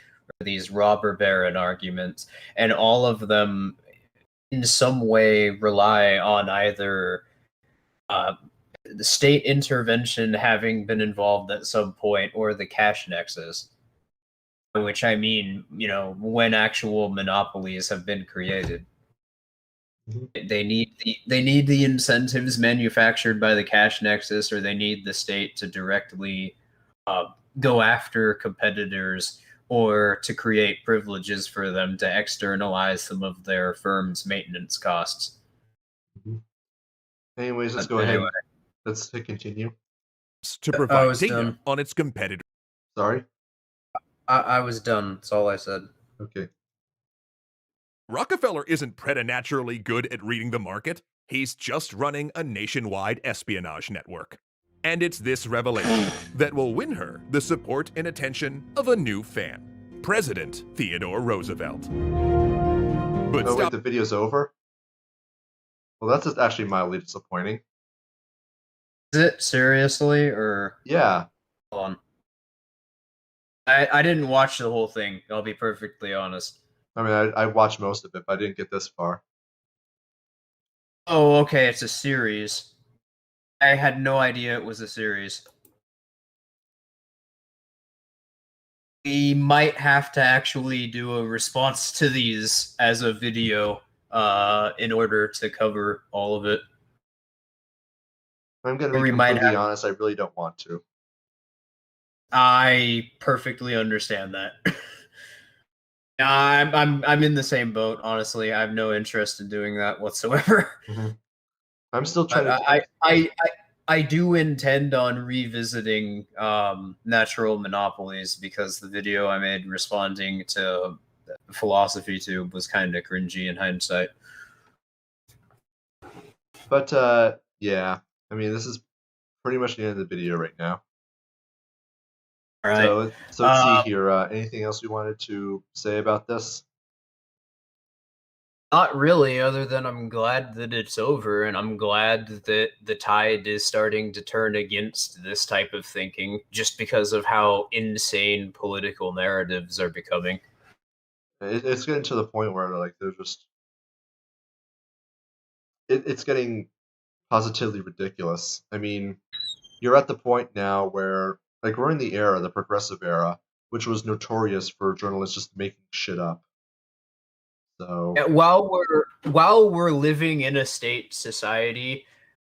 or these robber baron arguments, and all of them in some way rely on either uh, the state intervention having been involved at some point or the cash nexus, which I mean, when actual monopolies have been created. They need the incentives manufactured by the cash nexus, or they need the state to directly go after competitors or to create privileges for them to externalize some of their firm's maintenance costs. Anyways, let's But go ahead. anyway, Let's hit continue. To I provide was data done. on its competitors. Sorry. I was done. That's all I said. Okay. Rockefeller isn't preternaturally good at reading the market. He's just running a nationwide espionage network. And it's this revelation that will win her the support and attention of a new fan, President Theodore Roosevelt. But Oh wait, stop. the video's over? Well, that's just actually mildly disappointing. Is it seriously, or Yeah. hold on? I didn't watch the whole thing. I'll be perfectly honest. I mean, I watched most of it, but I didn't get this far. Oh, okay. It's a series. I had no idea it was a series. We might have to actually do a response to these as a video in order to cover all of it. I'm going Or to be we might completely have. honest, I really don't want to. I perfectly understand that. I'm in the same boat. Honestly, I have no interest in doing that whatsoever. I'm still But trying to. I do intend on revisiting natural monopolies, because the video I made responding to Philosophy Tube was kind of cringy in hindsight. But yeah, I mean, this is pretty much the end of the video right now. All right. So let's see here. Anything else you wanted to say about this? Not really, other than I'm glad that it's over, and I'm glad that the tide is starting to turn against this type of thinking, just because of how insane political narratives are becoming. It's getting to the point where like there's just it's getting positively ridiculous. I mean, you're at the point now where like we're in the era, the progressive era, which was notorious for journalists just making shit up. So While we're living in a state society,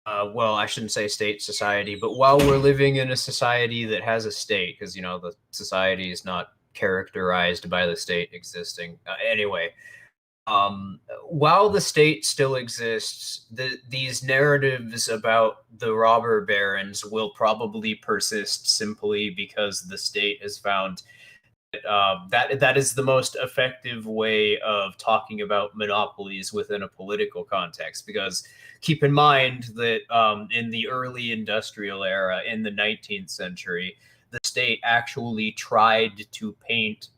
well, I shouldn't say state society, but while we're living in a society that has a state, because the society is not characterized by the state existing. Anyway, while the state still exists, these narratives about the robber barons will probably persist simply because the state has found that is the most effective way of talking about monopolies within a political context. Because keep in mind that in the early industrial era, in the 19th century, the state actually tried to paint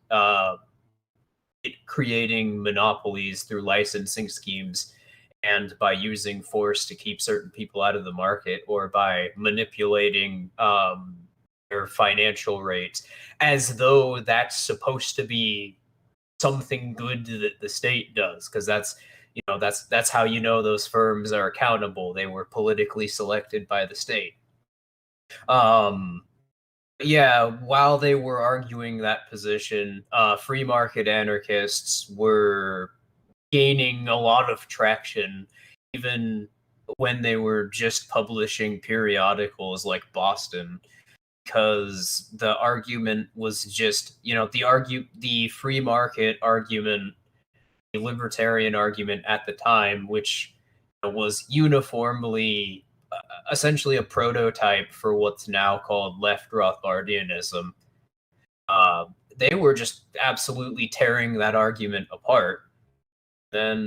creating monopolies through licensing schemes and by using force to keep certain people out of the market, or by manipulating their financial rates, as though that's supposed to be something good that the state does, because that's how those firms are accountable. They were politically selected by the state. Yeah, while they were arguing that position, free market anarchists were gaining a lot of traction, even when they were just publishing periodicals like Boston, because the argument was just, the free market argument, the libertarian argument at the time, which was uniformly essentially a prototype for what's now called left Rothbardianism. They were just absolutely tearing that argument apart. Then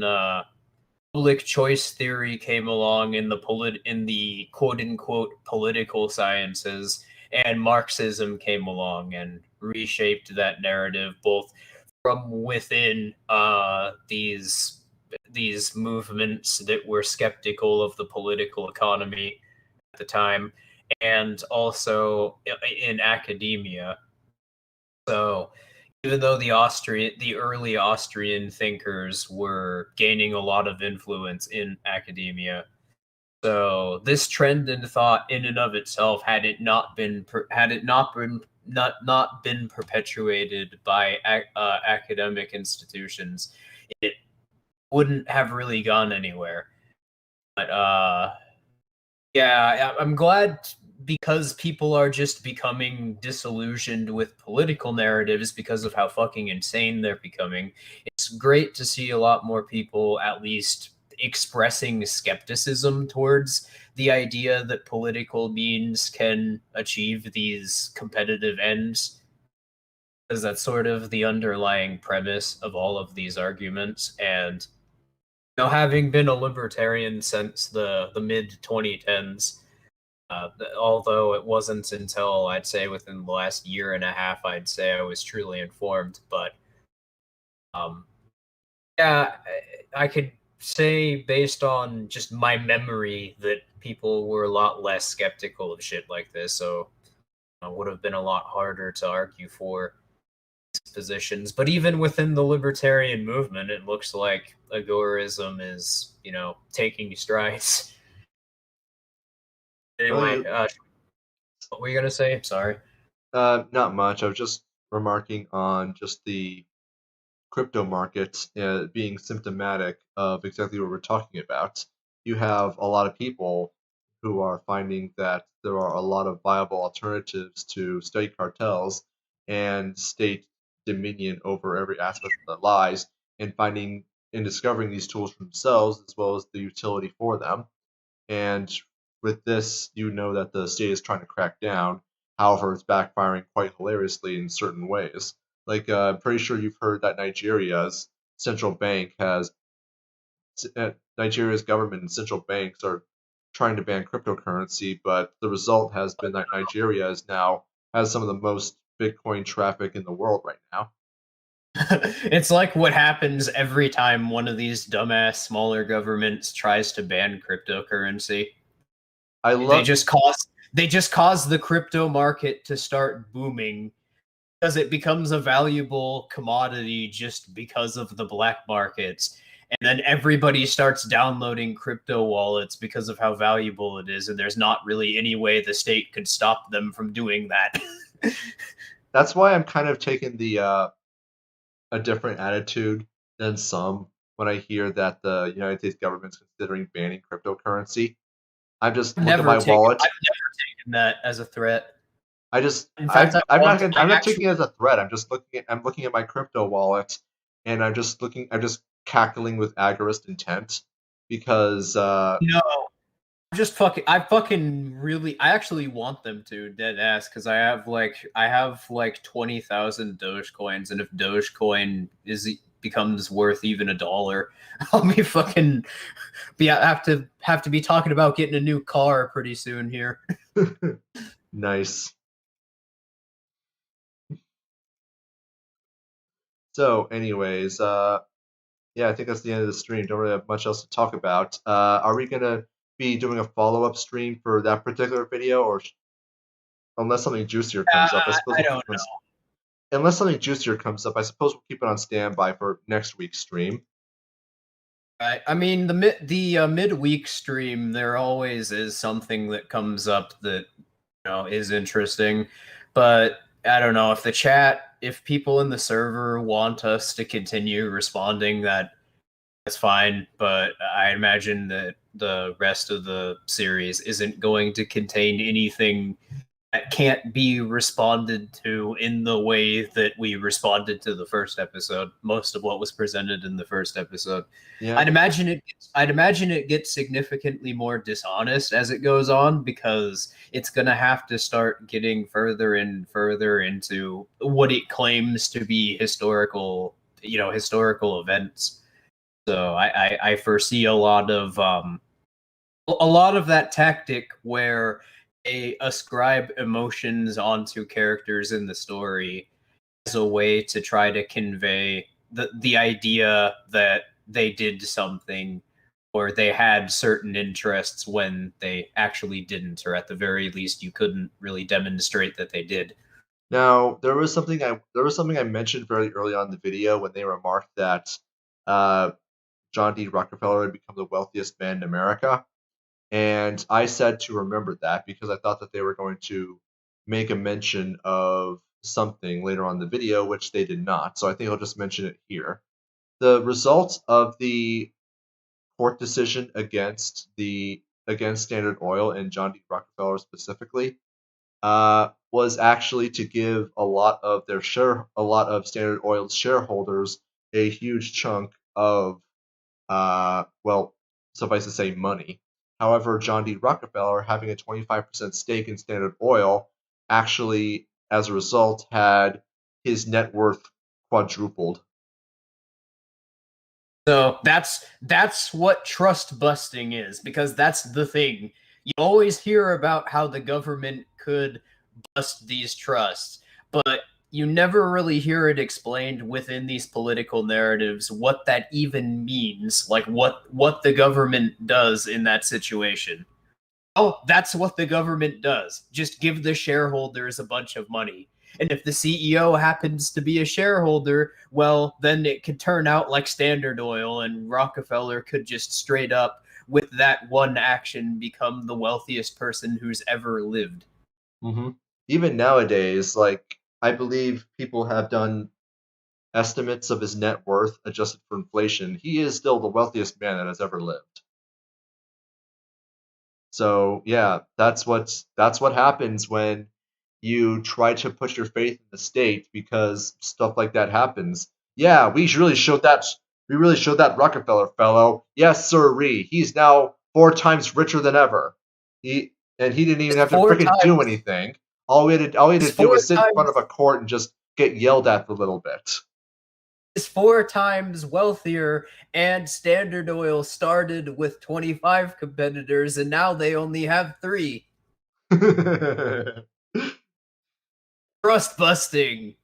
public choice theory came along in the quote unquote political sciences, and Marxism came along and reshaped that narrative both from within these movements that were skeptical of the political economy at the time, and also in academia. So even though the early Austrian thinkers were gaining a lot of influence in academia, so this trend in thought, in and of itself, had it not been perpetuated by academic institutions, it wouldn't have really gone anywhere. But yeah, I'm glad, because people are just becoming disillusioned with political narratives because of how fucking insane they're becoming. It's great to see a lot more people at least expressing skepticism towards the idea that political means can achieve these competitive ends, because that's sort of the underlying premise of all of these arguments. And having been a libertarian since the mid 2010s, although it wasn't until, I'd say, within the last year and a half, I'd say I was truly informed. But um, yeah, I could say based on just my memory that people were a lot less skeptical of shit like this, so it would have been a lot harder to argue for these positions. But even within the libertarian movement, it looks like agorism is, taking strides. Anyway, what were you gonna say? Sorry. Not much. I was just remarking on just the crypto market being symptomatic of exactly what we're talking about. You have a lot of people who are finding that there are a lot of viable alternatives to state cartels and state dominion over every aspect of their lives, and finding and discovering these tools for themselves as well as the utility for them. And with this, you know that the state is trying to crack down. However, it's backfiring quite hilariously in certain ways. Like, I'm pretty sure you've heard that central bank has, Nigeria's government and central banks are trying to ban cryptocurrency, but the result has been that Nigeria is now has some of the most Bitcoin traffic in the world right now. It's like what happens every time one of these dumbass smaller governments tries to ban cryptocurrency. I They love just cause the crypto market to start booming, because it becomes a valuable commodity just because of the black markets. And then everybody starts downloading crypto wallets because of how valuable it is, and there's not really any way the state could stop them from doing that. that's why I'm kind of taking a different attitude than some when I hear that the United States government's considering banning cryptocurrency. I just look at my wallet. I've never taken that as a threat. I just In fact, I'm not taking it as a threat. I'm looking at my crypto wallet, and I'm just cackling with agorist intent because no, I actually want them to, dead ass, because I have like 20,000 Dogecoins, and if Dogecoin becomes worth even $1, I'll be fucking have to be talking about getting a new car pretty soon here. nice. So, anyways, yeah, I think that's the end of the stream. Don't really have much else to talk about. Are we gonna be doing a follow-up stream for that particular video, or unless something juicier comes up? I suppose I we'll don't keep it know. unless something juicier comes up, I suppose we'll keep it on standby for next week's stream. Right. I mean, the midweek stream, there always is something that comes up that is interesting, but I don't know if people in the server want us to continue responding, that's fine. But I imagine that the rest of the series isn't going to contain anything that can't be responded to in the way that we responded to the first episode. Most of what was presented in the first episode. Yeah, I'd imagine it gets significantly more dishonest as it goes on, because it's gonna have to start getting further and further into what it claims to be historical events. So I foresee a lot of that tactic where they ascribe emotions onto characters in the story as a way to try to convey the idea that they did something or they had certain interests when they actually didn't, or at the very least you couldn't really demonstrate that they did. Now, there was something I mentioned very early on in the video when they remarked that uh, John D. Rockefeller had become the wealthiest man in America, and I said to remember that because I thought that they were going to make a mention of something later on in the video, which they did not. So I think I'll just mention it here. The results of the court decision against Standard Oil and John D. Rockefeller specifically was actually to give a lot of Standard Oil's shareholders a huge chunk of well, suffice to say, money. However, John D. Rockefeller, having a 25% stake in Standard Oil, actually, as a result, had his net worth quadrupled. So that's what trust busting is, because that's the thing. You always hear about how the government could bust these trusts, but you never really hear it explained within these political narratives what that even means, like what the government does in that situation. Oh, that's what the government does. Just give the shareholders a bunch of money. And if the CEO happens to be a shareholder, well, then it could turn out like Standard Oil, and Rockefeller could just straight up, with that one action, become the wealthiest person who's ever lived. Mm-hmm. Even nowadays, like I believe people have done estimates of his net worth adjusted for inflation. He is still the wealthiest man that has ever lived. So yeah, that's what happens when you try to put your faith in the state because stuff like that happens. Yeah, we really showed that Rockefeller fellow. Yes, sirree. He's now 4 times richer than ever. He didn't even Is have to four freaking do times anything. All we had is to do four was sit in front of times a court and just get yelled at for a little bit. is 4 times wealthier, and Standard Oil started with 25 competitors and now they only have 3. Trust busting.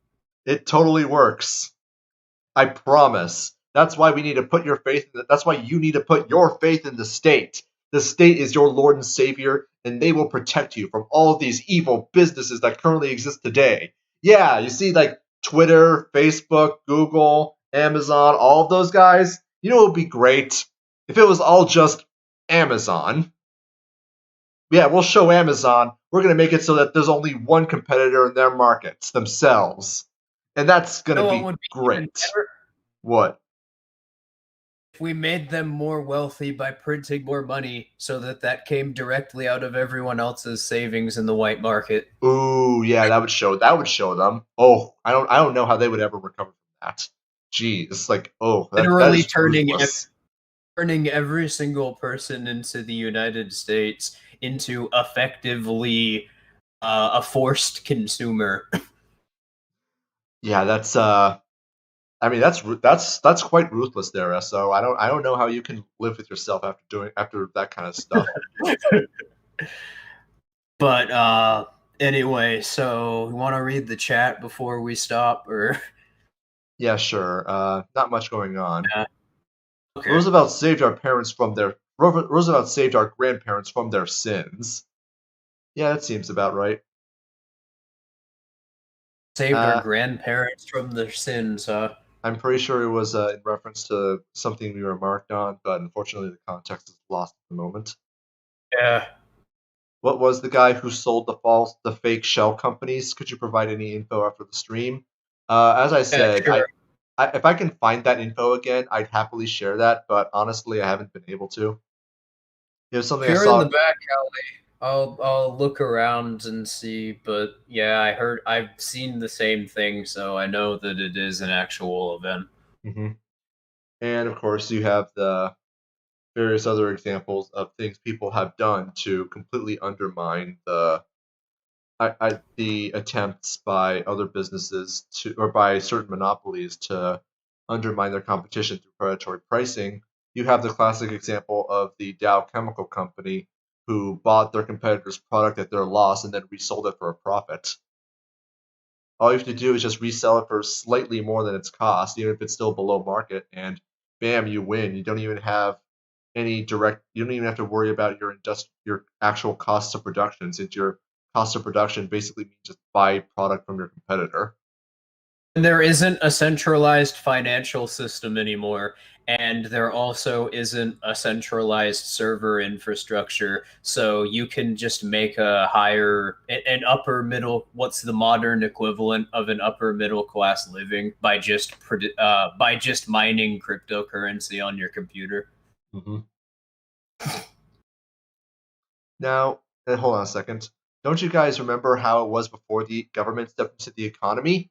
It totally works. I promise. That's why we need to put your faith in that's why you need to put your faith in the state. The state is your Lord and Savior, and they will protect you from all of these evil businesses that currently exist today. Yeah, you see, like Twitter, Facebook, Google, Amazon, all of those guys. You know what would be great? If it was all just Amazon. Yeah, we'll show Amazon. We're going to make it so that there's only one competitor in their markets themselves. And that's going You to know what be would be even great. better? What? If we made them more wealthy by printing more money so that that came directly out of everyone else's savings in the white market. Ooh, yeah, that would show them. Oh, I don't know how they would ever recover from that. Jeez, like, oh, that Literally is ruthless. turning every single person into the United States into effectively a forced consumer. Yeah, that's I mean that's quite ruthless there, so I don't know how you can live with yourself after that kind of stuff. But anyway, so you want to read the chat before we stop, or Yeah, sure. Not much going on. yeah. Okay. Roosevelt saved our grandparents from their sins. Yeah, that seems about right. Saved our Uh, grandparents from their sins, huh? I'm pretty sure it was in reference to something we remarked on, but unfortunately the context is lost at the moment. Yeah. What was the guy who sold the fake shell companies? Could you provide any info after the stream? As I Yeah, said, sure. if I can find that info again, I'd happily share that, but honestly, I haven't been able to. It was something If I you're in the saw. back alley, I'll look around and see. But yeah, I've seen the same thing, so I know that it is an actual event. Hmm. And of course, you have the various other examples of things people have done to completely undermine the attempts by other businesses to or by certain monopolies to undermine their competition through predatory pricing. You have the classic example of the Dow Chemical Company, who bought their competitor's product at their loss and then resold it for a profit. All you have to do is just resell it for slightly more than its cost, even if it's still below market, and bam, you win. You don't even have you don't even have to worry about your actual costs of production, since your cost of production basically means just buy product from your competitor. And there isn't a centralized financial system anymore, and there also isn't a centralized server infrastructure. So you can just make an upper middle. What's the modern equivalent of an upper middle class living by just mining cryptocurrency on your computer? Mm-hmm. Now, hold on a second. Don't you guys remember how it was before the government stepped into the economy?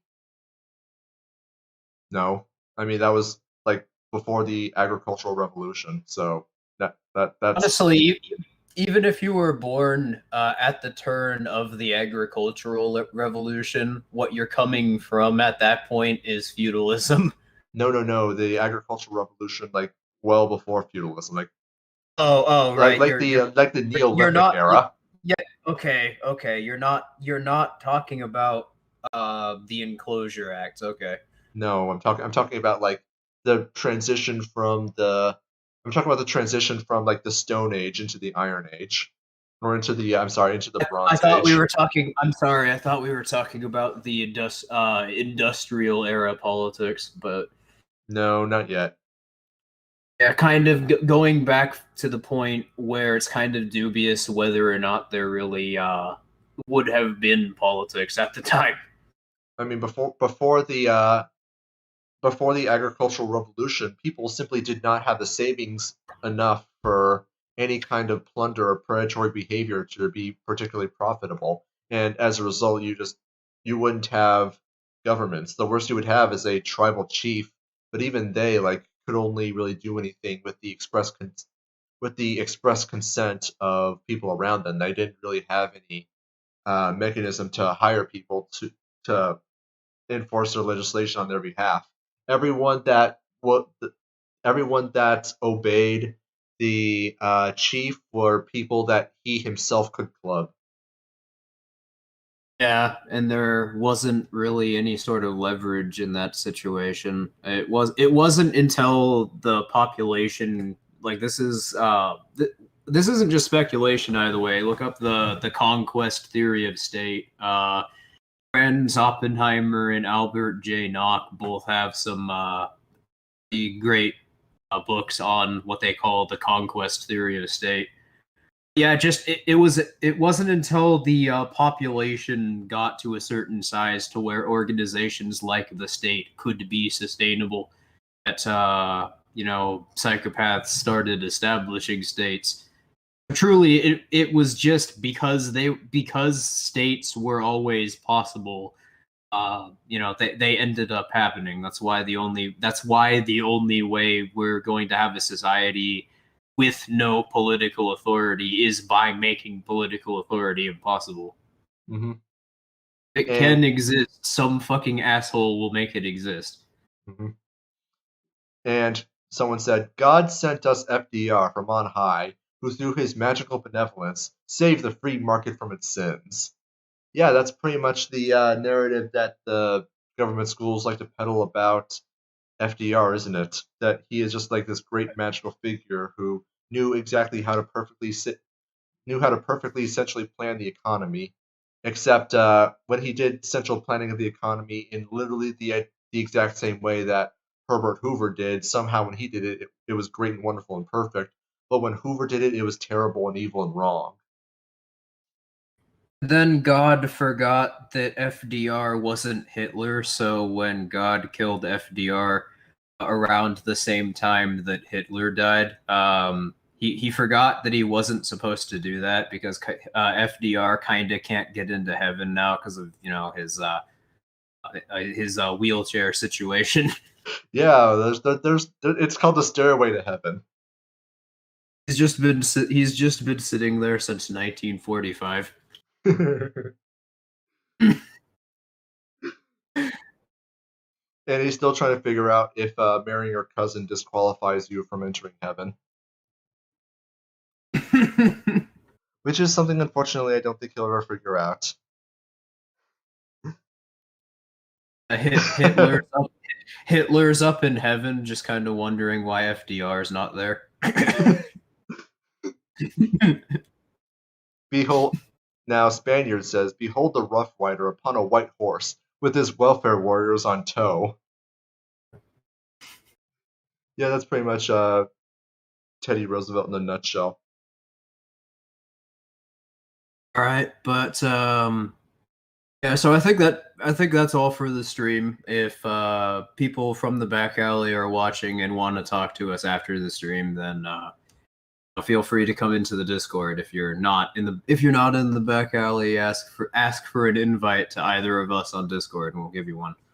No. I mean, that was like before the agricultural revolution. So that's Honestly, even if you were born at the turn of the agricultural revolution, what you're coming from at that point is feudalism. no. The agricultural revolution, like well before feudalism, Oh, right. like the You're Neolithic not. era. Yeah. Okay. You're not talking about the Enclosure Act. Okay. No, I'm talking about like the transition from the I'm talking about the transition from like the Stone Age into the Iron Age, or into the into the I Bronze thought we Age. were talking. I'm sorry. I thought we were talking about the industrial era politics, but No, not yet. yeah, kind of going back to the point where it's kind of dubious whether or not there really would have been politics at the time. I mean, before the agricultural revolution, people simply did not have the savings enough for any kind of plunder or predatory behavior to be particularly profitable. And as a result, you wouldn't have governments. The worst you would have is a tribal chief, but even they like could only really do anything with the express consent of people around them. They didn't really have any mechanism to hire people to enforce their legislation on their behalf. Everyone that wa- Everyone that obeyed the chief were people that he himself could club. Yeah, and there wasn't really any sort of leverage in that situation. It wasn't until the population like this isn't just speculation either way. Look up the conquest theory of state. Franz Oppenheimer and Albert J. Nock both have some pretty great books on what they call the conquest theory of state. Yeah, just it wasn't until the population got to a certain size to where organizations like the state could be sustainable that psychopaths started establishing states. Truly, it was just because states were always possible. They ended up happening. That's why the only way we're going to have a society with no political authority is by making political authority impossible. Hmm. It And can exist. Some fucking asshole will make it exist. mhm. And someone said, God sent us FDR from on high, who through his magical benevolence saved the free market from its sins. Yeah, that's pretty much the narrative that the government schools like to peddle about FDR, isn't it? That he is just like this great magical figure who knew how to perfectly essentially plan the economy, except when he did central planning of the economy in literally the exact same way that Herbert Hoover did. Somehow, when he did it, it was great and wonderful and perfect. But when Hoover did it, it was terrible and evil and wrong. Then God forgot that FDR wasn't Hitler, so when God killed FDR around the same time that Hitler died, he forgot that he wasn't supposed to do that because FDR kind of can't get into heaven now because of his wheelchair situation. Yeah, it's called the Stairway to Heaven. He's just been sitting there since 1945. And he's still trying to figure out if marrying your cousin disqualifies you from entering heaven, which is something, unfortunately, I don't think he'll ever figure out. Hitler's up in heaven, just kind of wondering why FDR is not there. Behold, now Spaniard says, "Behold the Rough Rider upon a white horse, with his welfare warriors on tow." Yeah, that's pretty much Teddy Roosevelt in a nutshell. All right, but yeah, so I think that's all for the stream. If people from the back alley are watching and want to talk to us after the stream, then feel free to come into the Discord. If you're not in the back alley, ask for an invite to either of us on Discord, and we'll give you one.